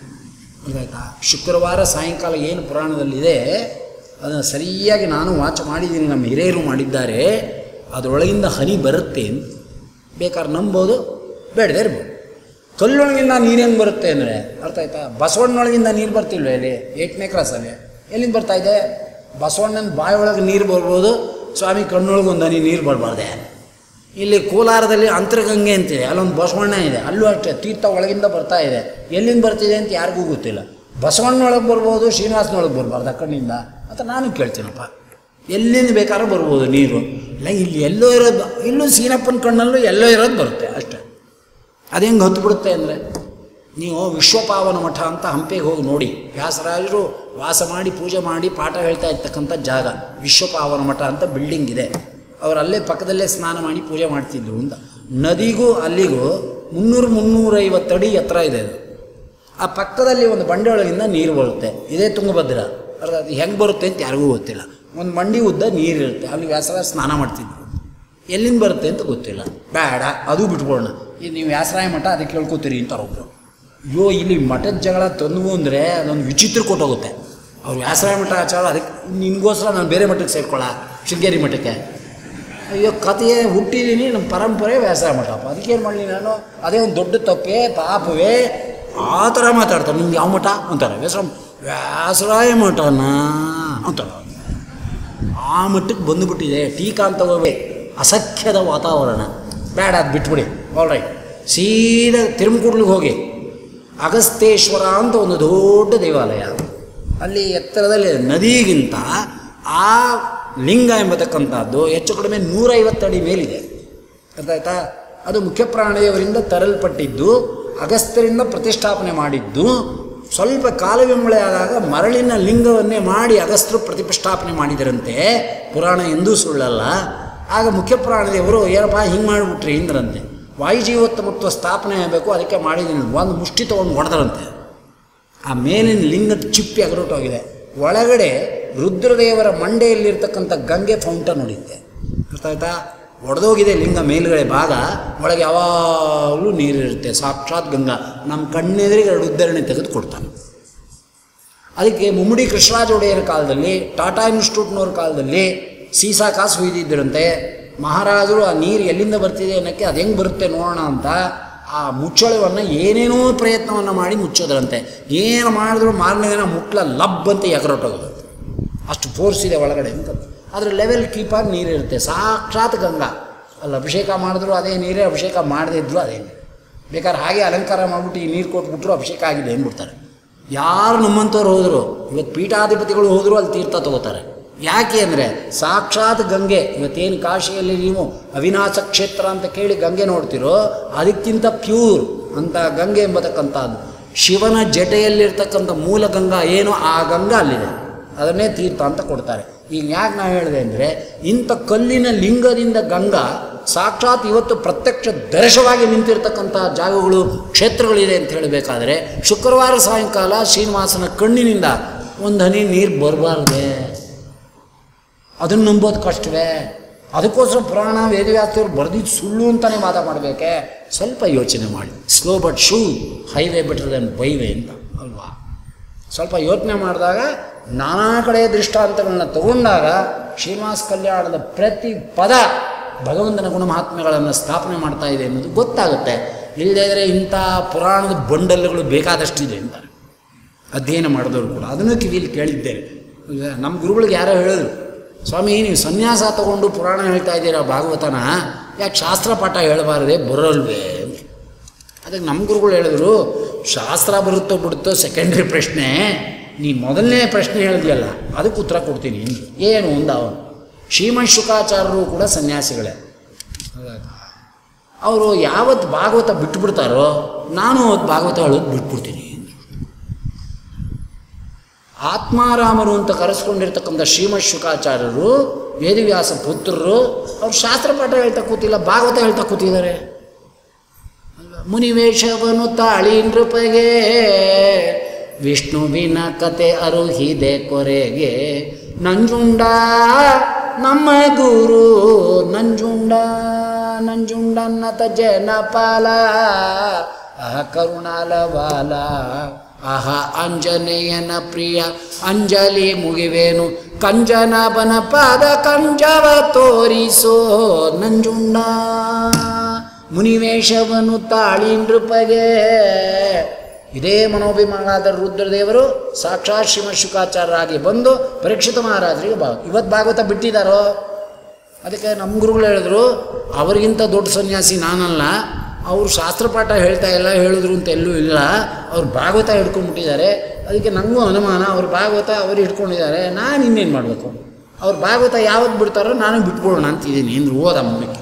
ಗೊತ್ತಾಯ್ತಾ? ಶುಕ್ರವಾರ ಸಾಯಂಕಾಲ ಏನು ಪುರಾಣದಲ್ಲಿದೆ ಅದನ್ನು ಸರಿಯಾಗಿ ನಾನು ವಾಚ ಮಾಡಿದ್ದೀನಿ, ನಮ್ಮ ಹಿರಿಯರು ಮಾಡಿದ್ದಾರೆ. ಅದರೊಳಗಿಂದ ಹನಿ ಬರುತ್ತೆ ಅಂತ ಬೇಕಾದ್ರೆ ನಂಬೋದು, ಬೇಡದೇ ಇರ್ಬೋದು. ಕಲ್ಲೊಳಗಿಂದ ನೀರು ಹೆಂಗೆ ಬರುತ್ತೆ ಅಂದರೆ ಅರ್ಥ ಆಯ್ತಾ? ಬಸವಣ್ಣನೊಳಗಿಂದ ನೀರು ಬರ್ತಿಲ್ವ ಇಲ್ಲಿ 8ನೇ ಕ್ರಾಸಲ್ಲಿ? ಎಲ್ಲಿಂದ ಬರ್ತಾಯಿದೆ? ಬಸವಣ್ಣನ ಬಾಯೊಳಗೆ ನೀರು ಬರ್ಬೋದು, ಸ್ವಾಮಿ ಕಣ್ಣೊಳಗೆ ಒಂದು ಹನಿ ನೀರು ಬರಬಾರ್ದೆ. ಇಲ್ಲಿ ಕೋಲಾರದಲ್ಲಿ ಅಂತರಗಂಗೆ ಅಂತಿದೆ, ಅಲ್ಲೊಂದು ಬಸವಣ್ಣ ಇದೆ, ಅಲ್ಲೂ ಅಷ್ಟೇ ತೀರ್ಥ ಒಳಗಿಂದ ಬರ್ತಾ ಇದೆ. ಎಲ್ಲಿಂದ ಬರ್ತಿದೆ ಅಂತ ಯಾರಿಗೂ ಗೊತ್ತಿಲ್ಲ. ಬಸವಣ್ಣನೊಳಗೆ ಬರ್ಬೋದು, ಶ್ರೀನಿವಾಸನೊಳಗೆ ಬರಬಾರ್ದು ಆ ಕಣ್ಣಿಂದ ಅಂತ ನಾನು ಕೇಳ್ತೀನಪ್ಪ. ಎಲ್ಲಿಂದ ಬೇಕಾದ್ರೂ ಬರ್ಬೋದು ನೀರು. ಇಲ್ಲ, ಇಲ್ಲಿ ಎಲ್ಲೋ ಇರೋದು, ಇಲ್ಲೂ ಸೀನಪ್ಪನ ಕಣ್ಣಲ್ಲೂ ಎಲ್ಲೋ ಇರೋದು ಬರುತ್ತೆ ಅಷ್ಟೇ. ಅದು ಹೆಂಗೆ ಹೊತ್ತುಬಿಡುತ್ತೆ ಅಂದರೆ, ನೀವು ವಿಶ್ವಪಾವನ ಮಠ ಅಂತ ಹಂಪಿಗೆ ಹೋಗಿ ನೋಡಿ. ವ್ಯಾಸರಾಜರು ವಾಸ ಮಾಡಿ ಪೂಜೆ ಮಾಡಿ ಪಾಠ ಹೇಳ್ತಾ ಇರ್ತಕ್ಕಂಥ ಜಾಗ ವಿಶ್ವಪಾವನ ಮಠ ಅಂತ ಬಿಲ್ಡಿಂಗ್ ಇದೆ. ಅವರು ಅಲ್ಲೇ ಪಕ್ಕದಲ್ಲೇ ಸ್ನಾನ ಮಾಡಿ ಪೂಜೆ ಮಾಡ್ತಿದ್ರು ಅಂತ. ನದಿಗೂ ಅಲ್ಲಿಗೂ 300-350 ಅಡಿ ಎತ್ತರ ಇದೆ ಅದು. ಆ ಪಕ್ಕದಲ್ಲಿ ಒಂದು ಬಂಡೆ ಒಳಗಿಂದ ನೀರು ಬರುತ್ತೆ. ಇದೇ ತುಂಗಭದ್ರ. ಅದು ಹೆಂಗೆ ಬರುತ್ತೆ ಅಂತ ಯಾರಿಗೂ ಗೊತ್ತಿಲ್ಲ. ಒಂದು ಮಂಡಿ ಉದ್ದ ನೀರಿರುತ್ತೆ, ಅಲ್ಲಿ ವ್ಯಾಸರಾಜ ಸ್ನಾನ ಮಾಡ್ತಿದ್ರು. ಎಲ್ಲಿಂದ ಬರುತ್ತೆ ಅಂತ ಗೊತ್ತಿಲ್ಲ. ಬೇಡ, ಅದು ಬಿಟ್ಕೊಳ್ಳೋಣ. ಈಗ ನೀವು ವ್ಯಾಸರಾಯ ಮಠ ಅದಕ್ಕೆ ಕೇಳ್ಕೊತೀರಿ ಅಂತಾರೆ ಒಬ್ಬರು. ಅಯ್ಯೋ, ಇಲ್ಲಿ ಮಠದ ಜಗಳ ತಂದು ಅಂದರೆ ಅದೊಂದು ವಿಚಿತ್ರ ಕೊಟ್ಟೋಗುತ್ತೆ. ಅವ್ರು ವ್ಯಾಸರಾಯ ಮಠ ಆಚಾರ, ಅದಕ್ಕೆ ನಿಮಗೋಸ್ಕರ ನಾನು ಬೇರೆ ಮಠಕ್ಕೆ ಸೇರ್ಕೊಳ್ಳ, ಶೃಂಗೇರಿ ಮಠಕ್ಕೆ. ಅಯ್ಯೋ, ಕಥೆಯೇ ಹುಟ್ಟಿದ್ದೀನಿ, ನಮ್ಮ ಪರಂಪರೆ ವ್ಯಾಸರಾಯ ಮಠಪ್ಪ, ಅದಕ್ಕೇನು ಮಾಡಲಿ ನಾನು? ಅದೇ ಒಂದು ದೊಡ್ಡ ತಪ್ಪೇ, ಪಾಪವೇ, ಆ ಥರ ಮಾತಾಡ್ತಾರೆ. ನಿಮ್ಗೆ ಯಾವ ಮಠ ಅಂತಾರೆ? ವ್ಯಾಸರಾಯ ಮಠನಾ ಅಂತಾರೆ. ಆ ಮಟ್ಟಕ್ಕೆ ಬಂದುಬಿಟ್ಟಿದೆ. ಟೀಕಾ ಅಂತ ಅಸಖ್ಯದ ವಾತಾವರಣ, ಬೇಡ ಅದು ಬಿಟ್ಬಿಡಿ, ಆಲ್ ರೈಟ್. ಸೀದಾ ತಿರುಮಕೂಡ್ಲಿಗೆ ಹೋಗಿ ಅಗಸ್ತೇಶ್ವರ ಅಂತ ಒಂದು ದೊಡ್ಡ ದೇವಾಲಯ, ಅಲ್ಲಿ ಎತ್ತರದಲ್ಲಿ ನದಿಗಿಂತ ಆ ಲಿಂಗ ಎಂಬತಕ್ಕಂಥದ್ದು ಹೆಚ್ಚು ಕಡಿಮೆ 150 ಅಡಿ ಮೇಲಿದೆ. ಅರ್ಥಾಯ್ತಾ? ಅದು ಮುಖ್ಯ ಪ್ರಾಣದೇವರಿಂದ ತರಲ್ಪಟ್ಟಿದ್ದು, ಅಗಸ್ತ್ಯರಿಂದ ಪ್ರತಿಷ್ಠಾಪನೆ ಮಾಡಿದ್ದು. ಸ್ವಲ್ಪ ಕಾಲವಿಮಳೆ ಆದಾಗ ಮರಳಿನ ಲಿಂಗವನ್ನೇ ಮಾಡಿ ಅಗಸ್ತ್ಯರು ಪ್ರತಿಷ್ಠಾಪನೆ ಮಾಡಿದರಂತೆ, ಪುರಾಣ ಎಂದೂ ಸುಳ್ಳಲ್ಲ. ಆಗ ಮುಖ್ಯ ಪ್ರಾಣದೇವರು ಏನಪ್ಪ ಹಿಂಗೆ ಮಾಡಿಬಿಟ್ರಿ ಇಂದ್ರಂತೆ, ವಾಯುಜೀವೋತ್ತಮತ್ವ ಸ್ಥಾಪನೆ ಆಗಬೇಕು, ಅದಕ್ಕೆ ಮಾಡಿದ್ದೀನಿ. ಒಂದು ಮುಷ್ಟಿ ತೊಗೊಂಡು ಹೊಡೆದರಂತೆ, ಆ ಮೇಲಿನ ಲಿಂಗದ ಚಿಪ್ಪಿ ಅಗರಟೋಗಿದೆ. ಒಳಗಡೆ ರುದ್ರದೇವರ ಮಂಡೆಯಲ್ಲಿರ್ತಕ್ಕಂಥ ಗಂಗೆ ಫೌಂಟನ್ ನೋಡಿದ್ದೆ. ಅರ್ಥಾಯ್ತಾ? ಒಡೆದೋಗಿದೆ ಲಿಂಗ ಮೇಲುಗಡೆ ಭಾಗ, ಒಳಗೆ ಯಾವಾಗಲೂ ನೀರಿರುತ್ತೆ, ಸಾಕ್ಷಾತ್ ಗಂಗಾ. ನಮ್ಮ ಕಣ್ಣೆದುರಿಗೆ 2 ಉದ್ಧರಣೆ ತೆಗೆದು ಕೊಡ್ತಾನೆ. ಅದಕ್ಕೆ ಮುಮ್ಮಡಿ ಕೃಷ್ಣರಾಜ ಒಡೆಯರ ಕಾಲದಲ್ಲಿ, ಟಾಟಾ ಇನ್ಸ್ಟಿಟ್ಯೂಟ್ನವ್ರ ಕಾಲದಲ್ಲಿ ಸೀಸಾ ಕಾಸು ಹುಯ್ದಿದ್ದರಂತೆ. ಮಹಾರಾಜರು ಆ ನೀರು ಎಲ್ಲಿಂದ ಬರ್ತಿದೆ ಅನ್ನೋಕ್ಕೆ ಅದು ಹೆಂಗೆ ಬರುತ್ತೆ ನೋಡೋಣ ಅಂತ ಆ ಮುಚ್ಚಳವನ್ನು ಏನೇನೋ ಪ್ರಯತ್ನವನ್ನು ಮಾಡಿ ಮುಚ್ಚೋದ್ರಂತೆ. ಏನು ಮಾಡಿದ್ರು ಮಾರನೇ ದಿನ ಮುಟ್ಲ ಲಬ್ ಅಂತ ಎಗರೊಟ್ಟೋಗೋದು, ಅಷ್ಟು ಫೋರ್ಸ್ ಇದೆ ಒಳಗಡೆ ಅಂತ. ಅದ್ರ ಲೆವೆಲ್ ಕೀಪಾಗಿ ನೀರಿರುತ್ತೆ, ಸಾಕ್ಷಾತ್ ಗಂಗಾ. ಅಲ್ಲಿ ಅಭಿಷೇಕ ಮಾಡಿದ್ರು ಅದೇ ನೀರೇ, ಅಭಿಷೇಕ ಮಾಡದೇ ಇದ್ರು ಅದೇ ನೀರು. ಬೇಕಾದ್ರೆ ಹಾಗೆ ಅಲಂಕಾರ ಮಾಡಿಬಿಟ್ಟು ಈ ನೀರು ಕೊಟ್ಬಿಟ್ರು ಅಭಿಷೇಕ ಆಗಿದೆ ಅಂದ್ಬಿಡ್ತಾರೆ. ಯಾರು ನಮ್ಮಂಥವ್ರು ಹೋದರು, ಇವತ್ತು ಪೀಠಾಧಿಪತಿಗಳು ಹೋದರೂ ಅಲ್ಲಿ ತೀರ್ಥ ತಗೋತಾರೆ. ಯಾಕೆ ಅಂದರೆ ಸಾಕ್ಷಾತ್ ಗಂಗೆ. ಇವತ್ತೇನು ಕಾಶಿಯಲ್ಲಿ ನೀವು ಅವಿನಾಶ ಕ್ಷೇತ್ರ ಅಂತ ಕೇಳಿ ಗಂಗೆ ನೋಡ್ತಿರೋ, ಅದಕ್ಕಿಂತ ಪ್ಯೂರ್ ಅಂತ ಗಂಗೆ ಎಂಬತಕ್ಕಂಥದ್ದು. ಶಿವನ ಜಟೆಯಲ್ಲಿರ್ತಕ್ಕಂಥ ಮೂಲ ಗಂಗಾ ಏನು, ಆ ಗಂಗಾ ಅಲ್ಲಿದೆ, ಅದನ್ನೇ ತೀರ್ಥ ಅಂತ ಕೊಡ್ತಾರೆ. ಈಗ ಯಾಕೆ ನಾವು ಹೇಳಿದೆ ಅಂದರೆ, ಇಂಥ ಕಲ್ಲಿನ ಲಿಂಗದಿಂದ ಗಂಗಾ ಸಾಕ್ಷಾತ್ ಇವತ್ತು ಪ್ರತ್ಯಕ್ಷ ದರ್ಶವಾಗಿ ನಿಂತಿರ್ತಕ್ಕಂಥ ಜಾಗಗಳು, ಕ್ಷೇತ್ರಗಳಿದೆ ಅಂತ ಹೇಳಬೇಕಾದ್ರೆ, ಶುಕ್ರವಾರ ಸಾಯಂಕಾಲ ಶ್ರೀನಿವಾಸನ ಕಣ್ಣಿನಿಂದ ಒಂದು ಹನಿ ನೀರು ಬರಬಾರ್ದೆ, ಅದನ್ನು ನಂಬೋದು ಕಷ್ಟವೇ. ಅದಕ್ಕೋಸ್ಕರ ಪುರಾಣ ವೇದವ್ಯಾಸರು ಬರೆದಿದ್ದು ಸುಳ್ಳು ಅಂತಲೇ ವಾದ ಮಾಡಬೇಕೆ? ಸ್ವಲ್ಪ ಯೋಚನೆ ಮಾಡಿ. Slow but sure highway better than byway ಅಂತ ಅಲ್ವಾ? ಸ್ವಲ್ಪ ಯೋಚನೆ ಮಾಡಿದಾಗ, ನಾನಾ ಕಡೆ ದೃಷ್ಟಾಂತಗಳನ್ನ ತಗೊಂಡಾಗ ಶ್ರೀನಿವಾಸ ಕಲ್ಯಾಣದ ಪ್ರತಿ ಪದ ಭಗವಂತನ ಗುಣಮಹಾತ್ಮೆಗಳನ್ನು ಸ್ಥಾಪನೆ ಮಾಡ್ತಾ ಇದೆ ಅನ್ನೋದು ಗೊತ್ತಾಗುತ್ತೆ. ಇಲ್ಲದೇ ಇದ್ದರೆ ಇಂಥ ಪುರಾಣದ ಬಂಡಲ್ಗಳು ಬೇಕಾದಷ್ಟಿದೆ ಅಂತಾರೆ ಅಧ್ಯಯನ ಮಾಡಿದವರು ಕೂಡ. ಅದನ್ನು ಕಿವಿಯಲ್ಲಿ ಕೇಳಿದ್ದೇನೆ. ನಮ್ಮ ಗುರುಗಳಿಗೆ ಯಾರೋ ಹೇಳಿದ್ರು, ಸ್ವಾಮಿ ನೀವು ಸನ್ಯಾಸ ತಗೊಂಡು ಪುರಾಣ ಹೇಳ್ತಾ ಇದ್ದೀರಾ ಭಾಗವತನ, ಯಾಕೆ ಶಾಸ್ತ್ರ ಪಾಠ ಹೇಳಬಾರದೆ, ಬರೋಲ್ವೇ? ಅದಕ್ಕೆ ನಮ್ಮ ಗುರುಗಳು ಹೇಳಿದ್ರು, ಶಾಸ್ತ್ರ ಬರುತ್ತೋ ಬಿಡುತ್ತೋ ಸೆಕೆಂಡ್ರಿ ಪ್ರಶ್ನೆ, ನೀ ಮೊದಲನೇ ಪ್ರಶ್ನೆ ಹೇಳಿದ್ಯಲ್ಲ ಅದಕ್ಕೆ ಉತ್ತರ ಕೊಡ್ತೀನಿ. ಏನು ಒಂದು ಅವನು ಶ್ರೀಮನ್ ಶುಕಾಚಾರ್ಯರು ಕೂಡ ಸನ್ಯಾಸಿಗಳೇ. ಅವರು ಯಾವತ್ತು ಭಾಗವತ ಬಿಟ್ಟುಬಿಡ್ತಾರೋ ನಾನು ಅವತ್ತು ಭಾಗವತ ಹೇಳೋದು ಬಿಟ್ಬಿಡ್ತೀನಿ. ಆತ್ಮಾರಾಮರು ಅಂತ ಕರೆಸ್ಕೊಂಡಿರ್ತಕ್ಕಂಥ ಶ್ರೀಮತ್ ಶುಕಾಚಾರ್ಯರು, ವೇದವ್ಯಾಸ ಪುತ್ರರು, ಅವ್ರು ಶಾಸ್ತ್ರ ಪಾಠ ಹೇಳ್ತಾ ಕೂತಿಲ್ಲ, ಭಾಗವತ ಹೇಳ್ತಾ ಕೂತಿದ್ದಾರೆ. ಮುನಿವೇಶವನು ತಾಳಿ ನೃಪಗೆ, ವಿಷ್ಣುವಿನ ಕತೆ ಅರುಹಿದೆ ಕೊರೆಗೆ, ನಂಜುಂಡ ನಮ್ಮ ಗುರು ನಂಜುಂಡ, ನಂಜುಂಡನ್ನತ ಜನಪಾಲ, ಕರುಣಾಲವಾಲ, ಆಹಾ ಆಂಜನೇಯನ ಪ್ರಿಯ ಅಂಜಲಿ ಮುಗಿವೇನು, ಕಂಜನಬನ ಪಾದ ಕಂಜವ ತೋರಿಸೋ ನಂಜುಂಡ. ಮುನಿವೇಶವನು ತಾಳಿ ನೃಪಗೆ. ಇದೇ ಮನೋಭಿಮಾನದ ರುದ್ರದೇವರು ಸಾಕ್ಷಾತ್ ಶ್ರೀಮತ್ ಶುಕಾಚಾರ್ಯರಾಗಿ ಬಂದು ಪರೀಕ್ಷಿತ ಮಹಾರಾಜರಿಗೆ ಇವತ್ತು ಭಾಗವತ ಬಿಟ್ಟಿದ್ದಾರೋ? ಅದಕ್ಕೆ ನಮ್ಮ ಗುರುಗಳು ಹೇಳಿದ್ರು, ಅವರಿಗಿಂತ ದೊಡ್ಡ ಸನ್ಯಾಸಿ ನಾನಲ್ಲ, ಅವರು ಶಾಸ್ತ್ರಪಾಠ ಹೇಳ್ತಾ ಇಲ್ಲ, ಹೇಳಿದ್ರು ಅಂತ ಎಲ್ಲೂ ಇಲ್ಲ, ಅವ್ರು ಭಾಗವತ ಹಿಡ್ಕೊಂಡ್ಬಿಟ್ಟಿದ್ದಾರೆ. ಅದಕ್ಕೆ ನನಗೂ ಅನುಮಾನ, ಅವ್ರು ಭಾಗವತ ಅವರು ಹಿಡ್ಕೊಂಡಿದ್ದಾರೆ, ನಾನು ಇನ್ನೇನು ಮಾಡಬೇಕು? ಅವ್ರು ಭಾಗವತ ಯಾವತ್ತು ಬಿಡ್ತಾರೋ ನಾನು ಬಿಟ್ಬಿಡೋಣ ಅಂತಿದ್ದೀನಿ ಅಂದ್ರೆ ಓದ ಮುಂದಕ್ಕೆ.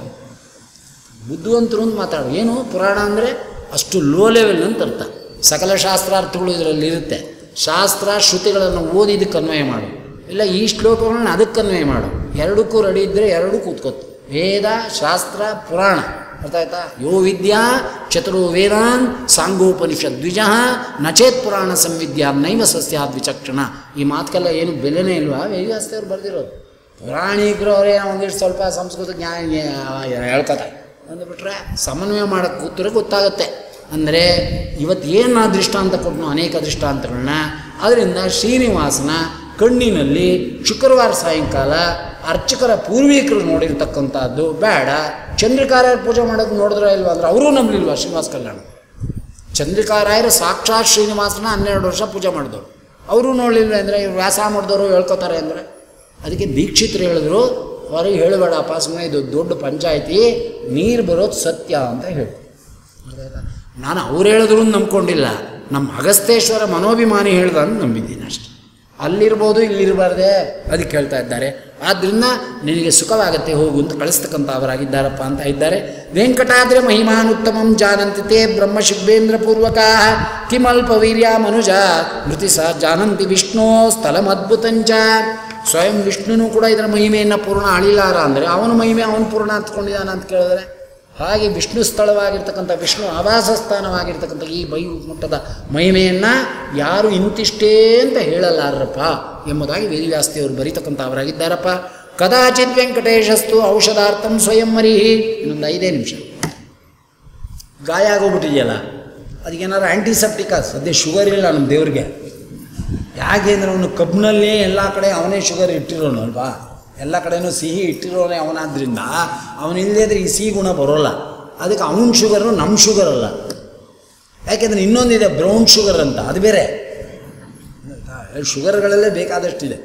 ಬುದ್ಧಿವಂತರು ಅಂತ ಮಾತಾಡೋ ಏನು ಪುರಾಣ ಅಂದರೆ ಅಷ್ಟು ಲೋ ಲೆವೆಲ್ ಅಂತ ಅರ್ಥ. ಸಕಲ ಶಾಸ್ತ್ರಾರ್ಥಗಳು ಇದರಲ್ಲಿ ಇರುತ್ತೆ. ಶಾಸ್ತ್ರ ಶ್ರುತಿಗಳನ್ನು ಓದಿದ್ದಕ್ಕೆ ಅನ್ವಯ ಮಾಡು, ಇಲ್ಲ ಈ ಶ್ಲೋಕಗಳನ್ನ ಅದಕ್ಕೆ ಅನ್ವಯ ಮಾಡು. ಎರಡಕ್ಕೂ ರೆಡಿ ಇದ್ದರೆ ಎರಡೂ ಕೂತ್ಕೋತು. ವೇದ ಶಾಸ್ತ್ರ ಪುರಾಣ ಅರ್ಥ ಆಯ್ತಾ? ಯೋ ವಿದ್ಯಾ ಚತುರೋ ವೇದಾನ್ ಸಾಂಗೋಪನಿಷದ್ ದ್ವಿಜಃ ನಚೇತ್ ಪುರಾಣ ಸಂವಿದ್ಯಾ ನೈವ ಸಸ್ಯಾದ್ ವಿಚಕ್ಷಣ. ಈ ಮಾತುಕೆಲ್ಲ ಏನು ಬೆಲೆನೇ ಇಲ್ವಾ? ವೇದವ್ಯಾಸರು ಬರೆದಿರೋದು. ಪುರಾಣಿಕರು ಅವರೇ ಒಂದಿಷ್ಟು ಸ್ವಲ್ಪ ಸಂಸ್ಕೃತ ಜ್ಞಾನ ಹೇಳ್ಕೊತಾರೆ ಅಂದ್ಬಿಟ್ರೆ ಸಮನ್ವಯ ಮಾಡೋಕ್ಕೆ ಕೂತರೆ ಗೊತ್ತಾಗುತ್ತೆ. ಅಂದರೆ ಇವತ್ತು ಏನು ದೃಷ್ಟಾಂತ ಕೊಟ್ಟನು, ಅನೇಕ ದೃಷ್ಟಾಂತಗಳನ್ನ. ಅದರಿಂದ ಶ್ರೀನಿವಾಸನ ಕಣ್ಣಿನಲ್ಲಿ ಶುಕ್ರವಾರ ಸಾಯಂಕಾಲ ಅರ್ಚಕರ ಪೂರ್ವಿಕರು ನೋಡಿರ್ತಕ್ಕಂಥದ್ದು ಬೇಡ. ಚಂದ್ರಿಕಾರಾಯರು ಪೂಜೆ ಮಾಡೋದು ನೋಡಿದ್ರೆ ಇಲ್ವ ಅಂದರೆ ಅವರೂ ನಂಬಲಿಲ್ವ ಶ್ರೀನಿವಾಸ ಕಲ್ಯಾಣ. ಚಂದ್ರಿಕಾರಾಯರು ಸಾಕ್ಷಾತ್ ಶ್ರೀನಿವಾಸನ 12 ವರ್ಷ ಪೂಜೆ ಮಾಡಿದವರು, ಅವರು ನೋಡಲಿಲ್ಲ ಅಂದರೆ ಇವ್ರು ವ್ಯಾಸ ಮಾಡಿದವರು ಹೇಳ್ಕೊತಾರೆ ಅಂದರೆ ಅದಕ್ಕೆ ದೀಕ್ಷಿತರು ಹೇಳಿದ್ರು, ಹೊರಗೆ ಹೇಳಬೇಡಪ್ಪ, ಸುಮ್ಮನೆ ಇದು ದೊಡ್ಡ ಪಂಚಾಯಿತಿ, ನೀರು ಬರೋದು ಸತ್ಯ ಅಂತ ಹೇಳಿ. ನಾನು ಅವ್ರು ಹೇಳಿದ್ರು ನಂಬ್ಕೊಂಡಿಲ್ಲ, ನಮ್ಮ ಅಗಸ್ತೇಶ್ವರ ಮನೋಭಿಮಾನಿ ಹೇಳ್ದ ಅಂತ ನಂಬಿದ್ದೀನಿ ಅಷ್ಟೆ. ಅಲ್ಲಿರ್ಬೋದು, ಇಲ್ಲಿರಬಾರ್ದೆ, ಅದಕ್ಕೆ ಹೇಳ್ತಾ ಇದ್ದಾರೆ. ಆದ್ದರಿಂದ ನಿನಗೆ ಸುಖವಾಗತ್ತೆ ಹೋಗು ಅಂತ ಕಳಿಸ್ತಕ್ಕಂಥ ಅವರಾಗಿದ್ದಾರಪ್ಪ ಅಂತ ಇದ್ದಾರೆ. ವೆಂಕಟಾದ್ರಿ ಮಹಿಮಾನುತ್ತಮಂ ಜಾನಂತಿ ತೇ ಬ್ರಹ್ಮ ಶಿವೇಂದ್ರ ಪೂರ್ವಕ ಕಿಮಲ್ಪ ವೀರ್ಯ ಮನುಜ ಮೃತಿ ಸಹ ಜಾನಂತಿ ವಿಷ್ಣು ಸ್ಥಳಮದ್ಭುತಂಚ. ಸ್ವಯಂ ವಿಷ್ಣುನೂ ಕೂಡ ಇದರ ಮಹಿಮೆಯನ್ನು ಪೂರ್ಣ ಅಳಿಲಾರ ಅಂದರೆ ಅವನ ಮಹಿಮೆ ಅವನು ಪೂರ್ಣ ಹತ್ಕೊಂಡಿದ್ದಾನೆ ಅಂತ ಕೇಳಿದ್ರೆ, ಹಾಗೆ ವಿಷ್ಣು ಸ್ಥಳವಾಗಿರ್ತಕ್ಕಂಥ, ವಿಷ್ಣು ಆವಾಸ ಸ್ಥಾನವಾಗಿರ್ತಕ್ಕಂಥ ಈ ವೈಕುಂಠದ ಮಹಿಮೆಯನ್ನು ಯಾರು ಇಂತಿಷ್ಟೇ ಅಂತ ಹೇಳಲಾರಪ್ಪ ಎಂಬುದಾಗಿ ವೇದವ್ಯಾಸದೇವರು ಬರೀತಕ್ಕಂಥ ಅವರಾಗಿದ್ದಾರಪ್ಪ. ಕದಾಚಿತ್ ವೆಂಕಟೇಶಸ್ತು ಔಷಧಾರ್ಥಂ ಸ್ವಯಂ ಮರಿಹಿ. ಇನ್ನೊಂದು 5 ನಿಮಿಷ. ಗಾಯ ಆಗೋಗ್ಬಿಟ್ಟಿದೆಯಲ್ಲ, ಅದಕ್ಕೇನಾದ್ರು ಆ್ಯಂಟಿಸೆಪ್ಟಿಕಾ? ಸದ್ಯ ಶುಗರ್ ಇಲ್ಲ ನಮ್ಮ ದೇವ್ರಿಗೆ. ಯಾಕೆ ಅಂದರೆ ಅವನು ಕಬ್ಬಿನಲ್ಲಿ ಎಲ್ಲ ಕಡೆ ಅವನೇ ಶುಗರ್ ಇಟ್ಟಿರೋನು ಅಲ್ವಾ, ಎಲ್ಲ ಕಡೆಯೂ ಸಿಹಿ ಇಟ್ಟಿರೋನೇ ಅವನಾದ್ರಿಂದ ಅವನಿಲ್ಲದೇ ಈ ಸಿಹಿ ಗುಣ ಬರೋಲ್ಲ. ಅದಕ್ಕೆ ಅವನ ಶುಗರು ನಮ್ಮ ಶುಗರ್ ಅಲ್ಲ. ಯಾಕೆಂದರೆ ಇನ್ನೊಂದಿದೆ ಬ್ರೌನ್ ಶುಗರ್ ಅಂತ, ಅದು ಬೇರೆ. ಶುಗರ್ಗಳಲ್ಲೇ ಬೇಕಾದಷ್ಟಿದೆ.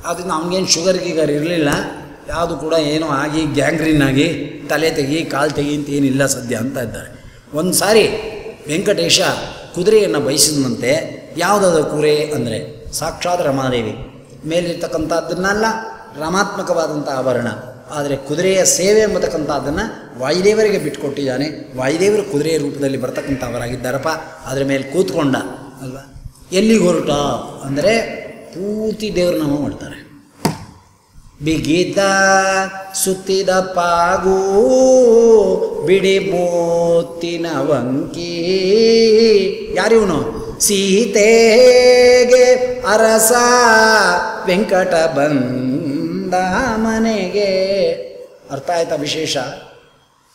ಅದಕ್ಕೆ ಅವನಿಗೇನು ಶುಗರ್ಗೀಗರ್ ಇರಲಿಲ್ಲ, ಯಾವುದು ಕೂಡ ಏನೋ ಆಗಿ ಗ್ಯಾಂಗ್ರೀನ್ ಆಗಿ ತಲೆ ತೆಗಿ ಕಾಲು ತೆಗಿ ಅಂತ ಏನಿಲ್ಲ ಸದ್ಯ ಅಂತ ಇದ್ದಾರೆ. ಒಂದು ಸಾರಿ ವೆಂಕಟೇಶ ಕುದುರೆಯನ್ನು ಬಯಸಿದಂತೆ. ಯಾವುದಾದ ಕುದುರೆ ಅಂದರೆ ಸಾಕ್ಷಾತ್ ರಮಾದೇವಿ ಮೇಲಿರ್ತಕ್ಕಂಥದ್ದನ್ನೆಲ್ಲ ರಮಾತ್ಮಕವಾದಂಥ ಆಭರಣ. ಆದರೆ ಕುದುರೆಯ ಸೇವೆ ಎಂಬತಕ್ಕಂಥದ್ದನ್ನು ವಾಯುದೇವರಿಗೆ ಬಿಟ್ಟುಕೊಟ್ಟಿದ್ದಾನೆ. ವಾಯುದೇವರು ಕುದುರೆಯ ರೂಪದಲ್ಲಿ ಬರ್ತಕ್ಕಂಥವರಾಗಿದ್ದಾರಪ್ಪ. ಅದರ ಮೇಲೆ ಕೂತ್ಕೊಂಡ ಅಲ್ವಾ. ಎಲ್ಲಿಗೆ ಹೊರಟ ಅಂದರೆ ಪೂರ್ತಿ ದೇವ್ರನಾಮ ಮಾಡ್ತಾರೆ. ಬಿಗಿದ ಸುತ್ತಿದ ಪಾಗು ಬಿಡಿ ಮೋತಿನ ವಂಕಿ. ಯಾರಿವನು? ಸೀತೆಗೆ ಅರಸ ವೆಂಕಟ ಬಂದ ಮನೆಗೆ. ಅರ್ಥ ಆಯ್ತಾ ವಿಶೇಷ?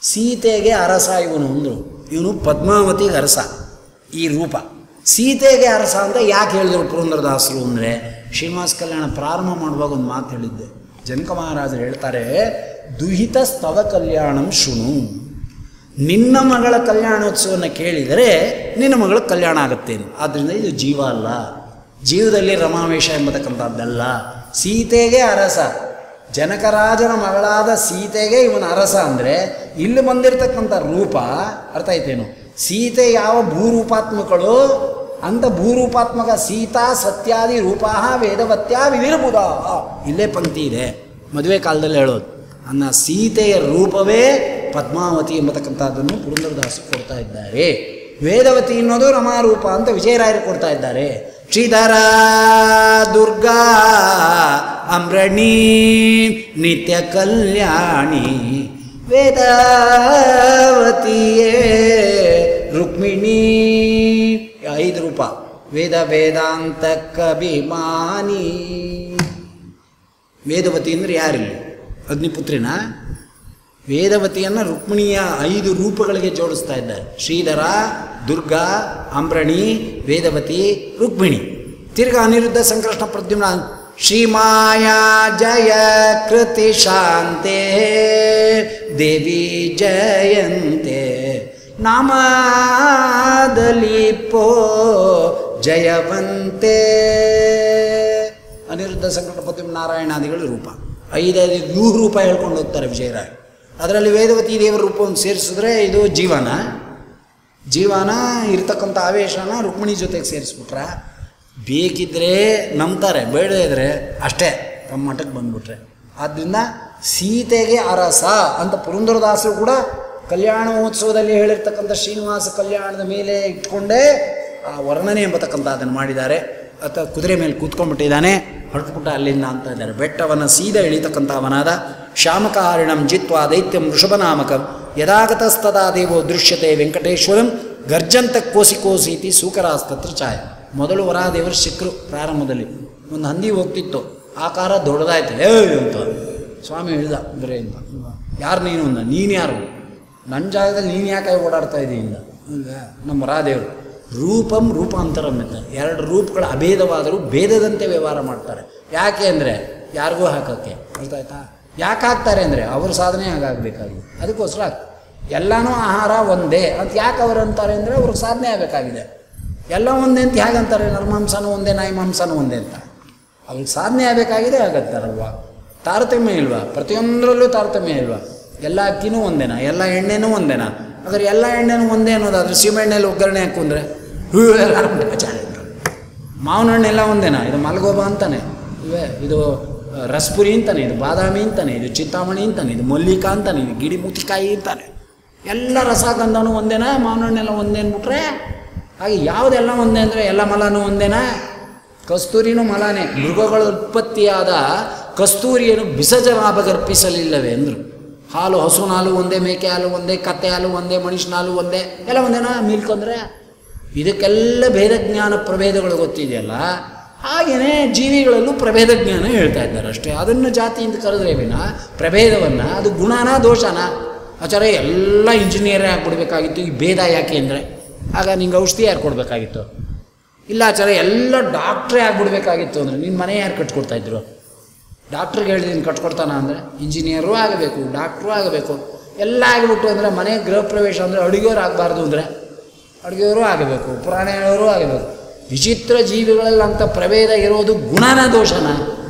ಸೀತೆಗೆ ಅರಸ ಇವನು ಅಂದರು. ಇವನು ಪದ್ಮಾವತಿಗೆ ಅರಸ ಈ ರೂಪ. ಸೀತೆಗೆ ಅರಸ ಅಂತ ಯಾಕೆ ಹೇಳಿದ್ರು ಪುರಂದರದಾಸರು ಅಂದರೆ, ಶ್ರೀನಿವಾಸ ಕಲ್ಯಾಣ ಪ್ರಾರಂಭ ಮಾಡುವಾಗ ಒಂದು ಮಾತು ಹೇಳಿದ್ದೆ. ಜನಕ ಮಹಾರಾಜರು ಹೇಳ್ತಾರೆ, ದುಹಿತ ಸ್ತವ ಕಲ್ಯಾಣಂ ಶೃಣು. ನಿನ್ನ ಮಗಳ ಕಲ್ಯಾಣೋತ್ಸವವನ್ನು ಕೇಳಿದರೆ ನಿನ್ನ ಮಗಳ ಕಲ್ಯಾಣ ಆಗುತ್ತೇನು. ಆದ್ದರಿಂದ ಇದು ಜೀವ ಅಲ್ಲ, ಜೀವದಲ್ಲಿ ರಮಾವೇಶ ಎಂಬತಕ್ಕಂಥದ್ದಲ್ಲ. ಸೀತೆಗೆ ಅರಸ, ಜನಕರಾಜನ ಮಗಳಾದ ಸೀತೆಗೆ ಇವನ ಅರಸ ಅಂದರೆ ಇಲ್ಲಿ ಬಂದಿರತಕ್ಕಂಥ ರೂಪ ಅರ್ಥ ಆಯ್ತೇನು. ಸೀತೆ ಯಾವ ಭೂರೂಪಾತ್ಮಕಳು ಅಂತ ಭೂರೂಪಾತ್ಮಕ ಸೀತಾ ಸತ್ಯಾದಿ ರೂಪಾ ವೇದವತ್ಯ ವಿವಿರ್ಬುಧ. ಇಲ್ಲೇ ಪಂಕ್ತಿ ಇದೆ, ಮದುವೆ ಕಾಲದಲ್ಲಿ ಹೇಳೋದು. ಅನ್ನ ಸೀತೆಯ ರೂಪವೇ ಪದ್ಮಾವತಿ ಎಂಬತಕ್ಕಂಥದ್ದನ್ನು ಪುರಂದರದಾಸರು ಕೊಡ್ತಾ ಇದ್ದಾರೆ. ವೇದವತಿ ಅನ್ನೋದು ರಮಾರೂಪ ಅಂತ ವಿಜಯರಾಯರು ಕೊಡ್ತಾ ಇದ್ದಾರೆ. ಶ್ರೀಧರ ದುರ್ಗಾ ಅಮ್ರಣಿ ನಿತ್ಯ ಕಲ್ಯಾಣಿ ವೇದವತಿಯೇ ರುಕ್ಮಿಣಿ. 5 ರೂಪ. ವೇದ ವೇದಾಂತ ಕಭಿಮಾನಿ. ವೇದವತಿ ಅಂದರೆ ಯಾರಿಲ್ಲಿ? ಅಗ್ನಿಪುತ್ರಿನ. ವೇದವತಿಯನ್ನು ರುಕ್ಮಿಣಿಯ 5 ರೂಪಗಳಿಗೆ ಜೋಡಿಸ್ತಾ ಇದ್ದಾರೆ. ಶ್ರೀಧರ, ದುರ್ಗಾ, ಅಂಬ್ರಣಿ, ವೇದವತಿ, ರುಕ್ಮಿಣಿ. ತಿರ್ಗ ಅನಿರುದ್ಧ ಸಂಕೃಷ್ಣ ಪ್ರದ್ಯುಮ್ನ. ಶ್ರೀಮಾಯಾ ಜಯ ಕೃತಿ ಶಾಂತೆ ದೇವಿ ಜಯಂತೆ ನಾಮದಲಿಪೋ ಜಯವಂತೆ. ಅನಿರುದ್ಧ ಸಂಕಟ ಪ್ರದ್ಯುಮ್ನ ನಾರಾಯಣಾದಿಗಳು ರೂಪ 5 ರೂಪ ಹೇಳ್ಕೊಂಡು ಹೋಗ್ತಾರೆ ವಿಜಯರಾಯ. ಅದರಲ್ಲಿ ವೇದವತಿ ದೇವರ ರೂಪವನ್ನು ಸೇರಿಸಿದ್ರೆ ಇದು ಜೀವನ ಇರ್ತಕ್ಕಂಥ ಆವೇಶನ ರುಕ್ಮಿಣಿ ಜೊತೆಗೆ ಸೇರಿಸ್ಬಿಟ್ರೆ ಬೇಕಿದ್ದರೆ ನಂಬ್ತಾರೆ, ಬೇಡ ಇದ್ರೆ ಅಷ್ಟೇ ತಮ್ಮ ಮಠಕ್ಕೆ ಬಂದ್ಬಿಟ್ರೆ. ಆದ್ದರಿಂದ ಸೀತೆಗೆ ಅರಸ ಅಂತ ಪುರಂದರದಾಸರು ಕೂಡ ಕಲ್ಯಾಣ ಮಹೋತ್ಸವದಲ್ಲಿ ಹೇಳಿರ್ತಕ್ಕಂಥ ಶ್ರೀನಿವಾಸ ಕಲ್ಯಾಣದ ಮೇಲೆ ಇಟ್ಕೊಂಡೇ ಆ ವರ್ಣನೆ ಎಂಬತಕ್ಕಂಥ ಅದನ್ನು ಮಾಡಿದ್ದಾರೆ. ಅಥವಾ ಕುದುರೆ ಮೇಲೆ ಕೂತ್ಕೊಂಡ್ಬಿಟ್ಟಿದ್ದಾನೆ, ಹೊರಟುಬಿಟ್ಟ ಅಲ್ಲಿಂದ ಅಂತ ಇದ್ದಾರೆ. ಬೆಟ್ಟವನ್ನು ಸೀದಾ ಇಳಿತಕ್ಕಂಥವನಾದ ಶ್ಯಾಮಕಾರಿಣಂ ಜಿತ್ವಾ ದೈತ್ಯಂ ವೃಷಭನಾಮಕಂ ಯದಾಗತಸ್ತದಾ ದೇವೋ ದೃಶ್ಯತೆ ವೆಂಕಟೇಶ್ವರಂ ಗರ್ಜಂತ ಕೋಸಿ ಕೋಸೀತಿ ಸೂಕರಾಸ್ತತ್ರ ಛಾಯ. ಮೊದಲು ವರಾದೇವರು ಸಿಕ್ಕರು. ಪ್ರಾರಂಭದಲ್ಲಿ ಒಂದು ಹಂದಿ ಹೋಗ್ತಿತ್ತು, ಆಕಾರ ದೊಡ್ಡದಾಯ್ತು. ಅಂತ ಸ್ವಾಮಿ ಹೇಳಿದ ಬರೇ ಅಂತ. ಯಾರು ನೀನು ಅಂದ. ನೀನು ಯಾರು? ನನ್ನ ಜಾಗದಲ್ಲಿ ನೀನು ಯಾಕೆ ಓಡಾಡ್ತಾ ಇದ್ದೀಯಿಂದ? ನಮ್ಮ ವರಾದೇವರು ರೂಪಂ ರೂಪಾಂತರಂ ಅಂತ 2 ರೂಪಗಳ ಅಭೇದವಾದರೂ ಭೇದದಂತೆ ವ್ಯವಹಾರ ಮಾಡ್ತಾರೆ. ಯಾಕೆ ಅಂದರೆ ಯಾರಿಗೂ ಹಾಕೋಕ್ಕೆ. ಅರ್ಥ ಆಯ್ತಾ? ಯಾಕೆ ಹಾಕ್ತಾರೆ ಅಂದರೆ ಅವ್ರ ಸಾಧನೆ ಹಾಗಾಗಬೇಕಾಗಿದೆ. ಅದಕ್ಕೋಸ್ಕರ ಎಲ್ಲನೂ ಆಹಾರ ಒಂದೇ ಅಂತ ಯಾಕೆ ಅವರು ಅಂತಾರೆ ಅಂದರೆ ಅವ್ರಿಗೆ ಸಾಧನೆ ಆಗಬೇಕಾಗಿದೆ. ಎಲ್ಲ ಒಂದೇ ಅಂತ ಹೇಗಂತಾರೆ? ನರಮಾಂಸನೂ ಒಂದೇ, ನಾಯಿ ಮಾಂಸನೂ ಒಂದೇ ಅಂತ ಅವ್ರಿಗೆ ಸಾಧನೆ ಆಗಬೇಕಾಗಿದೆ ಆಗತ್ತಾರಲ್ವ. ತಾರತಮ್ಯ ಇಲ್ವಾ? ಪ್ರತಿಯೊಂದರಲ್ಲೂ ತಾರತಮ್ಯ ಇಲ್ವಾ? ಎಲ್ಲ ಅಕ್ಕಿನೂ ಒಂದೇನಾ? ಎಲ್ಲ ಎಣ್ಣೆನೂ ಒಂದೇನಾ? ಹಾಗಾದ್ರೆ ಎಲ್ಲ ಎಣ್ಣೆನೂ ಒಂದೇ ಅನ್ನೋದಾದ್ರೆ ಸೀಮೆಣ್ಣೆಯಲ್ಲಿ ಒಗ್ಗರಣೆ ಹಾಕೊಂಡ್ರೆ ಮಾವಿನ ಹಣ್ಣೆಲ್ಲ ಒಂದೇನಾ? ಇದು ಮಲ್ಗೋಬ ಅಂತಾನೆ, ಇದು ರಸ್ಪುರಿ ಅಂತಾನೆ, ಇದು ಬಾದಾಮಿ ಅಂತಾನೆ, ಇದು ಚಿಂತಾಮಣಿ ಅಂತಾನೆ, ಇದು ಮಲ್ಲಿಕಾ ಅಂತಾನೆ, ಇದು ಗಿಡಿ ಮುತಿಕಾಯಿ ಅಂತಾನೆ. ಎಲ್ಲ ರಸಗಂಧನೂ ಒಂದೇನಾ? ಮಾವಿನ ಹಣ್ಣೆಲ್ಲ ಒಂದೇ ಅಂದ್ಬಿಟ್ರೆ ಹಾಗೆ ಯಾವುದೆಲ್ಲ ಒಂದೇ ಅಂದರೆ ಎಲ್ಲ ಮಲನೂ ಒಂದೇನಾ? ಕಸ್ತೂರಿನೂ ಮಲಾನೇ. ಮೃಗಗಳ ಉತ್ಪತ್ತಿಯಾದ ಕಸ್ತೂರಿಯನ್ನು ಬಿಸಜನಾಭಗರ್ಪಿಸಲಿಲ್ಲವೇ ಅಂದರು. ಹಾಲು, ಹಸುವಿನ ಹಾಲು ಒಂದೇ, ಮೇಕೆ ಹಾಲು ಒಂದೇ, ಕತ್ತೆ ಹಾಲು ಒಂದೇ, ಮನುಷ್ಯನ ಹಾಲು ಒಂದೇ, ಎಲ್ಲ ಒಂದೇನಾ ಮಿಲ್ಕೊಂಡ್ರೆ? ಇದಕ್ಕೆಲ್ಲ ಭೇದ ಜ್ಞಾನ ಪ್ರಭೇದಗಳು ಗೊತ್ತಿದೆಯಲ್ಲ. ಹಾಗೆಯೇ ಜೀವಿಗಳಲ್ಲೂ ಪ್ರಭೇದ ಜ್ಞಾನ ಹೇಳ್ತಾ ಇದ್ದಾರೆ ಅಷ್ಟೇ. ಅದನ್ನು ಜಾತಿಯಿಂದ ಕರೆದ್ರೆ ವಿನ ಪ್ರಭೇದವನ್ನು ಅದು ಗುಣನ ದೋಷನ? ಆಚಾರ ಎಲ್ಲ ಇಂಜಿನಿಯರೇ ಆಗಿಬಿಡ್ಬೇಕಾಗಿತ್ತು ಈ ಭೇದ ಯಾಕೆ ಅಂದರೆ? ಆಗ ನಿಂಗೆ ಔಷಧಿ ಯಾರು ಕೊಡಬೇಕಾಗಿತ್ತು? ಇಲ್ಲ ಆಚಾರ ಎಲ್ಲ ಡಾಕ್ಟ್ರೇ ಆಗಿಬಿಡ್ಬೇಕಾಗಿತ್ತು ಅಂದರೆ ನಿನ್ನ ಮನೆ ಯಾರು ಕಟ್ಕೊಡ್ತಾಯಿದ್ರು? ಡಾಕ್ಟ್ರಿಗೆ ಹೇಳಿದ್ರೆ ನೀನು ಕಟ್ಕೊಡ್ತಾನ ಅಂದರೆ ಇಂಜಿನಿಯರೂ ಆಗಬೇಕು, ಡಾಕ್ಟ್ರೂ ಆಗಬೇಕು, ಎಲ್ಲ ಆಗಿಬಿಟ್ಟು ಅಂದರೆ ಮನೆ ಗೃಹ ಪ್ರವೇಶ ಅಂದರೆ ಅಡುಗೆಯವರು ಆಗಬಾರ್ದು ಅಂದರೆ ಅಡುಗೆಯವರು ಆಗಬೇಕು, ಪ್ರಾಣಿಗಳವರು ಆಗಬೇಕು. ವಿಚಿತ್ರ ಜೀವಿಗಳಲ್ಲಿ ಅಂಥ ಪ್ರಭೇದ ಇರೋದು ಗುಣನ ದೋಷನ?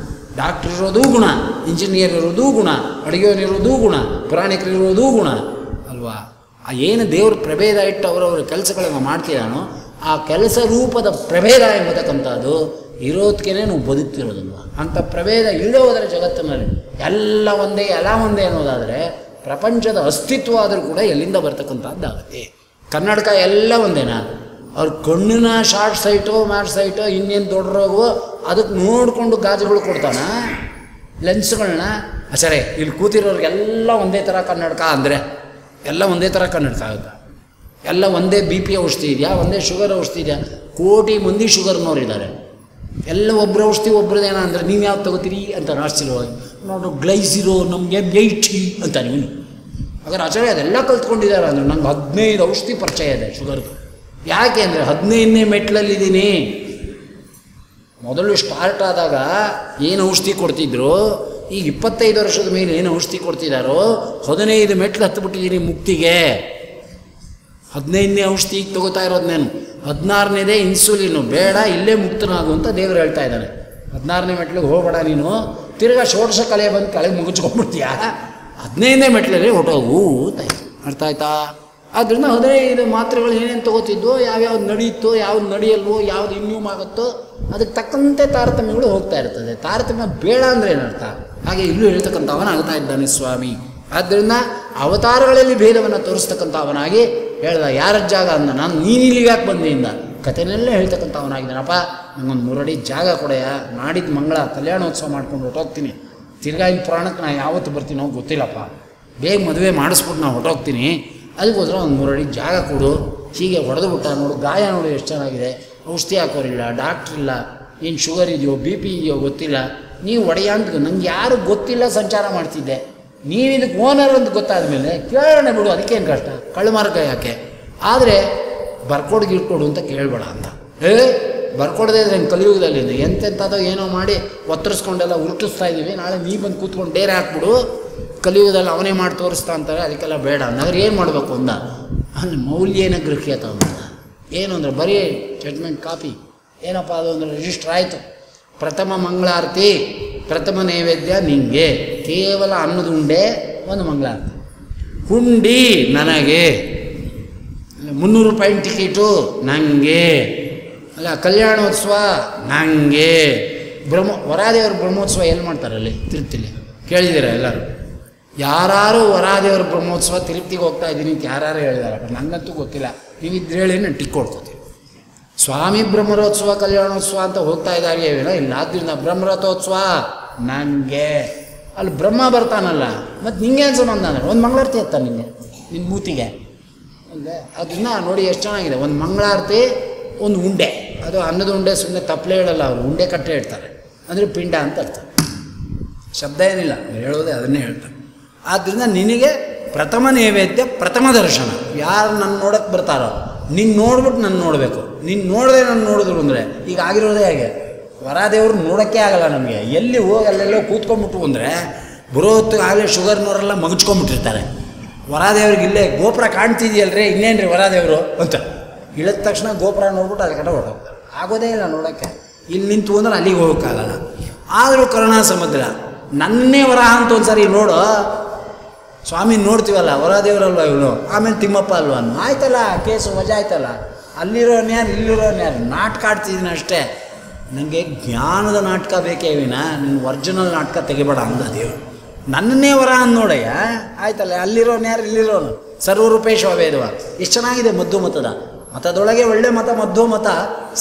ಡಾಕ್ಟ್ರ್ ಇರೋದು ಗುಣ, ಇಂಜಿನಿಯರ್ ಇರೋದು ಗುಣ, ಅಡುಗೆಯವರಿರೋದು ಗುಣ, ಪುರಾಣಿಕರಿರೋದು ಗುಣ ಅಲ್ವಾ? ಆ ಏನು ದೇವ್ರ ಪ್ರಭೇದ ಇಟ್ಟು ಅವರವರ ಕೆಲಸಗಳನ್ನು ಮಾಡ್ತಿದ್ದಾನೋ ಆ ಕೆಲಸ ರೂಪದ ಪ್ರಭೇದ ಎಂಬತಕ್ಕಂಥದ್ದು ಇರೋದಕ್ಕೇ ನಾವು ಬದುಕ್ತಿರೋದಲ್ವ. ಅಂಥ ಪ್ರಭೇದ ಇಲ್ಲದೆ ಹೋದರೆ ಜಗತ್ತಿನಲ್ಲಿ ಎಲ್ಲ ಒಂದೇ ಎಲ್ಲ ಒಂದೇ ಅನ್ನೋದಾದರೆ ಪ್ರಪಂಚದ ಅಸ್ತಿತ್ವ ಆದರೂ ಕೂಡ ಎಲ್ಲಿಂದ ಬರ್ತಕ್ಕಂಥದ್ದಾಗುತ್ತೆ? ಕನ್ನಡಕ ಎಲ್ಲ ಒಂದೇನಾ? ಅವ್ರ ಕಣ್ಣಿನ ಶಾರ್ಟ್ ಸೈಟೋ ಮ್ಯಾಟ್ ಸೈಟೋ ಇನ್ನೇನು ದೊಡ್ಡ ರೋಗವೋ ಅದಕ್ಕೆ ನೋಡಿಕೊಂಡು ಗಾಜುಗಳು ಕೊಡ್ತಾನ ಲೆನ್ಸ್ಗಳನ್ನ. ಸರಿ, ಇಲ್ಲಿ ಕೂತಿರೋರಿಗೆಲ್ಲ ಒಂದೇ ಥರ ಕನ್ನಡಕ ಅಂದರೆ ಎಲ್ಲ ಒಂದೇ ಥರ ಕನ್ನಡಕ ಆಗುತ್ತೆ? ಎಲ್ಲ ಒಂದೇ BP ಔಷಧಿ ಇದೆಯಾ? ಒಂದೇ ಶುಗರ್ ಔಷಧಿ ಇದೆಯಾ? ಕೋಟಿ ಮಂದಿ ಶುಗರ್ನವ್ರಿದ್ದಾರೆ. ಎಲ್ಲ ಒಬ್ಬರು ಔಷಧಿ ಒಬ್ರದ್ದೇನ ಅಂದರೆ ನೀವು ಯಾವ್ದು ತಗೋತೀರಿ ಅಂತ ಆಶ್ಚರ್ಯವಾಗಿ ನೋಡು, ಗ್ಲೈಸಿರೋ ನಮಗೆ M80 ಅಂತ ನೀನು. ಹಾಗಾದ್ರೆ ಆಚಾರ್ಯ ಅದೆಲ್ಲ ಕಲ್ತ್ಕೊಂಡಿದ್ದಾರೆ ಅಂದರೆ ನಂಗೆ 15 ಔಷಧಿ ಪರಿಚಯ ಇದೆ ಶುಗರ್ದು. ಯಾಕೆ ಅಂದರೆ 15ನೇ ಮೆಟ್ಲಲ್ಲಿದ್ದೀನಿ. ಮೊದಲು ಸ್ಟಾರ್ಟ್ ಆದಾಗ ಏನು ಔಷಧಿ ಕೊಡ್ತಿದ್ರು, ಈಗ 25 ವರ್ಷದ ಮೇಲೆ ಏನು ಔಷಧಿ ಕೊಡ್ತಿದ್ದಾರೋ 15 ಮೆಟ್ಲು ಹತ್ತಿಬಿಟ್ಟಿದ್ದೀನಿ ಮುಕ್ತಿಗೆ. 15ನೇ ಔಷಧಿ ಈಗ ತೊಗೋತಾ ಇರೋದು ನಾನು, 16ನೇದೇ ಇನ್ಸುಲಿನ್ನು. ಬೇಡ, ಇಲ್ಲೇ ಮುಕ್ತನಾಗು ಅಂತ ದೇವರು ಹೇಳ್ತಾ ಇದ್ದಾನೆ. 16ನೇ ಮೆಟ್ಲಿಗೆ ಹೋಗಬೇಡ ನೀನು, ತಿರ್ಗಾ ಷೋಡಶ ಕಲೆ ಬಂದು ಕೆಳಗೆ ಮುಗಿಸ್ಕೊಂಡ್ಬಿಡ್ತೀಯಾ, 15ನೇ ಮೆಟ್ಲಲ್ಲಿ ಹೊಟ್ಟೋಗು ಅಂತ. ಅರ್ಥ ಆಯ್ತಾ? ಆದ್ದರಿಂದ 15 ಮಾತ್ರೆಗಳು ಏನೇನು ತೊಗೋತಿದ್ದೋ, ಯಾವ್ಯಾವ್ದು ನಡೆಯುತ್ತೋ, ಯಾವ್ದು ನಡೆಯಲ್ವೋ, ಯಾವ್ದು ಇನ್ಯೂಮ್ ಆಗುತ್ತೋ ಅದಕ್ಕೆ ತಕ್ಕಂತೆ ತಾರತಮ್ಯಗಳು ಹೋಗ್ತಾ ಇರ್ತದೆ. ತಾರತಮ್ಯ ಬೇಡ ಅಂದರೆ ಏನರ್ಥ? ಹಾಗೆ ಇಲ್ಲೂ ಹೇಳ್ತಕ್ಕಂಥವನಾಗ್ತಾ ಇದ್ದಾನೆ ಸ್ವಾಮಿ. ಆದ್ದರಿಂದ ಅವತಾರಗಳಲ್ಲಿ ಭೇದವನ್ನು ತೋರಿಸ್ತಕ್ಕಂಥವನಾಗಿ ಹೇಳ್ದ. ಯಾರ ಜಾಗ ಅಂದ? ನಾನು ನೀನಿಲ್ಲಿ ಯಾಕೆ ಬಂದೆಯಿಂದ ಕಥೆನೆಲ್ಲ ಹೇಳ್ತಕ್ಕಂಥವನಾಗಿದ್ದಾನಪ್ಪ. ನಂಗೊಂದು 3 ಅಡಿ ಜಾಗ ಕೊಡೆಯ, ನಾಡಿದ್ದು ಮಂಗಳ ಕಲ್ಯಾಣೋತ್ಸವ ಮಾಡ್ಕೊಂಡು ಹೊಟ್ಟೋಗ್ತೀನಿ. ತಿರ್ಗಾ ಈ ಪುರಾಣಕ್ಕೆ ನಾನು ಯಾವತ್ತು ಬರ್ತೀನೋ ಗೊತ್ತಿಲ್ಲಪ್ಪ, ಬೇಗ ಮದುವೆ ಮಾಡಿಸ್ಬಿಟ್ಟು ನಾನು ಹೊಟ್ಟೋಗ್ತೀನಿ, ಅದಕ್ಕೋಸ್ಕರ ಒಂದು 3 ಅಡಿ ಜಾಗ ಕೊಡು. ಹೀಗೆ ಹೊಡೆದು ಬಿಟ್ಟ ನೋಡು, ಗಾಯ ನೋಡು ಎಷ್ಟು ಚೆನ್ನಾಗಿದೆ, ಔಷಧಿ ಹಾಕೋರಿಲ್ಲ, ಡಾಕ್ಟ್ರಿಲ್ಲ, ಏನು ಶುಗರ್ ಇದೆಯೋ BP ಇದೆಯೋ ಗೊತ್ತಿಲ್ಲ, ನೀವು ಒಡೆಯ ಅಂತ ನಂಗೆ ಯಾರು ಗೊತ್ತಿಲ್ಲ ಸಂಚಾರ ಮಾಡ್ತಿದ್ದೆ, ನೀವು ಇದಕ್ಕೆ ಓನರ್ ಅಂತ ಗೊತ್ತಾದ ಮೇಲೆ ಕೇಳೋಣ ಬಿಡು, ಅದಕ್ಕೇನು ಕಷ್ಟ, ಕಳ್ಮಾರ್ಗ ಯಾಕೆ? ಆದರೆ ಬರ್ಕೊಡು ಗಿಡ್ಕೊಡು ಅಂತ ಕೇಳಬೇಡ ಅಂತ. ಬರ್ಕೊಡದೆ ಇದ್ರೆ ಕಲಿಯುಗದಲ್ಲಿ ಎಂತೆಂಥದೋ ಏನೋ ಮಾಡಿ ಒತ್ತರಿಸ್ಕೊಂಡೆಲ್ಲ ಉರುಟಿಸ್ತಾ ಇದ್ದೀವಿ, ನಾಳೆ ನೀ ಬಂದು ಕೂತ್ಕೊಂಡು ಡೇರೆ ಹಾಕ್ಬಿಡು, ಕಲಿಯುಗದಲ್ಲಿ ಅವನೇ ಮಾಡಿ ತೋರಿಸ್ತಾ ಅಂತಾರೆ, ಅದಕ್ಕೆಲ್ಲ ಬೇಡ ಅಂದ್ರೆ ಏನು ಮಾಡಬೇಕು ಅಂದ? ಅಲ್ಲಿ ಮೌಲ್ಯೇನ ಗೃಹ್ಯತ ಅಂತ ಏನು ಅಂದರೆ ಬರೀ ಜಡ್ಮೆಂಟ್ ಕಾಪಿ. ಏನಪ್ಪ ಅದು ಅಂದರೆ ರಿಜಿಸ್ಟರ್ ಆಯಿತು, ಪ್ರಥಮ ಮಂಗಳಾರತಿ, ಪ್ರಥಮ ನೈವೇದ್ಯ ನಿಂಗೆ, ಕೇವಲ ಅನ್ನದ ಉಂಡೆ ಒಂದು ಮಂಗಳಾರತಿ, ಹುಂಡಿ ನನಗೆ, 300 ರೂಪಾಯಿ ಟಿಕೆಟು ನನಗೆ, ಅಲ್ಲ ಕಲ್ಯಾಣೋತ್ಸವ ನನಗೆ. ವರಾದೇವ್ರ ಬ್ರಹ್ಮೋತ್ಸವ ಎಲ್ಲಿ ಮಾಡ್ತಾರಲ್ಲಿ? ತಿರುಪ್ತಿಲಿ. ಕೇಳಿದ್ದೀರ ಎಲ್ಲರೂ? ಯಾರು ವರಾದೇವ್ರ ಬ್ರಹ್ಮೋತ್ಸವ ತಿರುಪ್ತಿಗೆ ಹೋಗ್ತಾ ಇದ್ದೀನಿ ಅಂತ ಯಾರು ಹೇಳಿದಾರೆ? ನನಗಂತೂ ಗೊತ್ತಿಲ್ಲ, ನೀವಿದ್ರೆ ಹೇಳಿ ನಾನು ಟಿಕ್ ಕೊಡ್ಕೋತೀನಿ. ಸ್ವಾಮಿ ಬ್ರಹ್ಮರಥೋತ್ಸವ ಕಲ್ಯಾಣೋತ್ಸವ ಅಂತ ಹೋಗ್ತಾ ಇದ್ದಾರೆ ಏನೋ ಇಲ್ಲ. ಆದ್ದರಿಂದ ಬ್ರಹ್ಮರಥೋತ್ಸವ ನನಗೆ, ಅಲ್ಲಿ ಬ್ರಹ್ಮ ಬರ್ತಾನಲ್ಲ, ಮತ್ತು ನಿಂಗೇನು ಸಂಬಂಧ ಅಂದರೆ ಒಂದು ಮಂಗಳಾರತಿ ಎತ್ತ ನಿಂಗೆ, ನಿನ್ನ ಮೂತಿಗೆ ಅಲ್ಲೇ. ಅದನ್ನ ನೋಡಿ ಎಷ್ಟು ಚೆನ್ನಾಗಿದೆ, ಒಂದು ಮಂಗಳಾರತಿ, ಒಂದು ಉಂಡೆ. ಅದು ಅನ್ನದ ಉಂಡೆ ಸುಮ್ಮನೆ ತಪ್ಪಲೆ ಹೇಳಲ್ಲ ಅವರು, ಉಂಡೆ ಕಟ್ಟೆ ಇಡ್ತಾರೆ, ಅಂದರೆ ಪಿಂಡ ಅಂತ ಅರ್ಥ, ಶಬ್ದ ಏನಿಲ್ಲ, ಹೇಳೋದೇ ಅದನ್ನೇ ಹೇಳ್ತಾರೆ. ಆದ್ದರಿಂದ ನಿನಗೆ ಪ್ರಥಮ ನೈವೇದ್ಯ, ಪ್ರಥಮ ದರ್ಶನ. ಯಾರು ನನ್ನ ನೋಡೋಕ್ಕೆ ಬರ್ತಾರೋ ನಿನ್ನ ನೋಡ್ಬಿಟ್ಟು ನನ್ನ ನೋಡಬೇಕು, ನಿನ್ನ ನೋಡದೆ ನನ್ನ ನೋಡಿದ್ರು ಅಂದರೆ ಈಗ ಆಗಿರೋದೇ ಹಾಗೆ. ವರಾದೇವ್ರು ನೋಡೋಕ್ಕೆ ಆಗಲ್ಲ ನಮಗೆ, ಎಲ್ಲಿ ಹೋಗಿ ಅಲ್ಲೆಲ್ಲೋ ಕೂತ್ಕೊಂಡ್ಬಿಟ್ಟು ಅಂದರೆ ಬರೋತ್ತು ಆಗಲೇ ಶುಗರ್ನವರೆಲ್ಲ ಮಗಚ್ಕೊಂಡ್ಬಿಟ್ಟಿರ್ತಾರೆ. ವರಾದೇವ್ರಿಗೆ ಇಲ್ಲೇ ಗೋಪುರ ಕಾಣ್ತಿದೆಯಲ್ರಿ, ಇನ್ನೇನು ರೀ ವರಾದೇವರು ಅಂತ ಇಳಿದ ತಕ್ಷಣ ಗೋಪುರ ನೋಡ್ಬಿಟ್ಟು ಅದಕ್ಕೆ ಕಡೆ ಹೊರಟೋಗ್ತಾರೆ. ಆಗೋದೇ ಇಲ್ಲ ನೋಡೋಕ್ಕೆ. ಇಲ್ಲಿ ನಿಂತು ಅಂದ್ರೆ ಅಲ್ಲಿಗೆ ಹೋಗೋಕ್ಕಾಗಲ್ಲ. ಆದರೂ ಕರುಣಾ ಸಮುದ್ರ ನನ್ನೇ ವರಾಹ ಅಂತ ಒಂದು ಸಾರಿ ನೋಡು, ಸ್ವಾಮಿ ನೋಡ್ತೀವಲ್ಲ ವರದೇವರಲ್ವ ಇವನು, ಆಮೇಲೆ ತಿಮ್ಮಪ್ಪ ಅಲ್ವ ಅನ್ನು, ಆಯ್ತಲ್ಲ ಕೇಸು ವಜಾ ಆಯ್ತಲ್ಲ, ಅಲ್ಲಿರೋನು ಯಾರು ಇಲ್ಲಿರೋನು ಯಾರು, ನಾಟಕ ಆಡ್ತಿದ್ದೀನಿ ಅಷ್ಟೇ, ನನಗೆ ಜ್ಞಾನದ ನಾಟಕ ಬೇಕೇ ವಿನ ನಿನ್ನ ಒರಿಜಿನಲ್ ನಾಟಕ ತೆಗಿಬೇಡ ಅಂದ ದೇವರು. ನನ್ನನ್ನೇ ವರ ಅಂದು ನೋಡಯ್ಯ, ಆಯ್ತಲ್ಲ ಅಲ್ಲಿರೋನು ಯಾರು ಇಲ್ಲಿರೋನು, ಸರ್ವರೂಪೇಶ ವೇದವ. ಎಷ್ಟು ಚೆನ್ನಾಗಿದೆ ಮಧ್ವ ಮತದ, ಮತದೊಳಗೆ ಒಳ್ಳೆ ಮತ ಮಧ್ವ ಮತ,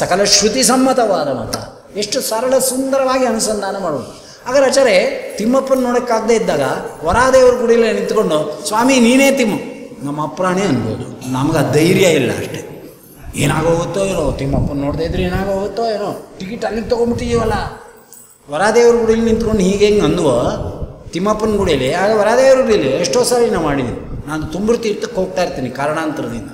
ಸಕಲ ಶ್ರುತಿ ಸಮ್ಮತವಾದ ಮತ, ಎಷ್ಟು ಸರಳ ಸುಂದರವಾಗಿ ಅನುಸಂಧಾನ ಮಾಡೋದು. ಹಾಗಾದ್ರೆ ಆಚಾರ್ಯ ತಿಮ್ಮಪ್ಪನ ನೋಡೋಕ್ಕಾಗದೇ ಇದ್ದಾಗ ವರಾದೇವ್ರ ಗುಡಿಲೇ ನಿಂತ್ಕೊಂಡು ಸ್ವಾಮಿ ನೀನೇ ತಿಮ್ಮ, ನಮ್ಮ ಅಪ್ರಾಣಿ ಅನ್ಬೋದು, ನಮ್ಗೆ ಆ ಧೈರ್ಯ ಇಲ್ಲ ಅಷ್ಟೇ. ಏನಾಗೋಗುತ್ತೋ ಏನೋ, ತಿಮ್ಮಪ್ಪನ ನೋಡದೇ ಇದ್ರೆ ಏನಾಗೋಗುತ್ತೋ ಏನೋ, ಟಿಕೆಟ್ ಅಲ್ಲಿಗೆ ತೊಗೊಂಡ್ಬಿಟ್ಟಿದ್ದೀವಲ್ಲ. ವರಾದೇವ್ರ ಗುಡಿಲಿ ನಿಂತ್ಕೊಂಡು ಹೀಗೆ ಹೆಂಗೆ ಅಂದ್ವೋ ತಿಮ್ಮಪ್ಪನ ಗುಡಿಯಲ್ಲಿ, ಆಗ ವರಾದೇವ್ರ ಗುಡಿಯಲ್ಲಿ ಎಷ್ಟೋ ಸಾರಿ ನಾವು ಮಾಡಿದ್ದೀನಿ. ನಾನು ತುಂಬರು ತೀರ್ಥಕ್ಕೆ ಹೋಗ್ತಾ ಇರ್ತೀನಿ ಕಾರಣಾಂತರದಿಂದ,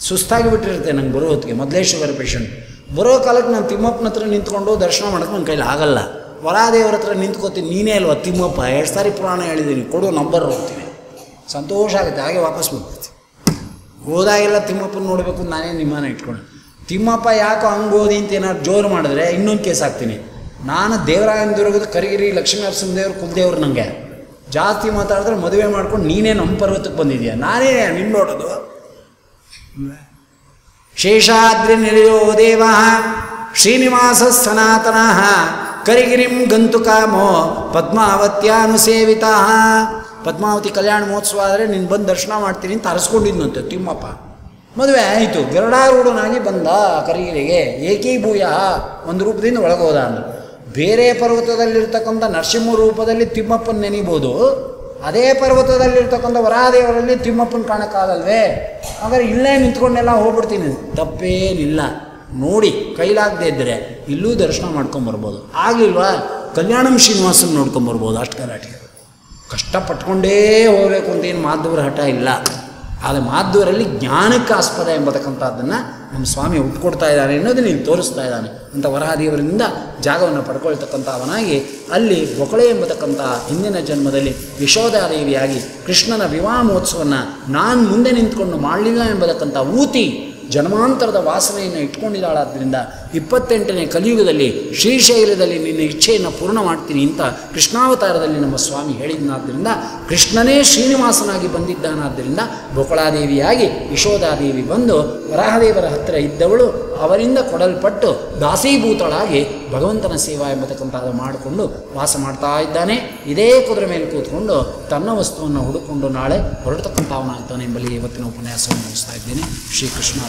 ಸುಸ್ತಾಗಿ ಬಿಟ್ಟಿರುತ್ತೆ ನಂಗೆ ಬರೋ ಹೊತ್ತಿಗೆ, ಮೊದಲೇ ಶುಗರ್ ಪೇಷಂಟ್. ಬರೋ ಕಾಲಕ್ಕೆ ನಾನು ತಿಮ್ಮಪ್ಪನ ಹತ್ರ ನಿಂತ್ಕೊಂಡು ದರ್ಶನ ಮಾಡೋಕ್ಕೆ ನನ್ನ ಕೈಲಿ ಆಗಲ್ಲ. ವರಾದೇವ್ರ ಹತ್ರ ನಿಂತ್ಕೋತೀನಿ, ನೀನೇ ಅಲ್ವಾ ತಿಮ್ಮಪ್ಪ, ಎಷ್ಟು ಸಾರಿ ಪುರಾಣ ಹೇಳಿದ್ದೀನಿ, ಕೊಡು ನಂಬರ್ ಹೋಗ್ತೀನಿ, ಸಂತೋಷ ಆಗುತ್ತೆ. ಹಾಗೆ ವಾಪಸ್ ಬರ್ತೀನಿ. ಹೋದಾಗೆಲ್ಲ ತಿಮ್ಮಪ್ಪನ ನೋಡಬೇಕು, ನಾನೇ ನಿಮ್ಮನ್ನ ಇಟ್ಕೊಂಡು ತಿಮ್ಮಪ್ಪ ಯಾಕೋ ಹಂಗೆ ಓದಿ ಅಂತ ಏನಾದ್ರು ಜೋರು ಮಾಡಿದ್ರೆ ಇನ್ನೊಂದು ಕೇಸ್ ಹಾಕ್ತೀನಿ. ನಾನು ದೇವರಾಯನ ದುರ್ಗದ ಕರಿಗಿರಿ ಲಕ್ಷ್ಮೀ ನರಸಿಂಹದೇವ್ರು ಕುಲದೇವ್ರು, ನನಗೆ ಜಾಸ್ತಿ ಮಾತಾಡಿದ್ರೆ ಮದುವೆ ಮಾಡ್ಕೊಂಡು ನೀನೇ ನಮ್ಮ ಪರ್ವತಕ್ಕೆ ಬಂದಿದ್ಯಾ, ನಾನೇ ನಿನ್ನ ನೋಡೋದು. ಶೇಷಾದ್ರಿ ನಿಲಯೋ ದೇವ ಶ್ರೀನಿವಾಸ ಸನಾತನ ಕರಿಗಿರಿಂ ಗಂತು ಕಾಮೋ ಪದ್ಮಾವತ್ಯಾನುಸೇವಿತ. ಪದ್ಮಾವತಿ ಕಲ್ಯಾಣ ಮಹೋತ್ಸವ ಆದರೆ ನೀನು ಬಂದು ದರ್ಶನ ಮಾಡ್ತೀನಿ ಅಂತ ಅರಸ್ಕೊಂಡಿದ್ನಂತೆ ತಿಮ್ಮಪ್ಪ. ಮದುವೆ ಆಯಿತು, ಗರುಡಾರೂಢನಾಗಿ ಬಂದ ಕರಿಗಿರಿಗೆ. ಏಕೀಭೂಯ ಒಂದು ರೂಪದಿಂದ ಒಳಗೋದ ಅಂದ್ರೆ, ಬೇರೆ ಪರ್ವತದಲ್ಲಿರ್ತಕ್ಕಂಥ ನರಸಿಂಹ ರೂಪದಲ್ಲಿ ತಿಮ್ಮಪ್ಪನ ನೆನೀಬೋದು, ಅದೇ ಪರ್ವತದಲ್ಲಿರ್ತಕ್ಕಂಥ ವರಾದೇವರಲ್ಲಿ ತಿಮ್ಮಪ್ಪನ ಕಾಣಕ್ಕಾಗಲ್ವೇ? ಹಾಗಾದ್ರೆ ಇಲ್ಲೇ ನಿಂತ್ಕೊಂಡೆಲ್ಲ ಹೋಗ್ಬಿಡ್ತೀನಿ, ತಪ್ಪೇನಿಲ್ಲ. ನೋಡಿ ಕೈಲಾಗದೇ ಇದ್ದರೆ ಇಲ್ಲೂ ದರ್ಶನ ಮಾಡ್ಕೊಂಬರ್ಬೋದು, ಆಗಲಿಲ್ವಾ ಕಲ್ಯಾಣಂ ಶ್ರೀನಿವಾಸನ ನೋಡ್ಕೊಂಬರ್ಬೋದು. ಅಷ್ಟು ಗಲಾಟೆ, ಕಷ್ಟಪಟ್ಕೊಂಡೇ ಹೋಗಬೇಕು ಅಂತ ಏನು ಮಾಧವರ ಹಠ ಇಲ್ಲ. ಆದರೆ ಮಾಧವರಲ್ಲಿ ಜ್ಞಾನಕ್ಕೆ ಆಸ್ಪದ ಎಂಬತಕ್ಕಂಥದ್ದನ್ನು ನಮ್ಮ ಸ್ವಾಮಿ ಉಟ್ಕೊಡ್ತಾ ಇದ್ದಾನೆ ಅನ್ನೋದನ್ನು ಇಲ್ಲಿ ತೋರಿಸ್ತಾ ಇದ್ದಾನೆ ಅಂತ ವರಾದೇವರಿಂದ ಜಾಗವನ್ನು ಪಡ್ಕೊಳ್ತಕ್ಕಂಥವನಾಗಿ ಅಲ್ಲಿ ಬೊಕಳೆ ಎಂಬತಕ್ಕಂಥ ಹಿಂದಿನ ಜನ್ಮದಲ್ಲಿ ಯಶೋಧಾದೇವಿಯಾಗಿ ಕೃಷ್ಣನ ವಿವಾಹ ಮಹೋತ್ಸವವನ್ನು ನಾನು ಮುಂದೆ ನಿಂತ್ಕೊಂಡು ಮಾಡಲಿಲ್ಲ ಎಂಬತಕ್ಕಂಥ ಊತಿ ಜನ್ಮಾಂತರದ ವಾಸನೆಯನ್ನು ಇಟ್ಕೊಂಡಿದ್ದಾಳಾದ್ದರಿಂದ 28ನೇ ಕಲಿಯುಗದಲ್ಲಿ ಶ್ರೀಶೈಲದಲ್ಲಿ ನಿನ್ನ ಇಚ್ಛೆಯನ್ನು ಪೂರ್ಣ ಮಾಡ್ತೀನಿ ಅಂತ ಕೃಷ್ಣಾವತಾರದಲ್ಲಿ ನಮ್ಮ ಸ್ವಾಮಿ ಹೇಳಿದ್ದಾದ್ದರಿಂದ ಕೃಷ್ಣನೇ ಶ್ರೀನಿವಾಸನಾಗಿ ಬಂದಿದ್ದಾನಾದ್ದರಿಂದ ಬೊಕಳಾದೇವಿಯಾಗಿ ಯಶೋಧಾದೇವಿ ಬಂದು ವರಾಹದೇವರ ಹತ್ತಿರ ಇದ್ದವಳು ಅವರಿಂದ ಕೊಡಲ್ಪಟ್ಟು ದಾಸೀಭೂತಳಾಗಿ ಭಗವಂತನ ಸೇವಾ ಎಂಬತಕ್ಕಂಥದ್ದು ಮಾಡಿಕೊಂಡು ವಾಸ ಮಾಡ್ತಾ ಇದ್ದಾನೆ. ಇದೇ ಕುದುರೆ ಮೇಲೆ ಕೂತ್ಕೊಂಡು ತನ್ನ ವಸ್ತುವನ್ನು ಹುಡುಕೊಂಡು ನಾಳೆ ಹೊರಡ್ತಕ್ಕಂಥವನಾಗ್ತಾನೆ ಎಂಬಲ್ಲಿ ಇವತ್ತಿನ ಉಪನ್ಯಾಸವನ್ನು ಮುಗಿಸ್ತಾ ಇದ್ದೇನೆ. ಶ್ರೀಕೃಷ್ಣ.